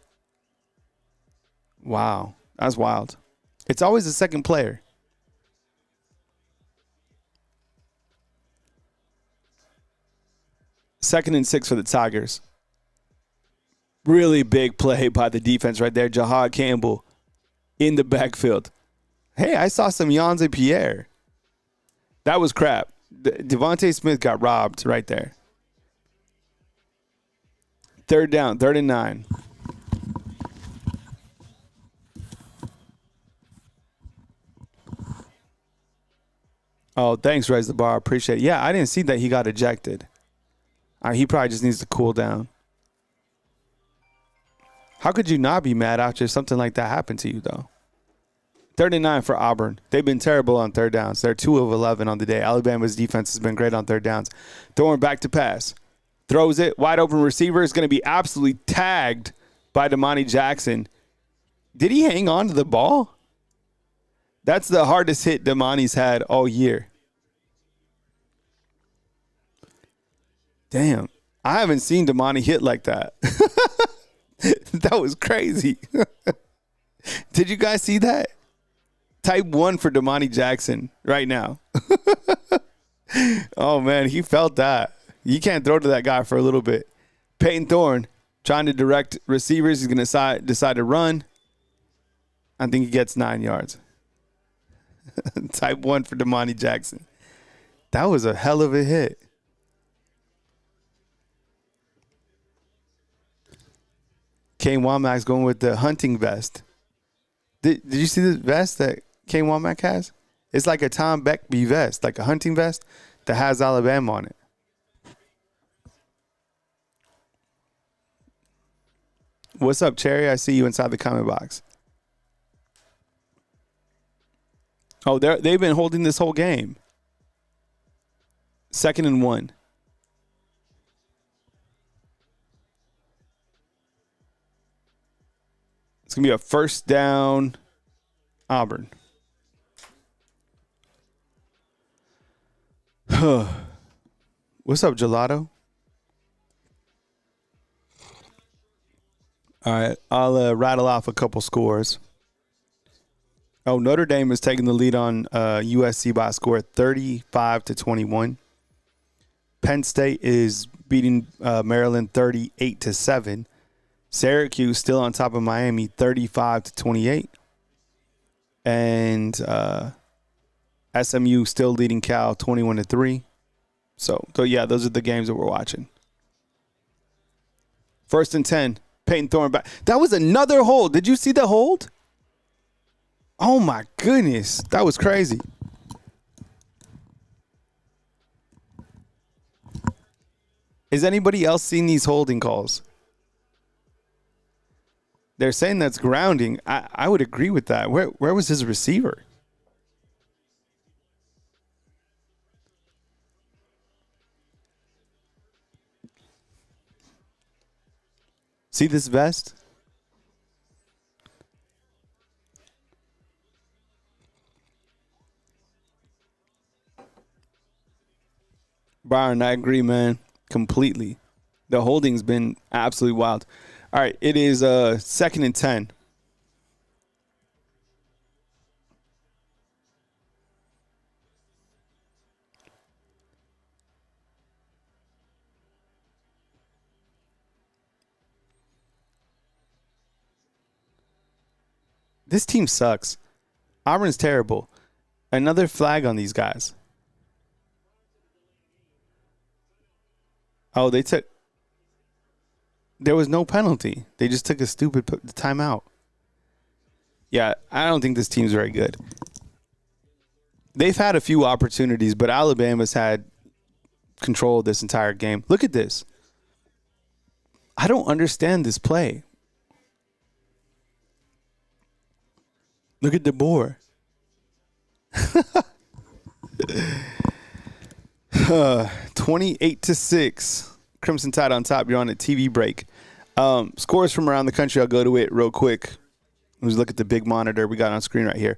Wow. That's wild. It's always the second player. Second and 6 for the Tigers. Really big play by the defense right there. Jahad Campbell in the backfield. Hey, I saw some Yonze Pierre. That was crap. Devontae Smith got robbed right there. 3rd down, 3rd and 9. Oh, thanks, Raise the Bar. Appreciate it. Yeah, I didn't see that he got ejected. He probably just needs to cool down. How could you not be mad after something like that happened to you, though? 39 for Auburn. They've been terrible on third downs. They're 2 of 11 on the day. Alabama's defense has been great on third downs. Throwing back to pass. Throws it. Wide open receiver is going to be absolutely tagged by Damani Jackson. Did he hang on to the ball? That's the hardest hit Damani's had all year. Damn. I haven't seen Damani hit like that. That was crazy. Did you guys see that? Type 1 for Damani Jackson right now. Oh, man, he felt that. You can't throw to that guy for a little bit. Peyton Thorne trying to direct receivers. He's going to decide to run. I think he gets 9 yards. Type 1 for Damani Jackson. That was a hell of a hit. Kane Womack's going with the hunting vest. Did you see the vest that Kane Womack has? It's like a Tom Beckby vest, like a hunting vest that has Alabama on it. What's up, Cherry? I see you inside the comment box. Oh, they've been holding this whole game. 2nd and 1. It's going to be a first down, Auburn. What's up, Gelato? All right, I'll rattle off a couple scores. Oh, Notre Dame is taking the lead on USC by a score of 35-21. Penn State is beating Maryland 38-7. Syracuse still on top of Miami 35-28. And SMU still leading Cal 21-3. So yeah, those are the games that we're watching. 1st and 10. Peyton Thorne back. That was another hold. Did you see the hold? Oh, my goodness. That was crazy. Is anybody else seeing these holding calls? They're saying that's grounding. I would agree with that. Where was his receiver? See this vest? Byron, I agree, man. Completely. The holding's been absolutely wild. All right, it is 2nd and 10. This team sucks. Auburn's terrible. Another flag on these guys. Oh, there was no penalty. They just took a stupid timeout. Yeah, I don't think this team's very good. They've had a few opportunities, but Alabama's had control of this entire game. Look at this. I don't understand this play. Look at DeBoer. 28-6. Crimson Tide on top. You're on a TV break. Scores from around the country. I'll go to it real quick. Let's look at the big monitor we got on screen right here.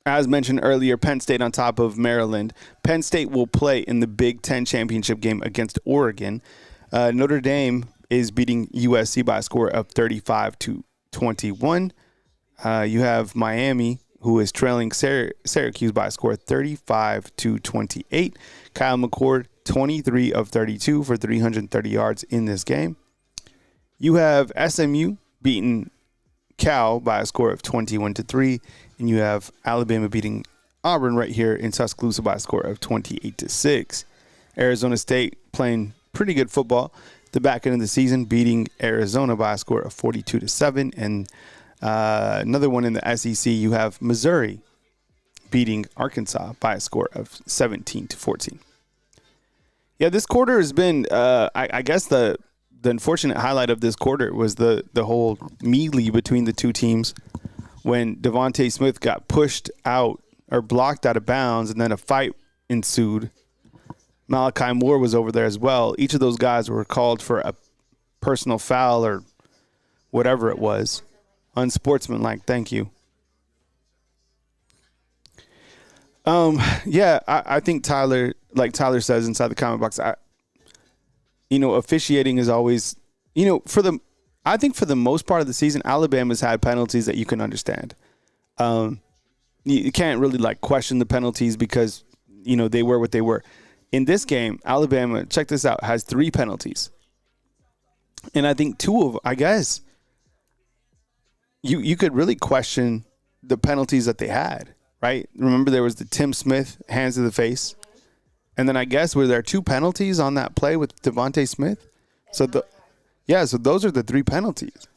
As mentioned earlier, Penn State on top of Maryland. Penn State will play in the Big Ten championship game against Oregon. Notre Dame is beating USC by a score of 35-21. You have Miami, who is trailing Syracuse by a score of 35-28. Kyle McCord, 23 of 32 for 330 yards in this game. You have SMU beating Cal by a score of 21-3, and you have Alabama beating Auburn right here in Tuscaloosa by a score of 28-6. Arizona State playing pretty good football the back end of the season, beating Arizona by a score of 42-7, and another one in the SEC, you have Missouri beating Arkansas by a score of 17-14. Yeah, this quarter has been, I guess the unfortunate highlight of this quarter was the whole melee between the two teams when Devontae Smith got pushed out or blocked out of bounds, and then a fight ensued. Malachi Moore was over there as well. Each of those guys were called for a personal foul or whatever it was. Unsportsmanlike, thank you. Yeah, I think Tyler, like Tyler says inside the comment box, officiating is always, I think for the most part of the season, Alabama's had penalties that you can understand. You can't really question the penalties because, they were what they were. In this game, Alabama, check this out, has 3 penalties. And I think 2 of, I guess, you could really question the penalties that they had, right? Remember there was the Tim Smith hands to the face. And then I guess were there 2 penalties on that play with Devontae Smith? So those are the 3 penalties.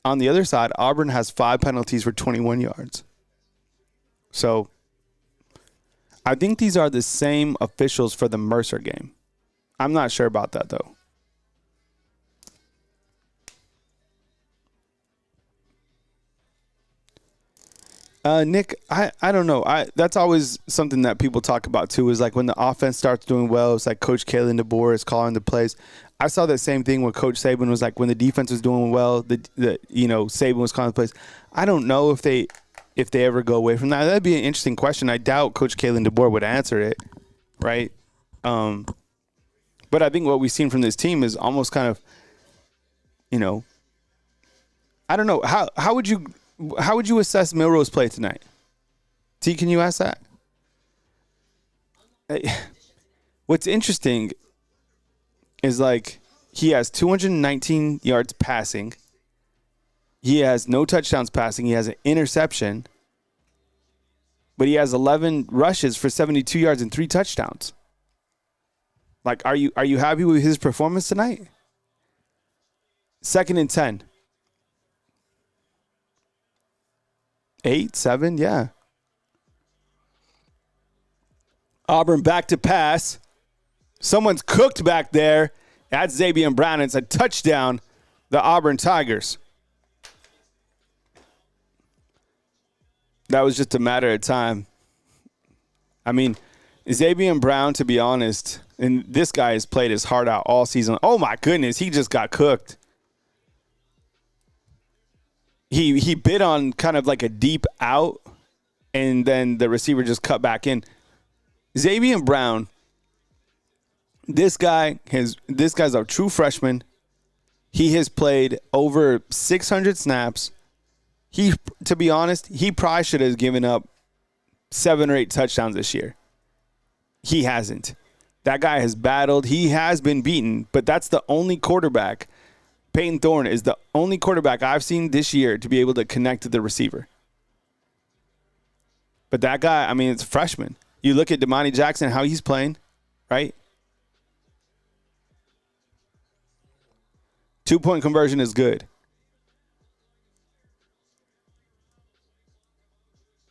On the other side, Auburn has 5 penalties for 21 yards. So I think these are the same officials for the Mercer game. I'm not sure about that, though. Nick, I don't know. That's always something that people talk about, too, is like when the offense starts doing well, it's like Coach Kalen DeBoer is calling the plays. I saw that same thing when Coach Saban was like when the defense was doing well, Saban was calling the plays. I don't know if they ever go away from that. That'd be an interesting question. I doubt Coach Kalen DeBoer would answer it, right? But I think what we've seen from this team is almost kind of, I don't know. How would you assess Milroe's play tonight? T, can you ask that? What's interesting is he has 219 yards passing. He has no touchdowns passing. He has an interception. But he has 11 rushes for 72 yards and 3 touchdowns. Are you happy with his performance tonight? 2nd and 10. 8, 7, yeah. Auburn back to pass. Someone's cooked back there. That's Xavier Brown. It's a touchdown, the Auburn Tigers. That was just a matter of time. I mean, Xavier Brown, to be honest, and this guy has played his heart out all season. Oh, my goodness, he just got cooked. He bit on kind of like a deep out, and then the receiver just cut back in. Xavier Brown, this guy's a true freshman. He has played over 600 snaps. To be honest, he probably should have given up 7 or 8 touchdowns this year. He hasn't. That guy has battled. He has been beaten, but that's the only quarterback. Peyton Thorne is the only quarterback I've seen this year to be able to connect to the receiver. But that guy, I mean, it's a freshman. You look at Damani Jackson, how he's playing, right? 2-point conversion is good.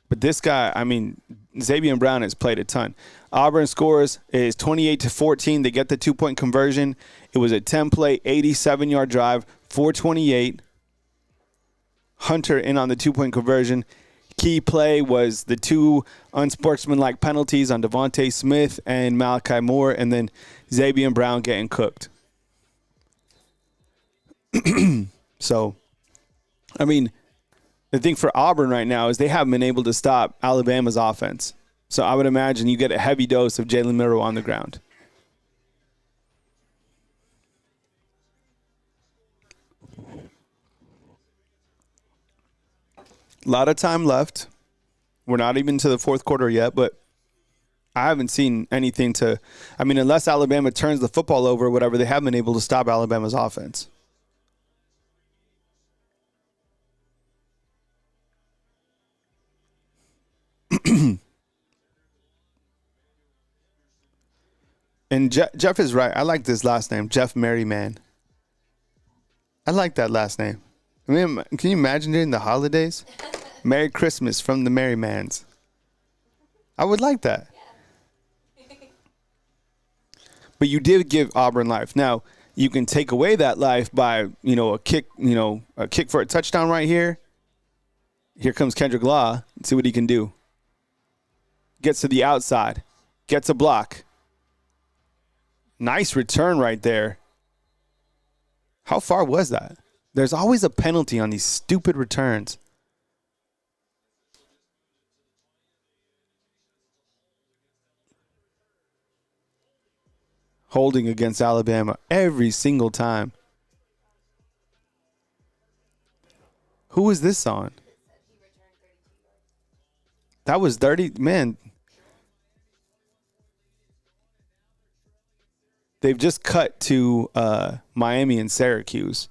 But this guy, I mean, Xavier Brown has played a ton. Auburn scores is 28-14. They get the 2-point conversion. It was a 10-play, 87-yard drive, 428. Hunter in on the 2-point conversion. Key play was the 2 unsportsmanlike penalties on Devontae Smith and Malachi Moore, and then Xavier Brown getting cooked. So, I mean, the thing for Auburn right now is they haven't been able to stop Alabama's offense. So I would imagine you get a heavy dose of Jalen Milroe on the ground. A lot of time left. We're not even to the 4th quarter yet, but I haven't seen anything unless Alabama turns the football over or whatever, they haven't been able to stop Alabama's offense. And Jeff is right. I like this last name, Jeff Merryman. I like that last name. I mean, can you imagine during the holidays? Merry Christmas from the Merrymans. I would like that. But you did give Auburn life. Now, you can take away that life by, a kick for a touchdown right here. Here comes Kendrick Law. Let's see what he can do. Gets to the outside. Gets a block. Nice return right there. How far was that? There's always a penalty on these stupid returns. Holding against Alabama every single time. Who is this on? That was 30. Man. They've just cut to Miami and Syracuse.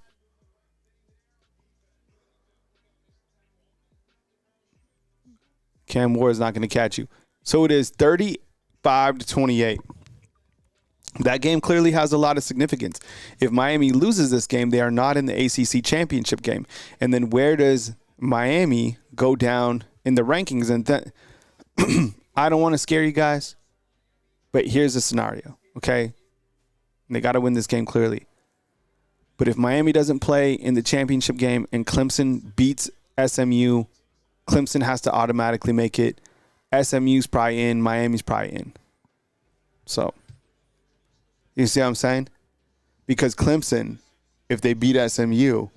Cam Ward is not going to catch you. So it is 35-28. That game clearly has a lot of significance. If Miami loses this game, they are not in the ACC championship game. And then where does Miami go down in the rankings? And I don't want to scare you guys, but here's the scenario, okay? They got to win this game clearly. But if Miami doesn't play in the championship game and Clemson beats SMU, Clemson has to automatically make it. SMU's probably in. Miami's probably in. So, you see what I'm saying? Because Clemson, if they beat SMU,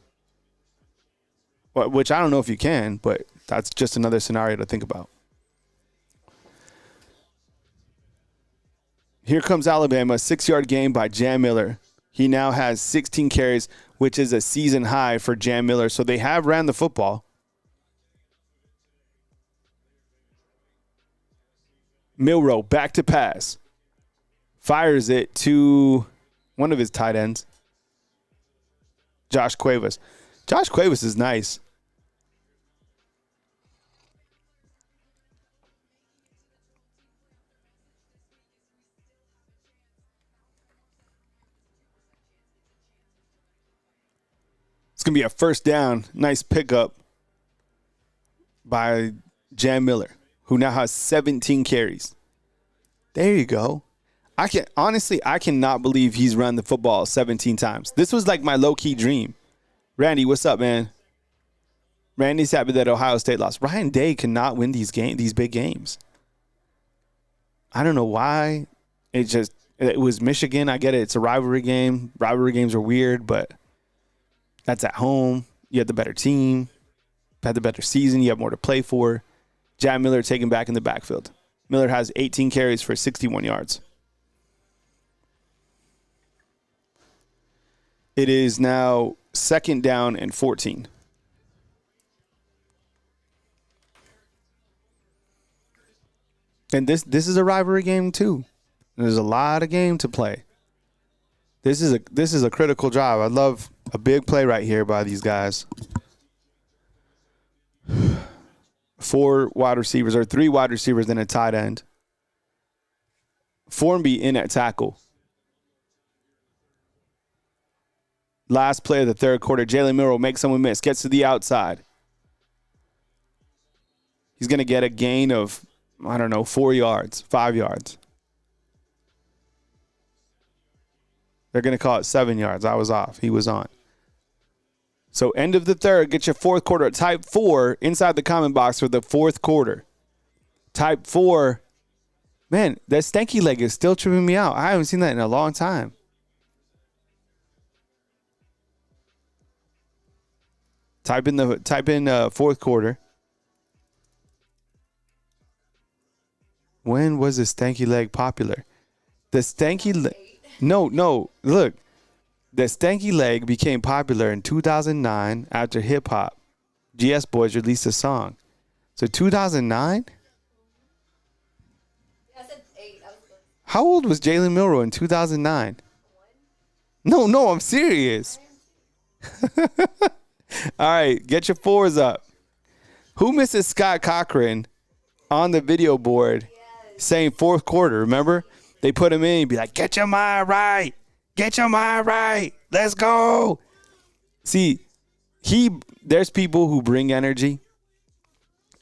which I don't know if you can, but that's just another scenario to think about. Here comes Alabama, 6-yard gain by Jam Miller. He now has 16 carries, which is a season high for Jam Miller. So they have ran the football. Milroe back to pass. Fires it to one of his tight ends, Josh Cuevas. Josh Cuevas is nice. It's going to be a first down. Nice pickup by Jam Miller, who now has 17 carries. There you go. I cannot believe he's run the football 17 times. This was like my low-key dream. Randy, what's up, man? Randy's happy that Ohio State lost. Ryan Day cannot win these big games. I don't know why. It was Michigan. I get it. It's a rivalry game. Rivalry games are weird, but that's at home. You had the better team. Had the better season. You have more to play for. Jam Miller taken back in the backfield. Miller has 18 carries for 61 yards. It is now 2nd down and 14. And this is a rivalry game too. There's a lot of game to play. This is a critical drive. I love a big play right here by these guys. 4 wide receivers, or 3 wide receivers and a tight end. Formby in at tackle. Last play of the third quarter, Jalen Milroe makes someone miss, gets to the outside. He's going to get a gain of, 4 yards, 5 yards. They're going to call it 7 yards. I was off. He was on. So end of the third, get your fourth quarter. Type 4 inside the comment box for the fourth quarter. Type 4. Man, that stanky leg is still tripping me out. I haven't seen that in a long time. Type in fourth quarter. When was the stanky leg popular? The stanky leg. No. Look, the stanky leg became popular in 2009 after hip hop. GS Boys released a song. So 2009. I said 8. How old was Jalen Milroe in 2009? No, I'm serious. All right, get your 4s up. Who misses Scott Cochran on the video board saying fourth quarter? Remember? They put him in and be like, get your mind right. Get your mind right. Let's go. See, there's people who bring energy,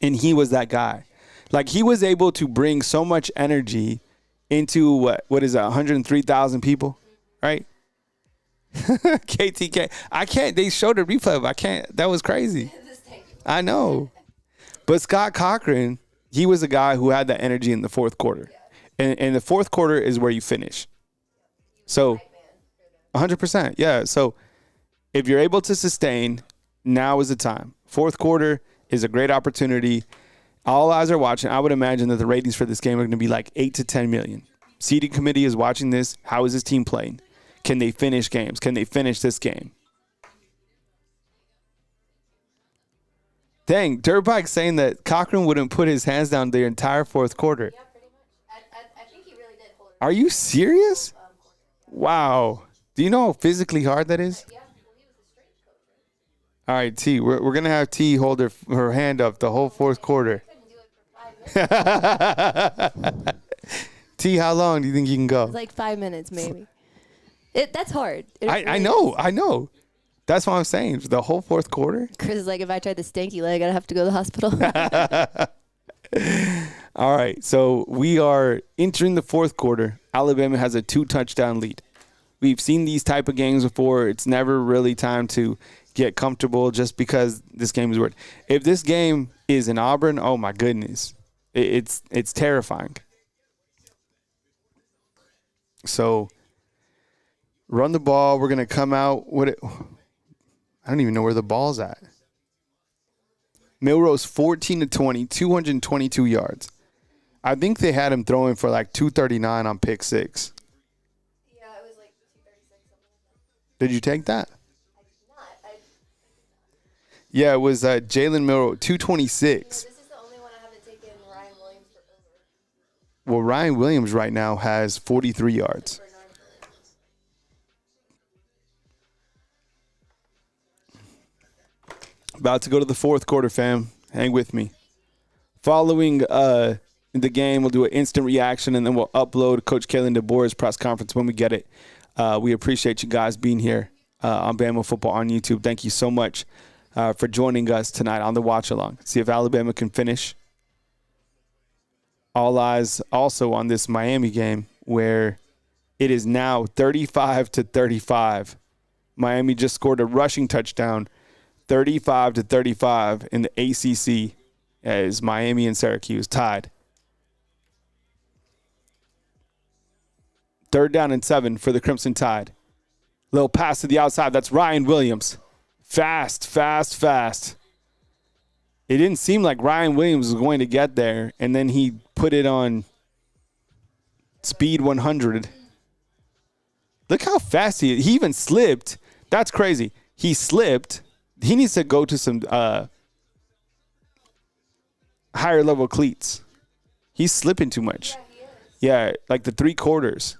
and he was that guy. Like, he was able to bring so much energy into what is that, 103,000 people, right? KTK. I can't. They showed a replay, but I can't. That was crazy. I know. But Scott Cochran, he was a guy who had that energy in the fourth quarter. And the fourth quarter is where you finish. So 100%. Yeah. So if you're able to sustain, now is the time. Fourth quarter is a great opportunity. All eyes are watching. I would imagine that the ratings for this game are going to be like 8 to 10 million. Seating committee is watching this. How is this team playing? Can they finish games? Can they finish this game? Dang, Dirtbike's saying that Cochran wouldn't put his hands down the entire fourth quarter. Yeah, pretty much. I think he really did hold it. Are you serious? Wow. Do you know how physically hard that is? Yeah, well, he was a strength coach. All right, T. We're going to have T hold her hand up the whole fourth quarter. Couldn't do it for 5 minutes. T, how long do you think you can go? Like 5 minutes, maybe. That's hard. I know. That's what I'm saying. The whole fourth quarter. Chris is like, if I tried the stanky leg, I'd have to go to the hospital. All right. So we are entering the fourth quarter. Alabama has a 2-touchdown lead. We've seen these type of games before. It's never really time to get comfortable just because this game is weird. If this game is in Auburn, oh my goodness, it's terrifying. So run the ball. We're gonna come out. I don't even know where the ball's at. Milrose 14-20, 222 yards. I think they had him throwing for like 239 on pick 6. Yeah, it was like 236 something like that. Did you take that? I did not. Yeah, it was Jalen Milroe, 226. This is the only one I haven't taken Ryan Williams for over. Well, Ryan Williams right now has 43 yards. About to go to the fourth quarter, fam. Hang with me. Following the game, we'll do an instant reaction, and then we'll upload Coach Kalen DeBoer's press conference when we get it. We appreciate you guys being here on Bama Football on YouTube. Thank you so much for joining us tonight on the watch-along. See if Alabama can finish. All eyes also on this Miami game where it is now 35-35. Miami just scored a rushing touchdown, 35-35 in the ACC as Miami and Syracuse tied. 3rd down and 7 for the Crimson Tide. Little pass to the outside. That's Ryan Williams. Fast. It didn't seem like Ryan Williams was going to get there, and then he put it on speed 100. Look how fast he even slipped. That's crazy. He slipped. He needs to go to some higher level cleats. He's slipping too much. Yeah, like the 3 quarters.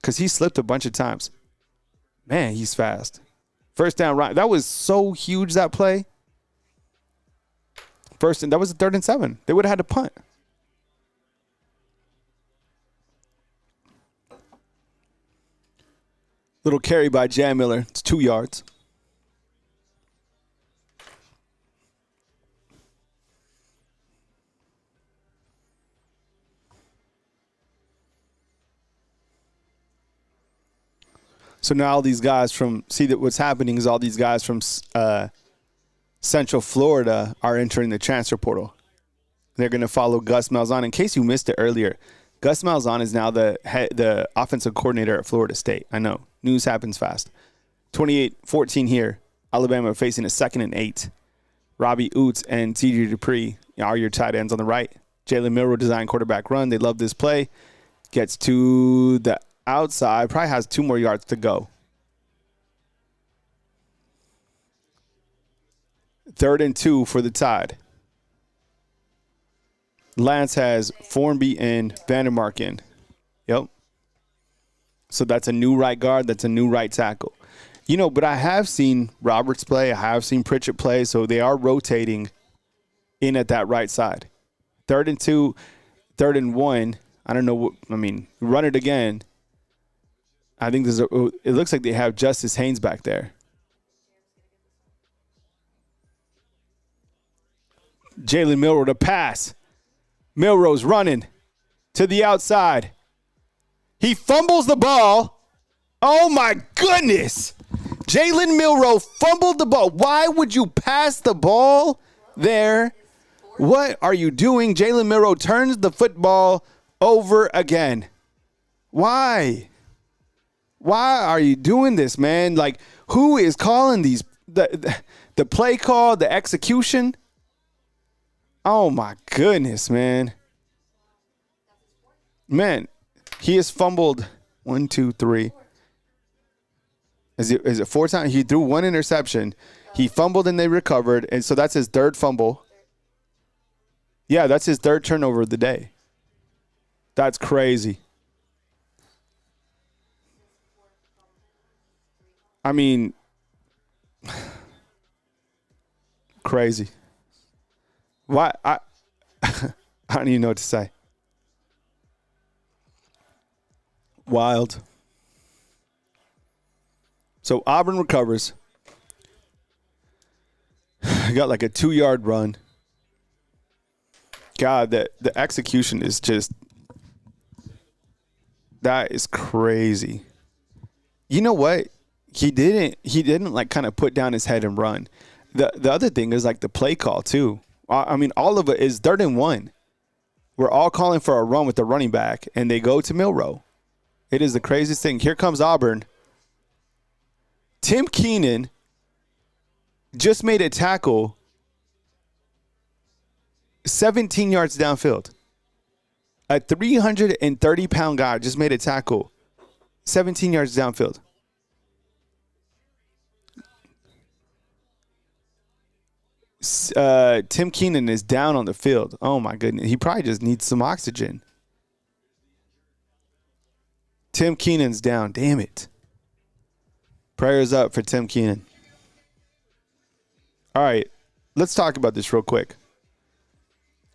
Because he slipped a bunch of times. Man, he's fast. 1st down, right. That was so huge, that play. That was a 3rd and 7. They would have had to punt. Little carry by Jan Miller. It's 2 yards. So now all these guys what's happening is all these guys from Central Florida are entering the transfer portal. They're going to follow Gus Malzahn. In case you missed it earlier, Gus Malzahn is now the offensive coordinator at Florida State. I know. News happens fast. 28-14 here. Alabama facing a 2nd and 8. Robbie Oots and T.J. Dupree are your tight ends on the right. Jalen Milroe design quarterback run. They love this play. Gets to the outside. Probably has 2 more yards to go. 3rd and 2 for the Tide. Lance has Formby and Vandermark in. Yep. So that's a new right guard. That's a new right tackle. But I have seen Roberts play. I have seen Pritchett play. So they are rotating in at that right side. 3rd and 2, 3rd and 1. I don't know. Run it again. I think it looks like they have Justice Haynes back there. Jalen Milroe to pass. Milroe's running to the outside. He fumbles the ball. Oh, my goodness. Jalen Milroe fumbled the ball. Why would you pass the ball there? What are you doing? Jalen Milroe turns the football over again. Why? Why are you doing this, man? Like, who is calling these? The play call, the execution? Oh, my goodness, man. Man, he has fumbled 1, 2, 3. Is it 4 times? He threw 1 interception. He fumbled and they recovered. And so that's his 3rd fumble. Yeah, that's his 3rd turnover of the day. That's crazy. I mean, crazy. Why? I don't even know what to say. Wild. So Auburn recovers. Got like a 2-yard run. God, the execution is just, that is crazy. You know what? He didn't like kind of put down his head and run. The other thing is like the play call too. I mean, all of it is 3rd and 1. We're all calling for a run with the running back, and they go to Milroe. It is the craziest thing. Here comes Auburn. Tim Keenan just made a tackle 17 yards downfield. A 330-pound guy just made a tackle 17 yards downfield. Tim Keenan is down on the field. Oh, my goodness. He probably just needs some oxygen. Tim Keenan's down. Damn it. Prayers up for Tim Keenan. All right. Let's talk about this real quick.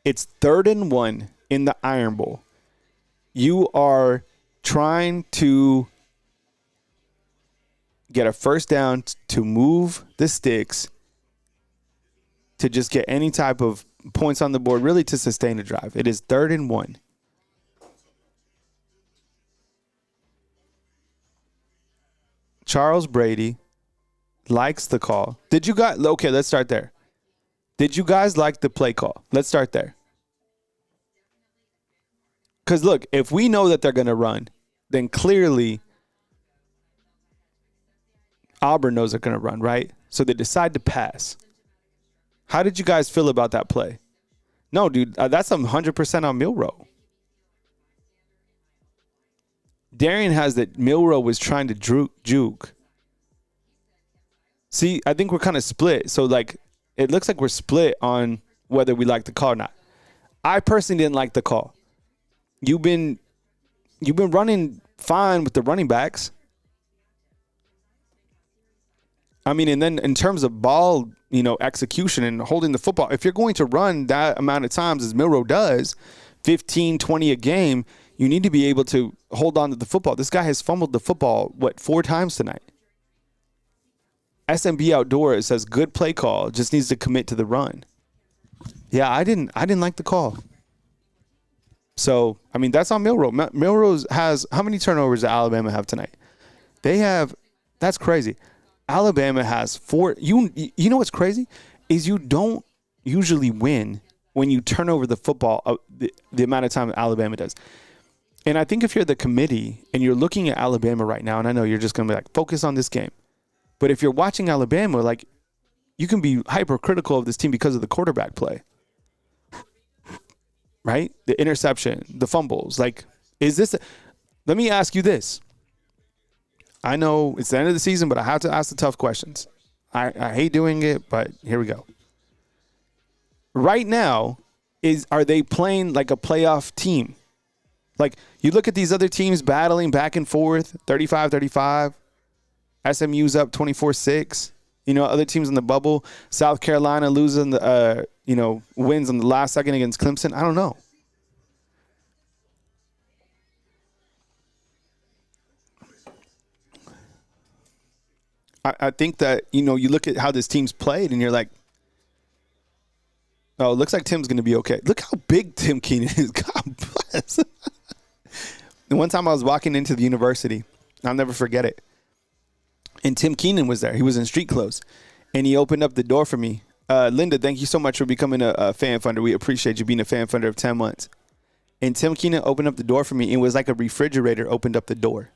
It's 3rd and 1 in the Iron Bowl. You are trying to get a first down to move the sticks to just get any type of points on the board, really to sustain a drive. It is 3rd and 1. Charles Brady likes the call. Did you guys, okay, let's start there. Did you guys like the play call? Let's start there. Because, look, if we know that they're going to run, then clearly Auburn knows they're going to run, right? So they decide to pass. How did you guys feel about that play? No, dude, that's 100% on Milroe. Darian has that Milroe was trying to juke. See, I think we're kind of split. So, like, it looks like we're split on whether we like the call or not. I personally didn't like the call. You've been running fine with the running backs. I mean, and then in terms of ball, execution and holding the football, if you're going to run that amount of times as Milroe does, 15, 20 a game, you need to be able to hold on to the football. This guy has fumbled the football, 4 times tonight? SMB Outdoors says good play call, just needs to commit to the run. Yeah, I didn't like the call. So, I mean, that's on Milroe. Milroe has, how many turnovers does Alabama have tonight? That's crazy. Alabama has 4. You know what's crazy? Is you don't usually win when you turn over the football the amount of time Alabama does. And I think if you're the committee and you're looking at Alabama right now, and I know you're just going to be like, focus on this game. But if you're watching Alabama, like, you can be hypercritical of this team because of the quarterback play. Right? The interception, the fumbles. Like, let me ask you this. I know it's the end of the season, but I have to ask the tough questions. I hate doing it, but here we go. Right now, are they playing like a playoff team? Like, you look at these other teams battling back and forth, 35-35. SMU's up 24-6. Other teams in the bubble. South Carolina losing the, wins on the last second against Clemson. I don't know. I think that, you look at how this team's played and you're like, Oh, it looks like Tim's going to be okay. Look how big Tim Keenan is. God bless. And one time I was walking into the university. I'll never forget it. And Tim Keenan was there. He was in street clothes. And he opened up the door for me. Linda, thank you so much for becoming a fan funder. We appreciate you being a fan funder of 10 months. And Tim Keenan opened up the door for me. And it was like a refrigerator opened up the door.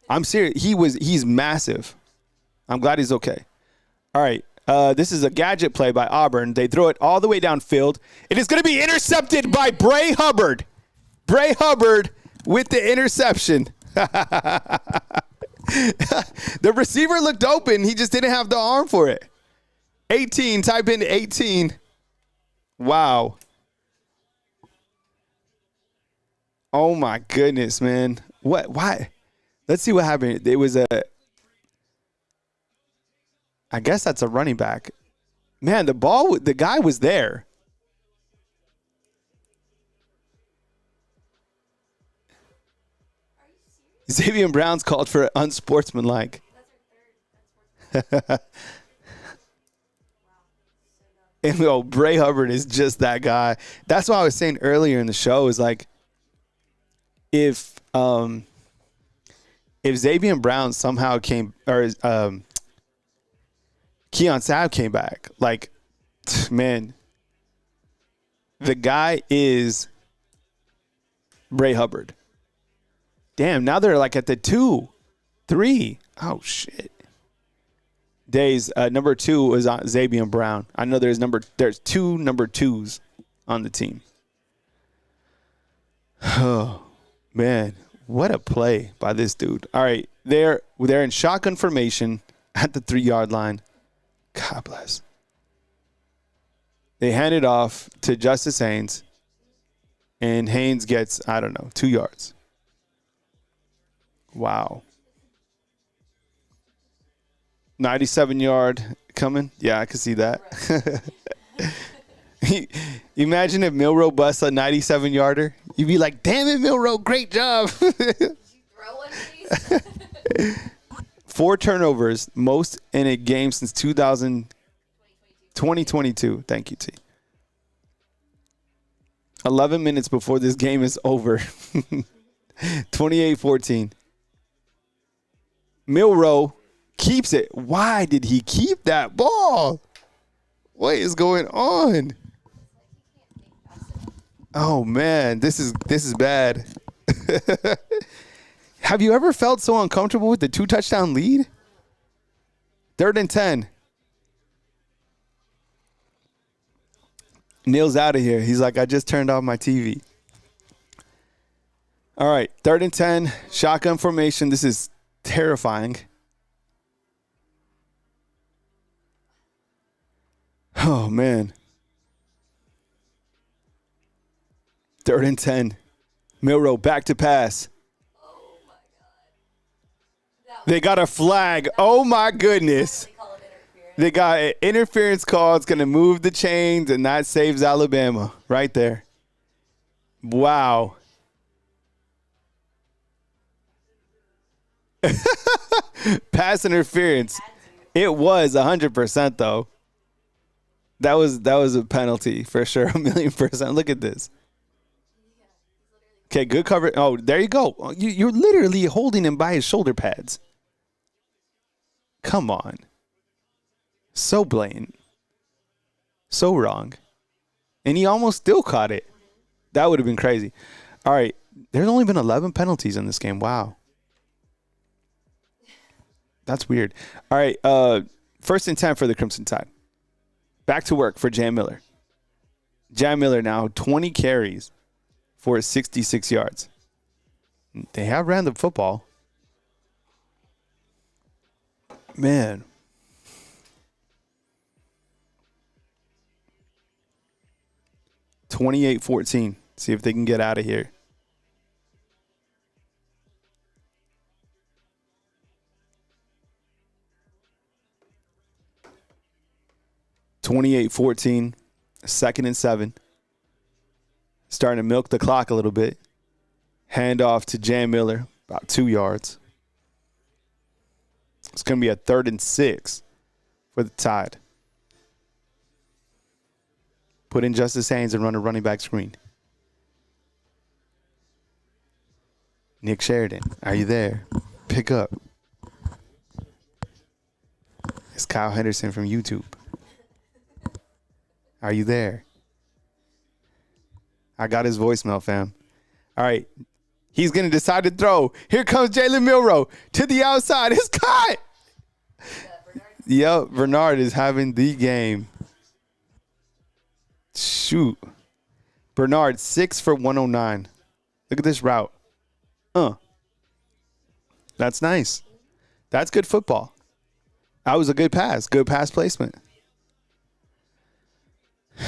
I'm serious. He's massive. I'm glad he's okay. All right. This is a gadget play by Auburn. They throw it all the way downfield. It is going to be intercepted by Bray Hubbard. Bray Hubbard with the interception. The receiver looked open. He just didn't have the arm for it. 18. Type in 18. Wow. Oh, my goodness, man. What? Why? Let's see what happened. It was I guess that's a running back. Man, the guy was there. Xavier Brown's called for unsportsmanlike. And Bray Hubbard is just that guy. That's what I was saying earlier in the show is like, if Xavier Brown somehow came, or Keon Sabb came back, like, man, the guy is Bray Hubbard. Damn, now they're like at the 2, 3. Oh, shit. Days, number 2 was on Xavier Brown. I know there's 2 number 2s on the team. Oh, man, what a play by this dude. All right, they're in shotgun formation at the 3-yard line. God bless. They hand it off to Justice Haynes, and Haynes gets, 2 yards. Wow. 97-yard coming? Yeah, I can see that. Imagine if Milroe busts a 97-yarder. You'd be like, damn it, Milroe, great job. Did you throw one of these? 4 turnovers, most in a game since 2022. Thank you, T. 11 minutes before this game is over. 28-14. Milroe keeps it. Why did he keep that ball? What is going on? Oh man, this is bad. Have you ever felt so uncomfortable with the 2-touchdown lead? 3rd and 10. Neil's out of here. He's like, I just turned off my TV. All right, 3rd and 10, shotgun formation. This is terrifying. Oh, man. 3rd and 10. Milroe back to pass. Oh, my God. They got a flag. Oh, my goodness. They got an interference call. It's going to move the chains, and that saves Alabama right there. Wow. Pass interference. It was 100% though. That was a penalty for sure. 1,000,000%. Look at this. Okay, good cover. Oh, there you go. You're literally holding him by his shoulder pads. Come on. So blatant. So wrong. And he almost still caught it. That would have been crazy. All right. There's only been 11 penalties in this game. Wow. That's weird. All right. 1st and 10 for the Crimson Tide. Back to work for Jan Miller. Jan Miller now 20 carries for 66 yards. They have ran the football. Man. (28-14). See if they can get out of here. (28-14). 2nd and 7. Starting to milk the clock a little bit. Hand off to Jan Miller, about 2 yards. It's going to be a 3rd and 6 for the Tide. Put in Justice Haynes and run a running back screen. Nick Sheridan, are you there? Pick up. It's Kyle Henderson from YouTube. Are you there? I got his voicemail, fam. All right. He's going to decide to throw. Here comes Jalen Milroe to the outside. It's caught. Yep, Bernard is having the game. Shoot. Bernard, 6 for 109. Look at this route. That's nice. That's good football. That was a good pass. Good pass placement.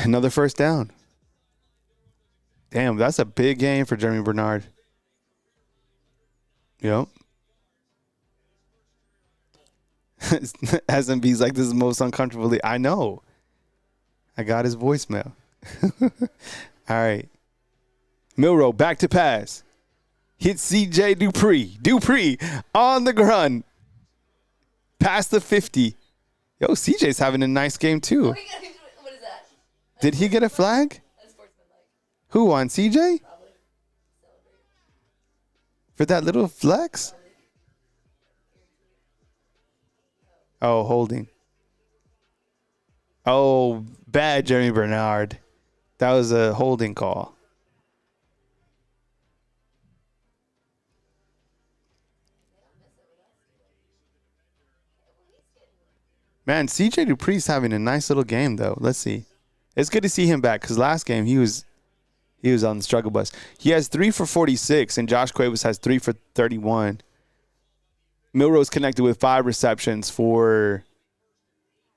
Another first down. Damn, that's a big game for Jeremy Bernard. Yep. SMB's like, this is most uncomfortably. I know. I got his voicemail. All right. Milroe back to pass. Hit CJ Dupree. Dupree on the run. Past the 50. Yo, CJ's having a nice game too. What is that? Did he get a flag? Who, on CJ? For that little flex? Oh, holding. Oh, bad Jeremy Bernard. That was a holding call. Man, CJ Dupree's having a nice little game, though. Let's see. It's good to see him back because last game he was on the struggle bus. He has 3 for 46, and Josh Cuevas has 3 for 31. Milroe's connected with 5 receptions for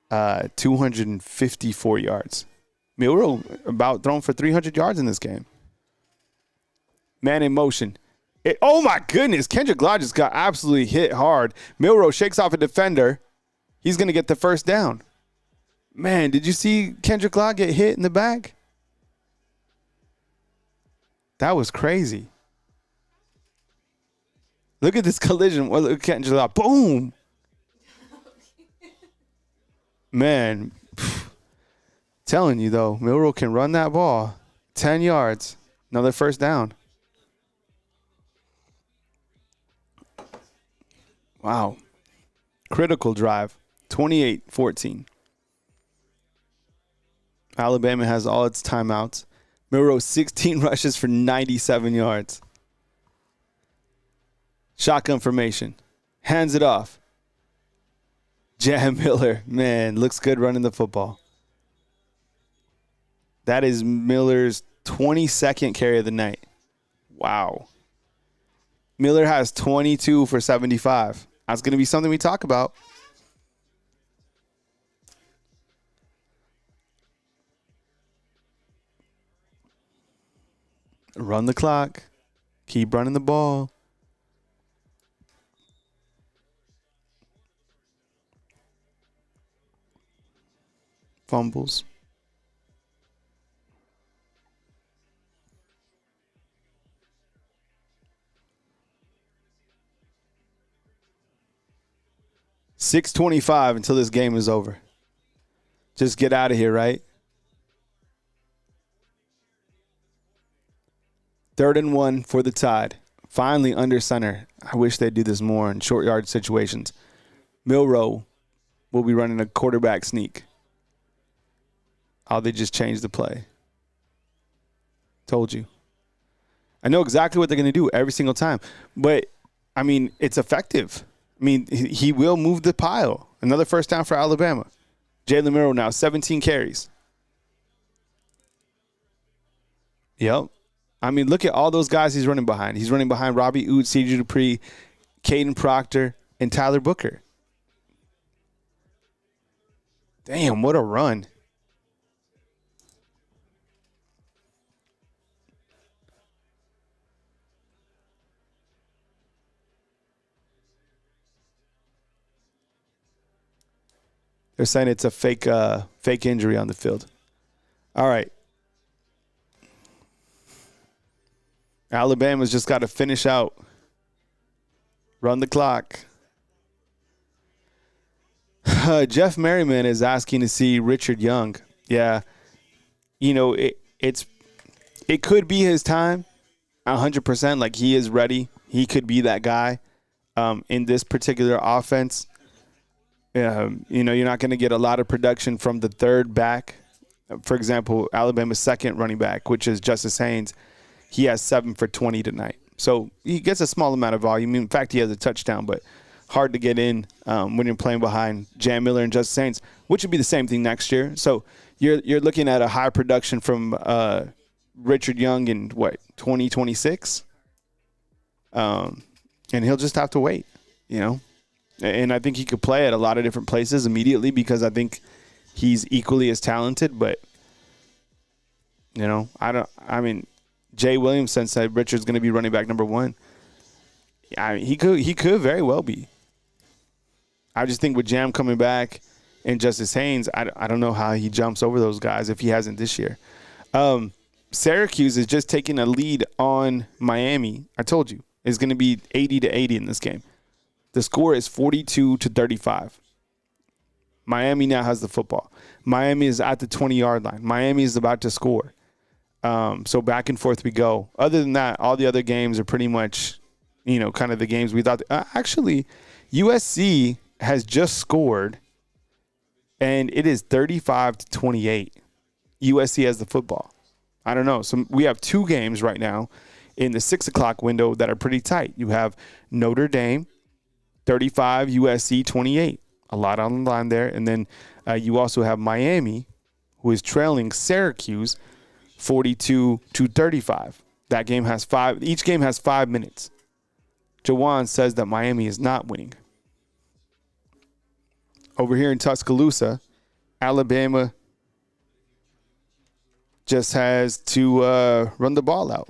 254 yards. Milroe about thrown for 300 yards in this game. Man in motion. Oh, my goodness. Kendrick Law just got absolutely hit hard. Milroe shakes off a defender. He's going to get the first down. Man, did you see Kendrick Law get hit in the back? That was crazy. Look at this collision. Well, look at Kendrick Law. Boom. Man, telling you, though, Milroe can run that ball. 10 yards. Another first down. Wow. Critical drive. 28-14. Alabama has all its timeouts. Milroe, 16 rushes for 97 yards. Shotgun formation. Hands it off. Jam Miller, man, looks good running the football. That is Miller's 22nd carry of the night. Wow. Miller has 22 for 75. That's going to be something we talk about. Run the clock. Keep running the ball. Fumbles. $6:25 until this game is over. Just get out of here, right? 3rd and 1 for the Tide. Finally under center. I wish they'd do this more in short yard situations. Milroe will be running a quarterback sneak. Oh, they just changed the play. Told you. I know exactly what they're going to do every single time. But, I mean, it's effective. I mean, he will move the pile. Another first down for Alabama. Jalen Milroe now, 17 carries. Yep. I mean, look at all those guys he's running behind. He's running behind Robbie Oud, C.J. Dupree, Caden Proctor, and Tyler Booker. Damn, what a run. They're saying it's a fake injury on the field. All right. Alabama's just got to finish out. Run the clock. Jeff Merriman is asking to see Richard Young. Yeah. it could be his time, 100%. Like, he is ready. He could be that guy in this particular offense. You're not going to get a lot of production from the third back. For example, Alabama's second running back, which is Justice Haynes. He has 7 for 20 tonight. So he gets a small amount of volume. In fact, he has a touchdown, but hard to get in when you're playing behind Jam Miller and Justice Haynes, which would be the same thing next year. So you're looking at a high production from Richard Young in, 2026? And he'll just have to wait, And I think he could play at a lot of different places immediately because I think he's equally as talented. But, Jay Williamson said Richard's going to be running back number 1. He could very well be. I just think with Jam coming back and Justice Haynes, I don't know how he jumps over those guys if he hasn't this year. Syracuse is just taking a lead on Miami. I told you it's going to be 80-80 in this game. The score is 42-35. Miami now has the football. Miami is at the 20-yard line. Miami is about to score. So back and forth we go. Other than that, all the other games are pretty much, kind of the games we thought. Actually, USC has just scored, and it is 35-28. USC has the football. I don't know. So we have 2 games right now in the 6 o'clock window that are pretty tight. You have Notre Dame, 35, USC, 28. A lot on the line there. And then you also have Miami, who is trailing Syracuse, 42-35. That game has 5. Each game has 5 minutes. Jawan says that Miami is not winning. Over here in Tuscaloosa, Alabama just has to run the ball out.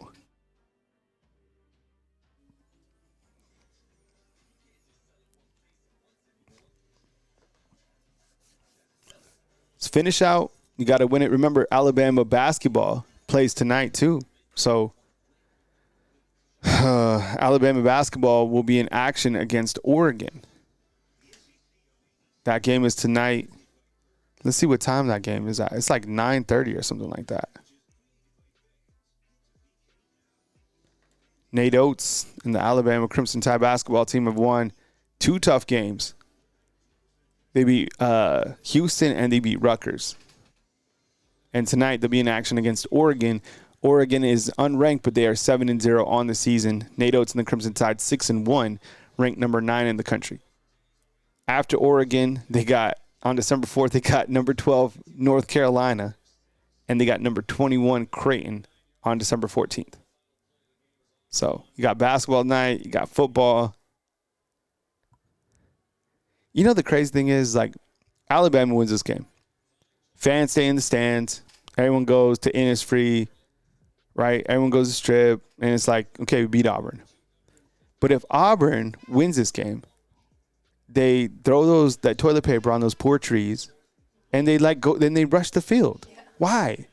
Let's finish out. You got to win it. Remember, Alabama basketball plays tonight too. So Alabama basketball will be in action against Oregon. That game is tonight. Let's see what time that game is at. It's like 9:30 or something like that. Nate Oates and the Alabama Crimson Tide basketball team have won 2 tough games. They beat Houston and they beat Rutgers. And tonight they'll be in action against Oregon. Oregon is unranked, but they are 7-0 on the season. Nate Oates and the Crimson Tide 6-1, ranked number 9 in the country. After Oregon, on December 4th, they got number 12 North Carolina, and they got number 21 Creighton on December 14th. So you got basketball tonight, you got football. The crazy thing is, Alabama wins this game. Fans stay in the stands. Everyone goes to Innisfree, right? Everyone goes to Strip, and it's like, okay, we beat Auburn. But if Auburn wins this game, they throw that toilet paper on those poor trees, and then they rush the field. Yeah. Why?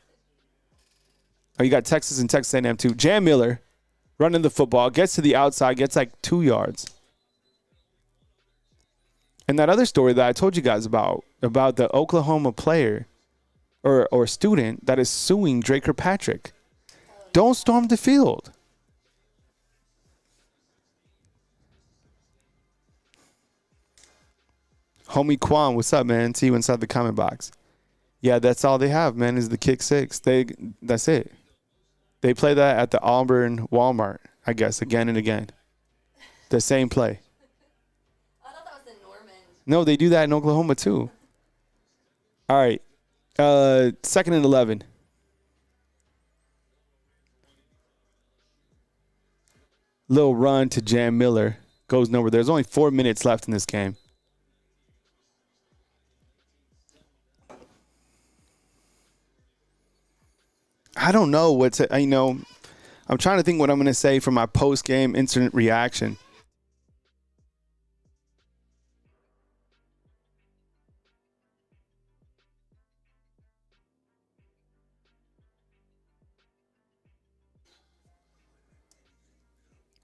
Oh, you got Texas and Texas A&M too. Jam Miller running the football, gets to the outside, gets 2 yards. And that other story that I told you guys about the Oklahoma player or student that is suing Drake Kirkpatrick. Don't storm the field. Homie Quan, what's up, man? See you inside the comment box. Yeah, that's all they have, man, is the kick 6. That's it. They play that at the Auburn Walmart, I guess, again and again. The same play. I thought that was in Norman. No, they do that in Oklahoma too. All right. 2nd and 11. Little run to Jam Miller. Goes nowhere. There's only 4 minutes left in this game. I don't know what to, I'm trying to think what I'm going to say for my post-game instant reaction.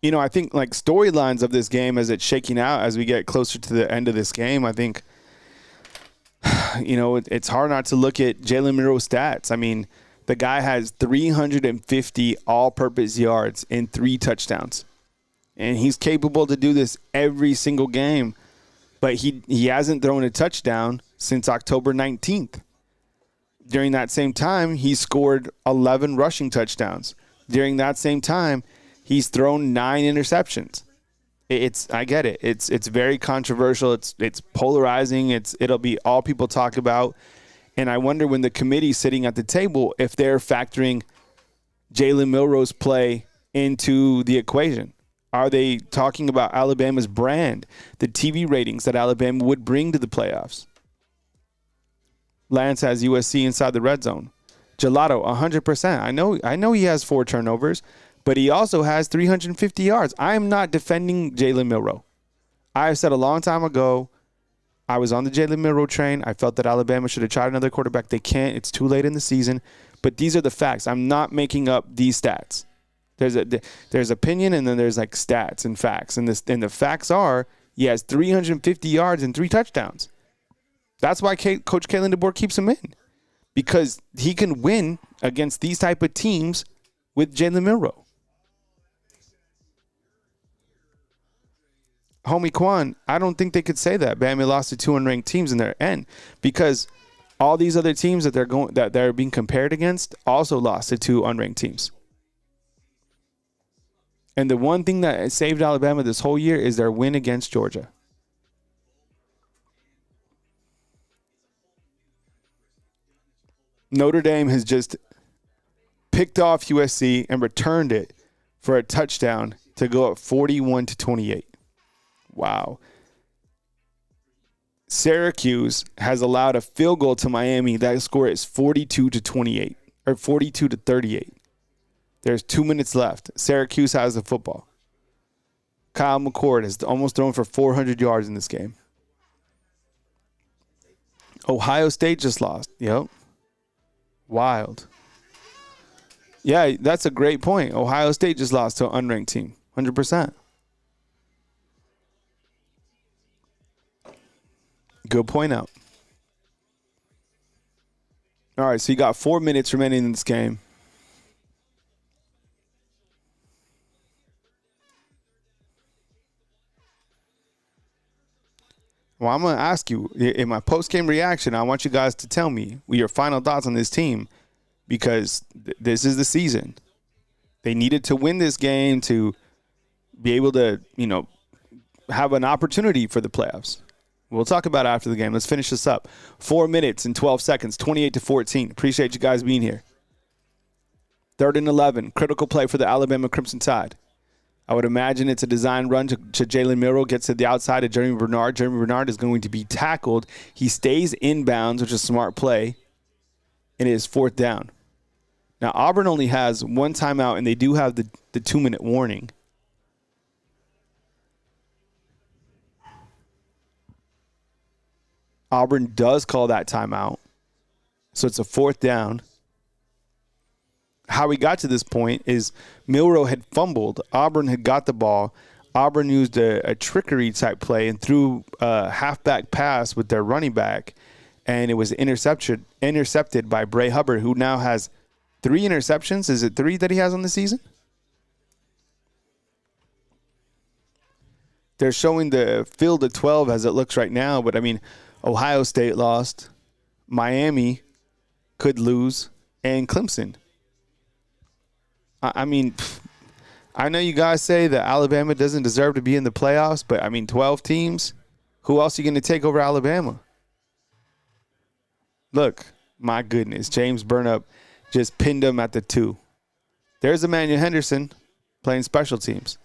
I think storylines of this game as it's shaking out as we get closer to the end of this game, I think, it's hard not to look at Jalen Monroe's stats. I mean, The guy has 350 all-purpose yards and 3 touchdowns. And he's capable to do this every single game. But he hasn't thrown a touchdown since October 19th. During that same time, he scored 11 rushing touchdowns. During that same time, he's thrown 9 interceptions. I get it. It's very controversial. It's polarizing. It'll be all people talk about. And I wonder when the committee's sitting at the table if they're factoring Jalen Milroe's play into the equation. Are they talking about Alabama's brand, the TV ratings that Alabama would bring to the playoffs? Lance has USC inside the red zone. Gelato, 100%. I know he has 4 turnovers, but he also has 350 yards. I am not defending Jalen Milroe. I said a long time ago, I was on the Jalen Milroe train. I felt that Alabama should have tried another quarterback. They can't. It's too late in the season. But these are the facts. I'm not making up these stats. There's opinion, and then there's like stats and facts. And the facts are he has 350 yards and 3 touchdowns. That's why Coach Kalen DeBoer keeps him in, because he can win against these type of teams with Jalen Milroe. Homie Quan, I don't think they could say that Bama lost to 2 unranked teams in their end, because all these other teams that they're being compared against also lost to 2 unranked teams. And the one thing that saved Alabama this whole year is their win against Georgia. Notre Dame has just picked off USC and returned it for a touchdown to go up 41-28. Wow. Syracuse has allowed a field goal to Miami. That score is 42-28 or 42-38. There's 2 minutes left. Syracuse has the football. Kyle McCord has almost thrown for 400 yards in this game. Ohio State just lost. Yep. Wild. Yeah, that's a great point. Ohio State just lost to an unranked team. 100%. Good point out. All right, so you got 4 minutes remaining in this game. Well, I'm going to ask you, in my post-game reaction, I want you guys to tell me your final thoughts on this team, because this is the season. They needed to win this game to be able to, have an opportunity for the playoffs. We'll talk about it after the game. Let's finish this up. 4 minutes and 12 seconds, 28-14. Appreciate you guys being here. 3rd and 11, critical play for the Alabama Crimson Tide. I would imagine it's a design run to Jalen Milroe, gets to the outside of Jeremy Bernard. Jeremy Bernard is going to be tackled. He stays inbounds, which is a smart play, and it is 4th down. Now, Auburn only has 1 timeout, and they do have the 2-minute warning. Auburn does call that timeout, so it's a 4th down. How we got to this point is Milroe had fumbled. Auburn had got the ball. Auburn used a trickery type play and threw a halfback pass with their running back, and it was intercepted by Bray Hubbard, who now has 3 interceptions. Is it 3 that he has on the season? They're showing the field of 12 as it looks right now, but Ohio State lost, Miami could lose, and Clemson. I know you guys say that Alabama doesn't deserve to be in the playoffs, but 12 teams, who else are you going to take over Alabama? Look, my goodness, James Burnup just pinned him at the 2. There's Emmanuel Henderson playing special teams.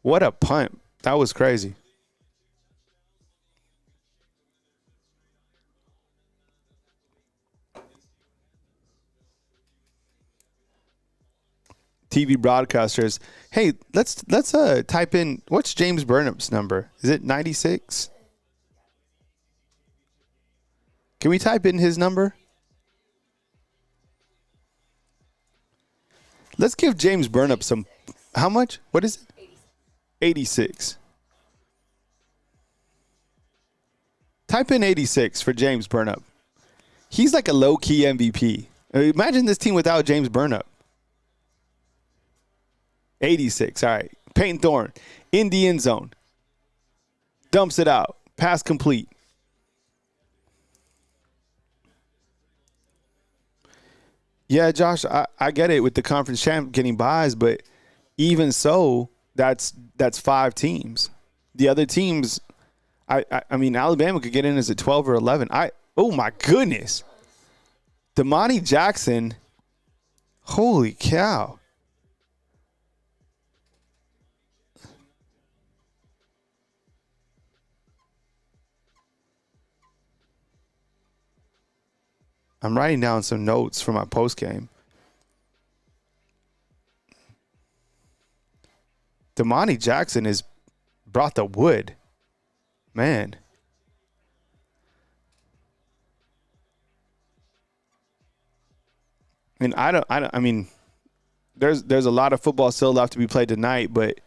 What a punt. That was crazy. TV broadcasters, hey, let's type in, what's James Burnham's number? Is it 96? Can we type in his number? Let's give James Burnham some, how much? What is it? 86. Type in 86 for James Burnham. He's like a low-key MVP. Imagine this team without James Burnup. 86. All right. Peyton Thorne in the end zone. Dumps it out. Pass complete. Yeah, Josh, I get it with the conference champ getting buys, but even so, that's 5 teams. The other teams, I mean, Alabama could get in as a 12 or 11. Oh, my goodness. Damani Jackson, holy cow. I'm writing down some notes for my post game. Damani Jackson has brought the wood. Man. And I mean, there's a lot of football still left to be played tonight, but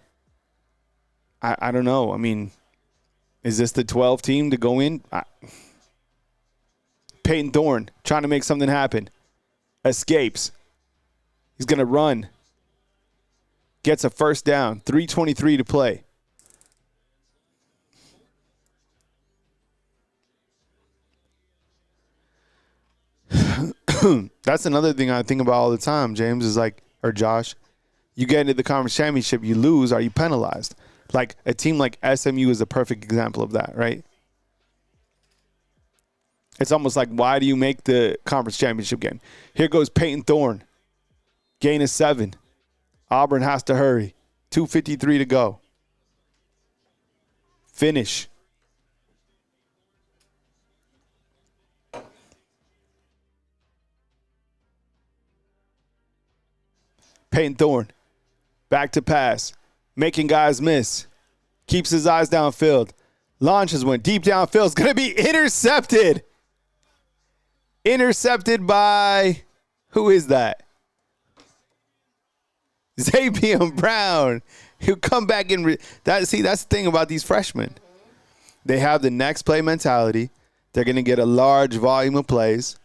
I don't know. I mean, is this the 12 team to go in? Peyton Thorne trying to make something happen. Escapes. He's going to run. Gets a first down. 3:23 to play. That's another thing I think about all the time, James, is like, or Josh, you get into the conference championship, you lose, are you penalized? Like a team like SMU is a perfect example of that, right? It's almost like, why do you make the conference championship game? Here goes Peyton Thorne. Gain of 7. Auburn has to hurry. 2:53 to go. Finish. Peyton Thorne. Back to pass. Making guys miss. Keeps his eyes downfield. Launches one deep downfield. It's going to be intercepted. Intercepted by, who is that? Xavier Brown. He'll come back and that's the thing about these freshmen. They have the next play mentality. They're going to get a large volume of plays.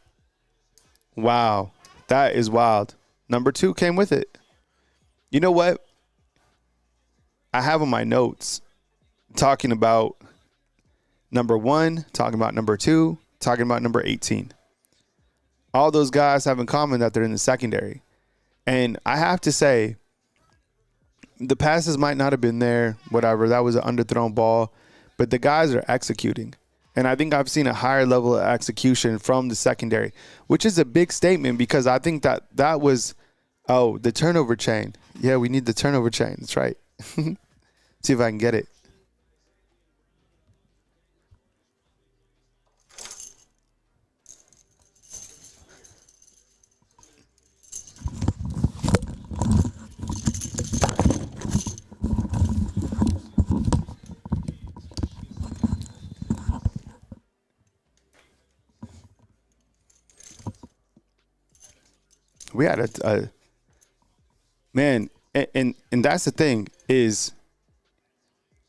Wow. That is wild. Number 2 came with it. You know what? I have on my notes talking about number 1, talking about number 2, talking about number 18. All those guys have in common that they're in the secondary. And I have to say, the passes might not have been there, whatever. That was an underthrown ball. But the guys are executing. And I think I've seen a higher level of execution from the secondary, which is a big statement because I think that was, the turnover chain. Yeah, we need the turnover chain. That's right. See if I can get it. We had a man, and that's the thing is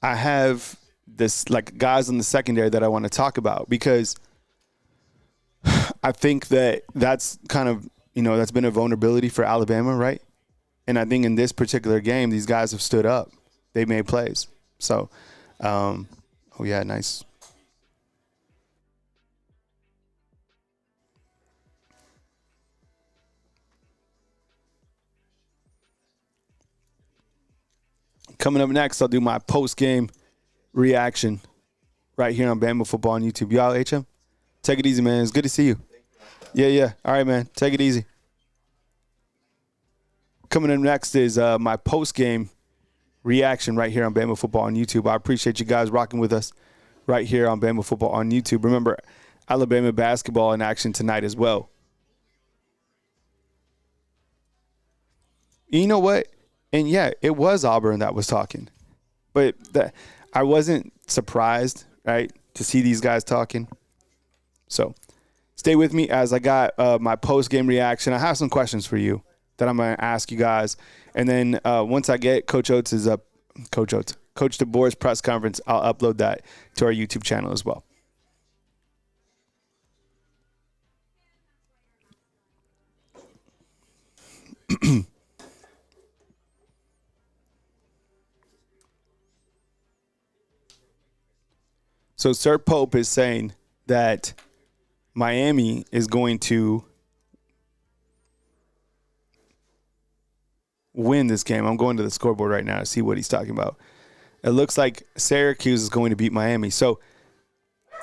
I have this like guys in the secondary that I want to talk about because I think that's kind of, that's been a vulnerability for Alabama, right? And I think in this particular game, these guys have stood up. They made plays. So, nice. Coming up next, I'll do my post-game reaction right here on Bama Football on YouTube. Y'all, HM? Take it easy, man. It's good to see you. Yeah. All right, man. Take it easy. Coming up next is my post-game reaction right here on Bama Football on YouTube. I appreciate you guys rocking with us right here on Bama Football on YouTube. Remember, Alabama basketball in action tonight as well. You know what? And, yeah, it was Auburn that was talking. But I wasn't surprised, right, to see these guys talking. So stay with me as I got my post-game reaction. I have some questions for you that I'm going to ask you guys. And then once I get Coach DeBoer's press conference, I'll upload that to our YouTube channel as well. So Sir Pope is saying that Miami is going to win this game. I'm going to the scoreboard right now to see what he's talking about. It looks like Syracuse is going to beat Miami. So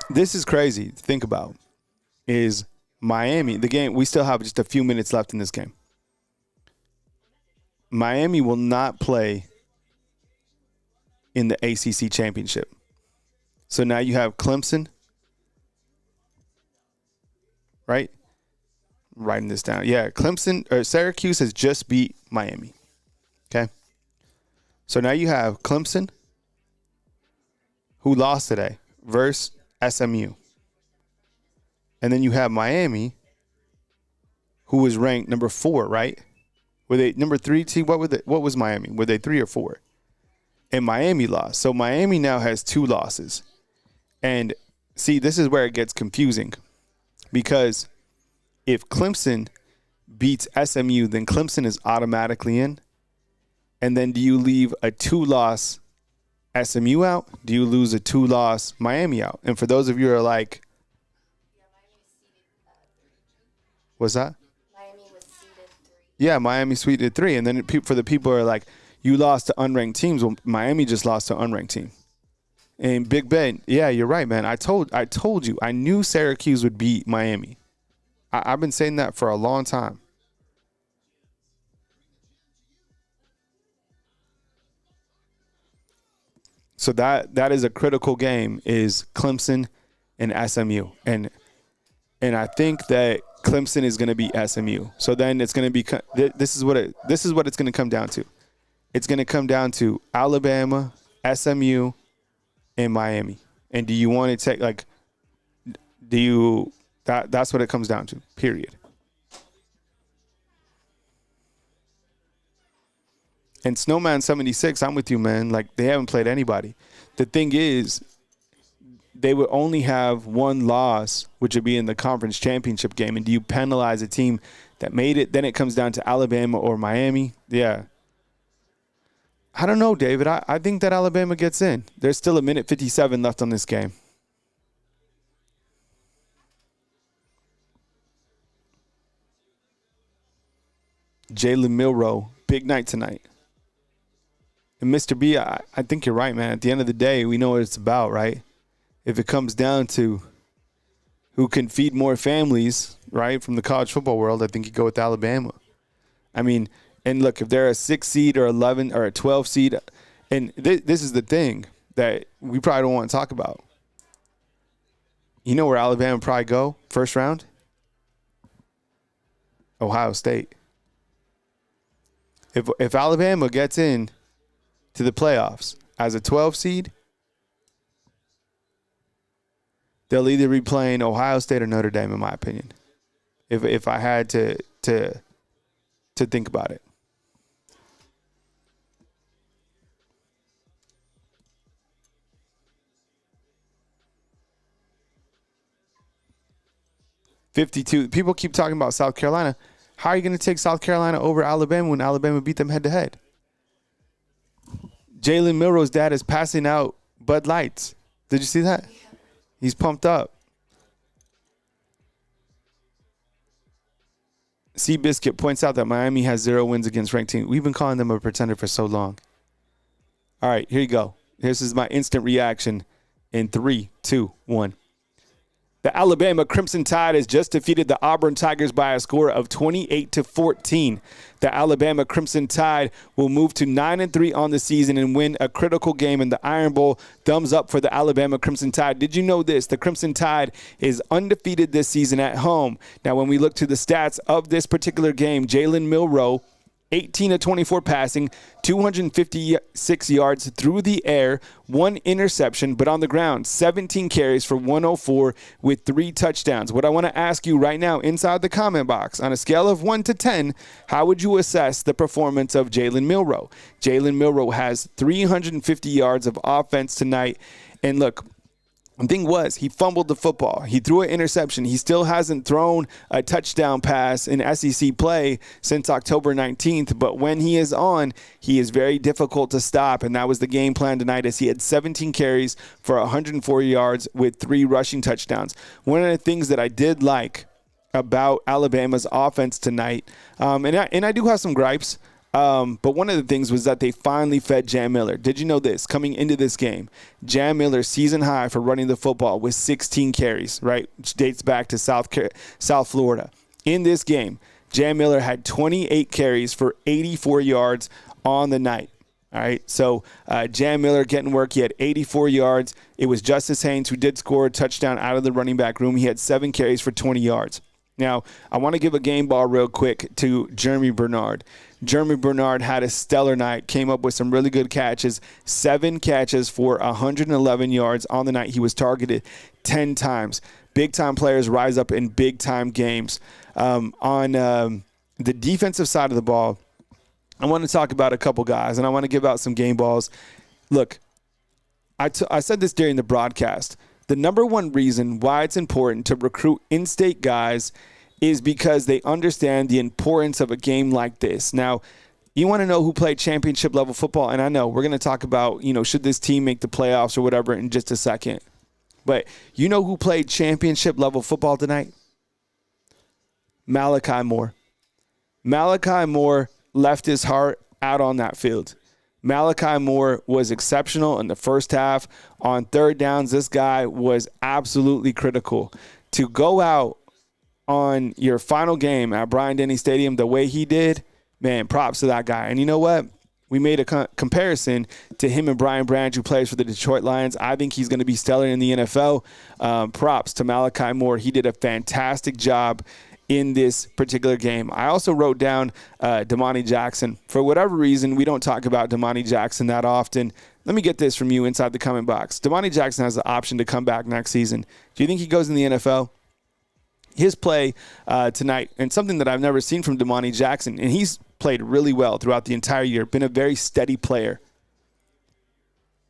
this is crazy to think about. Is Miami, the game, we still have just a few minutes left in this game. Miami will not play in the ACC championship. So now you have Clemson, right? I'm writing this down. Yeah, Syracuse has just beat Miami. Okay. So now you have Clemson, who lost today, versus SMU. And then you have Miami, who was ranked number 4, right? Were they number 3? See, what was Miami? Were they 3 or 4? And Miami lost. So Miami now has 2 losses. And see, this is where it gets confusing. Because if Clemson beats SMU, then Clemson is automatically in. And then do you leave a 2-loss SMU out? Do you lose a 2-loss Miami out? And for those of you who are like, what's that? Miami was seeded 3. Yeah, Miami seeded 3. And then for the people who are like, you lost to unranked teams. Well, Miami just lost to an unranked team. And Big Ben, yeah, you're right, man. I told you. I knew Syracuse would beat Miami. I've been saying that for a long time. So that is a critical game, is Clemson and SMU. And I think that Clemson is going to beat SMU. So then it's going to be this is what it's going to come down to. It's going to come down to Alabama, SMU, and Miami. And do you want to take that's what it comes down to, period. And Snowman 76, I'm with you, man. Like, they haven't played anybody. The thing is, they would only have 1 loss, which would be in the conference championship game. And do you penalize a team that made it? Then it comes down to Alabama or Miami. Yeah. I don't know, David. I think that Alabama gets in. There's still 1:57 left on this game. Jalen Milroe, big night tonight. And Mr. B, I think you're right, man. At the end of the day, we know what it's about, right? If it comes down to who can feed more families, right, from the college football world, I think you go with Alabama. I mean, and look, if they're a 6 seed or 11 or a 12 seed, and this is the thing that we probably don't want to talk about. You know where Alabama probably go first round? Ohio State. If Alabama gets in to the playoffs as a 12 seed, they'll either be playing Ohio State or Notre Dame, in my opinion. If I had to think about it. $52. People keep talking about South Carolina. How are you going to take South Carolina over Alabama when Alabama beat them head-to-head? Jalen Milroe's dad is passing out Bud Lights. Did you see that? He's pumped up. Seabiscuit points out that Miami has 0 wins against ranked teams. We've been calling them a pretender for so long. All right, here you go. This is my instant reaction in 3, 2, 1. The Alabama Crimson Tide has just defeated the Auburn Tigers by a score of 28-14. The Alabama Crimson Tide will move to 9-3 on the season and win a critical game in the Iron Bowl. Thumbs up for the Alabama Crimson Tide. Did you know this? The Crimson Tide is undefeated this season at home. Now, when we look to the stats of this particular game, Jalen Milroe, 18 of 24 passing, 256 yards through the air, 1 interception, but on the ground, 17 carries for 104 with 3 touchdowns. What I want to ask you right now inside the comment box, on a scale of 1 to 10, how would you assess the performance of Jalen Milroe? Jalen Milroe has 350 yards of offense tonight. And look, The thing was, he fumbled the football. He threw an interception. He still hasn't thrown a touchdown pass in SEC play since October 19th. But when he is on, he is very difficult to stop. And that was the game plan tonight, as he had 17 carries for 104 yards with 3 rushing touchdowns. One of the things that I did like about Alabama's offense tonight, and I do have some gripes, but one of the things was that they finally fed Jam Miller. Did you know this? Coming into this game, Jam Miller's season high for running the football was 16 carries, right? Which dates back to South Florida. In this game, Jam Miller had 28 carries for 84 yards on the night. All right, so Jam Miller getting work. He had 84 yards. It was Justice Haynes who did score a touchdown out of the running back room. He had 7 carries for 20 yards. Now, I want to give a game ball real quick to Jeremy Bernard. Jeremy Bernard had a stellar night, came up with some really good catches, 7 catches for 111 yards on the night. He was targeted 10 times. Big-time players rise up in big-time games. On the defensive side of the ball, I want to talk about a couple guys, and I want to give out some game balls. Look, I said this during the broadcast. The number one reason why it's important to recruit in-state guys is because they understand the importance of a game like this. Now, you want to know who played championship level football, and I know we're going to talk about, should this team make the playoffs or whatever in just a second. But you know who played championship level football tonight? Malachi Moore. Malachi Moore left his heart out on that field. Malachi Moore was exceptional in the first half. On third downs, this guy was absolutely critical. To go out on your final game at Bryant-Denny Stadium the way he did, man, props to that guy. And you know what? We made a comparison to him and Brian Branch, who plays for the Detroit Lions. I think he's going to be stellar in the NFL. Props to Malachi Moore. He did a fantastic job in this particular game. I also wrote down Damani Jackson. For whatever reason, we don't talk about Damani Jackson that often. Let me get this from you inside the comment box. Damani Jackson has the option to come back next season. Do you think he goes in the NFL? His play tonight, and something that I've never seen from Damani Jackson, and he's played really well throughout the entire year, been a very steady player.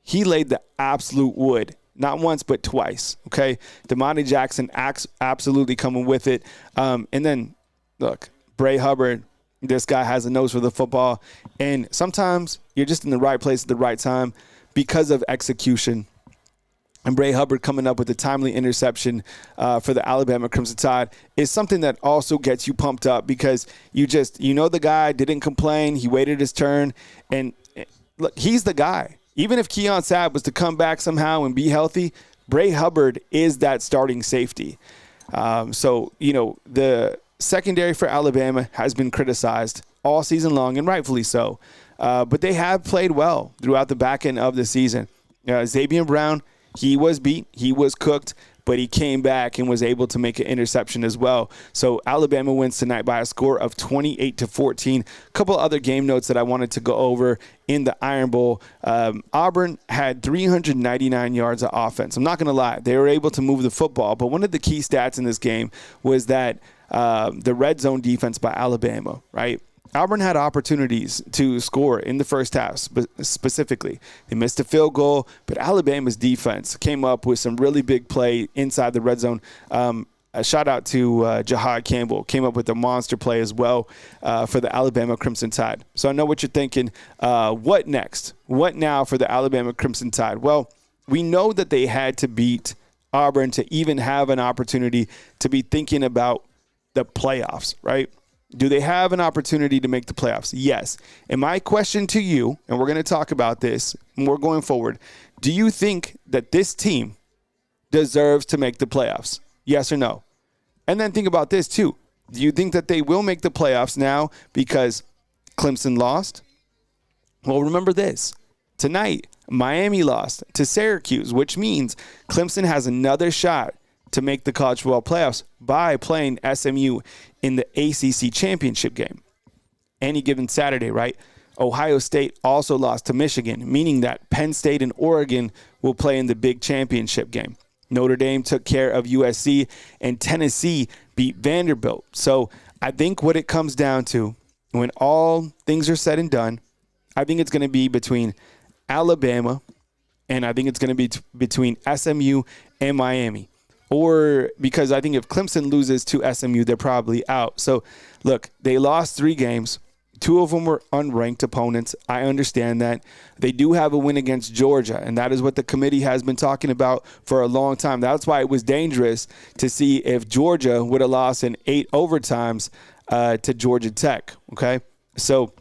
He laid the absolute wood. Not once, but twice, okay? Damani Jackson absolutely coming with it. And then, look, Bray Hubbard, this guy has a nose for the football. And sometimes you're just in the right place at the right time because of execution. And Bray Hubbard coming up with a timely interception for the Alabama Crimson Tide is something that also gets you pumped up because you know the guy didn't complain. He waited his turn. And, look, he's the guy. Even if Keon Sabb was to come back somehow and be healthy, Bray Hubbard is that starting safety. So, the secondary for Alabama has been criticized all season long, and rightfully so. But they have played well throughout the back end of the season. Xavier Brown, he was beat. He was cooked. But he came back and was able to make an interception as well. So Alabama wins tonight by a score of 28-14. A couple other game notes that I wanted to go over in the Iron Bowl. Auburn had 399 yards of offense. I'm not going to lie. They were able to move the football. But one of the key stats in this game was that the red zone defense by Alabama, right? Auburn had opportunities to score in the first half specifically. They missed a field goal, but Alabama's defense came up with some really big play inside the red zone. A shout out to Jahad Campbell, came up with a monster play as well for the Alabama Crimson Tide. So I know what you're thinking. What next? What now for the Alabama Crimson Tide? Well, we know that they had to beat Auburn to even have an opportunity to be thinking about the playoffs, right? Do they have an opportunity to make the playoffs? Yes. And my question to you, and we're going to talk about this more going forward, do you think that this team deserves to make the playoffs? Yes or no? And then think about this too. Do you think that they will make the playoffs now because Clemson lost? Well, remember this. Tonight, Miami lost to Syracuse, which means Clemson has another shot to make the college football playoffs by playing SMU in the ACC championship game. Any given Saturday, right? Ohio State also lost to Michigan, meaning that Penn State and Oregon will play in the big championship game. Notre Dame took care of USC, and Tennessee beat Vanderbilt. So I think what it comes down to, when all things are said and done, I think it's going to be between Alabama, and I think it's going to be between SMU and Miami. Or because I think if Clemson loses to SMU, they're probably out. So, look, they lost 3 games. 2 of them were unranked opponents. I understand that. They do have a win against Georgia, and that is what the committee has been talking about for a long time. That's why it was dangerous to see if Georgia would have lost in 8 overtimes to Georgia Tech, okay? So,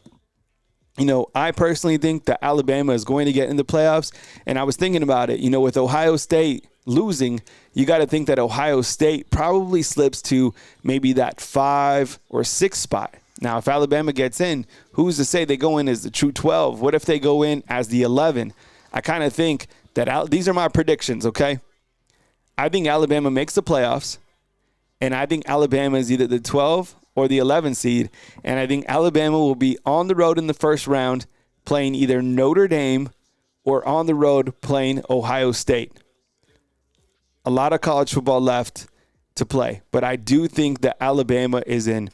I personally think that Alabama is going to get in the playoffs, and I was thinking about it. With Ohio State losing, you got to think that Ohio State probably slips to maybe that 5 or 6 spot. Now, if Alabama gets in, who's to say they go in as the true 12? What if they go in as the 11? I kind of think that these are my predictions, okay? I think Alabama makes the playoffs, and I think Alabama is either the 12 or the 11 seed, and I think Alabama will be on the road in the first round playing either Notre Dame or on the road playing Ohio State. A lot of college football left to play, but I do think that Alabama is in.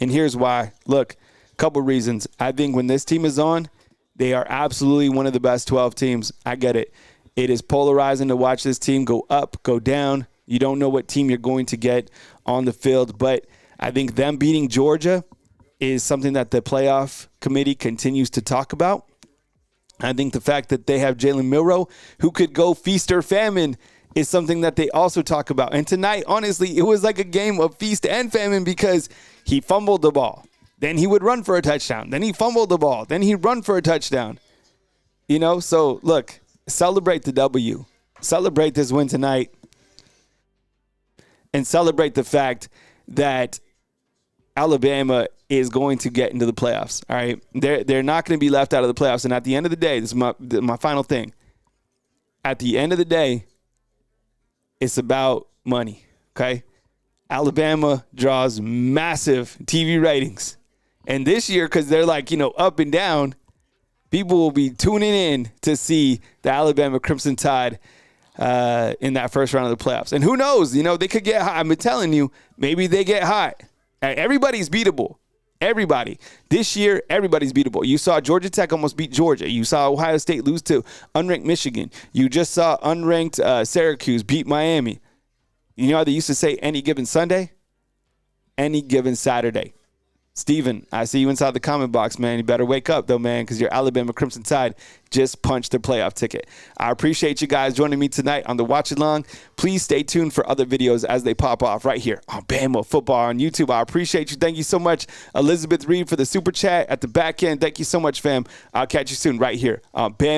And here's why. Look, a couple reasons. I think when this team is on, they are absolutely one of the best 12 teams. I get it. It is polarizing to watch this team go up, go down. You don't know what team you're going to get on the field. But I think them beating Georgia is something that the playoff committee continues to talk about. I think the fact that they have Jalen Milroe, who could go feast or famine, is something that they also talk about. And tonight, honestly, it was like a game of feast and famine because he fumbled the ball. Then he would run for a touchdown. Then he fumbled the ball. Then he'd run for a touchdown. So look, celebrate the W. Celebrate this win tonight. And celebrate the fact that Alabama is going to get into the playoffs. All right. They're not going to be left out of the playoffs. And at the end of the day, this is my final thing. At the end of the day, it's about money, okay? Alabama draws massive TV ratings. And this year, because they're up and down, people will be tuning in to see the Alabama Crimson Tide in that first round of the playoffs. And who knows, they could get hot. I'm telling you, maybe they get hot. Everybody's beatable. Everybody. This year, everybody's beatable. You saw Georgia Tech almost beat Georgia. You saw Ohio State lose to unranked Michigan. You just saw unranked Syracuse beat Miami. You know how they used to say any given Sunday? Any given Saturday. Steven, I see you inside the comment box, man. You better wake up, though, man, because your Alabama Crimson Tide just punched their playoff ticket. I appreciate you guys joining me tonight on the Watch Along. Please stay tuned for other videos as they pop off right here on Bama Football on YouTube. I appreciate you. Thank you so much, Elizabeth Reed, for the super chat at the back end. Thank you so much, fam. I'll catch you soon right here on Bama.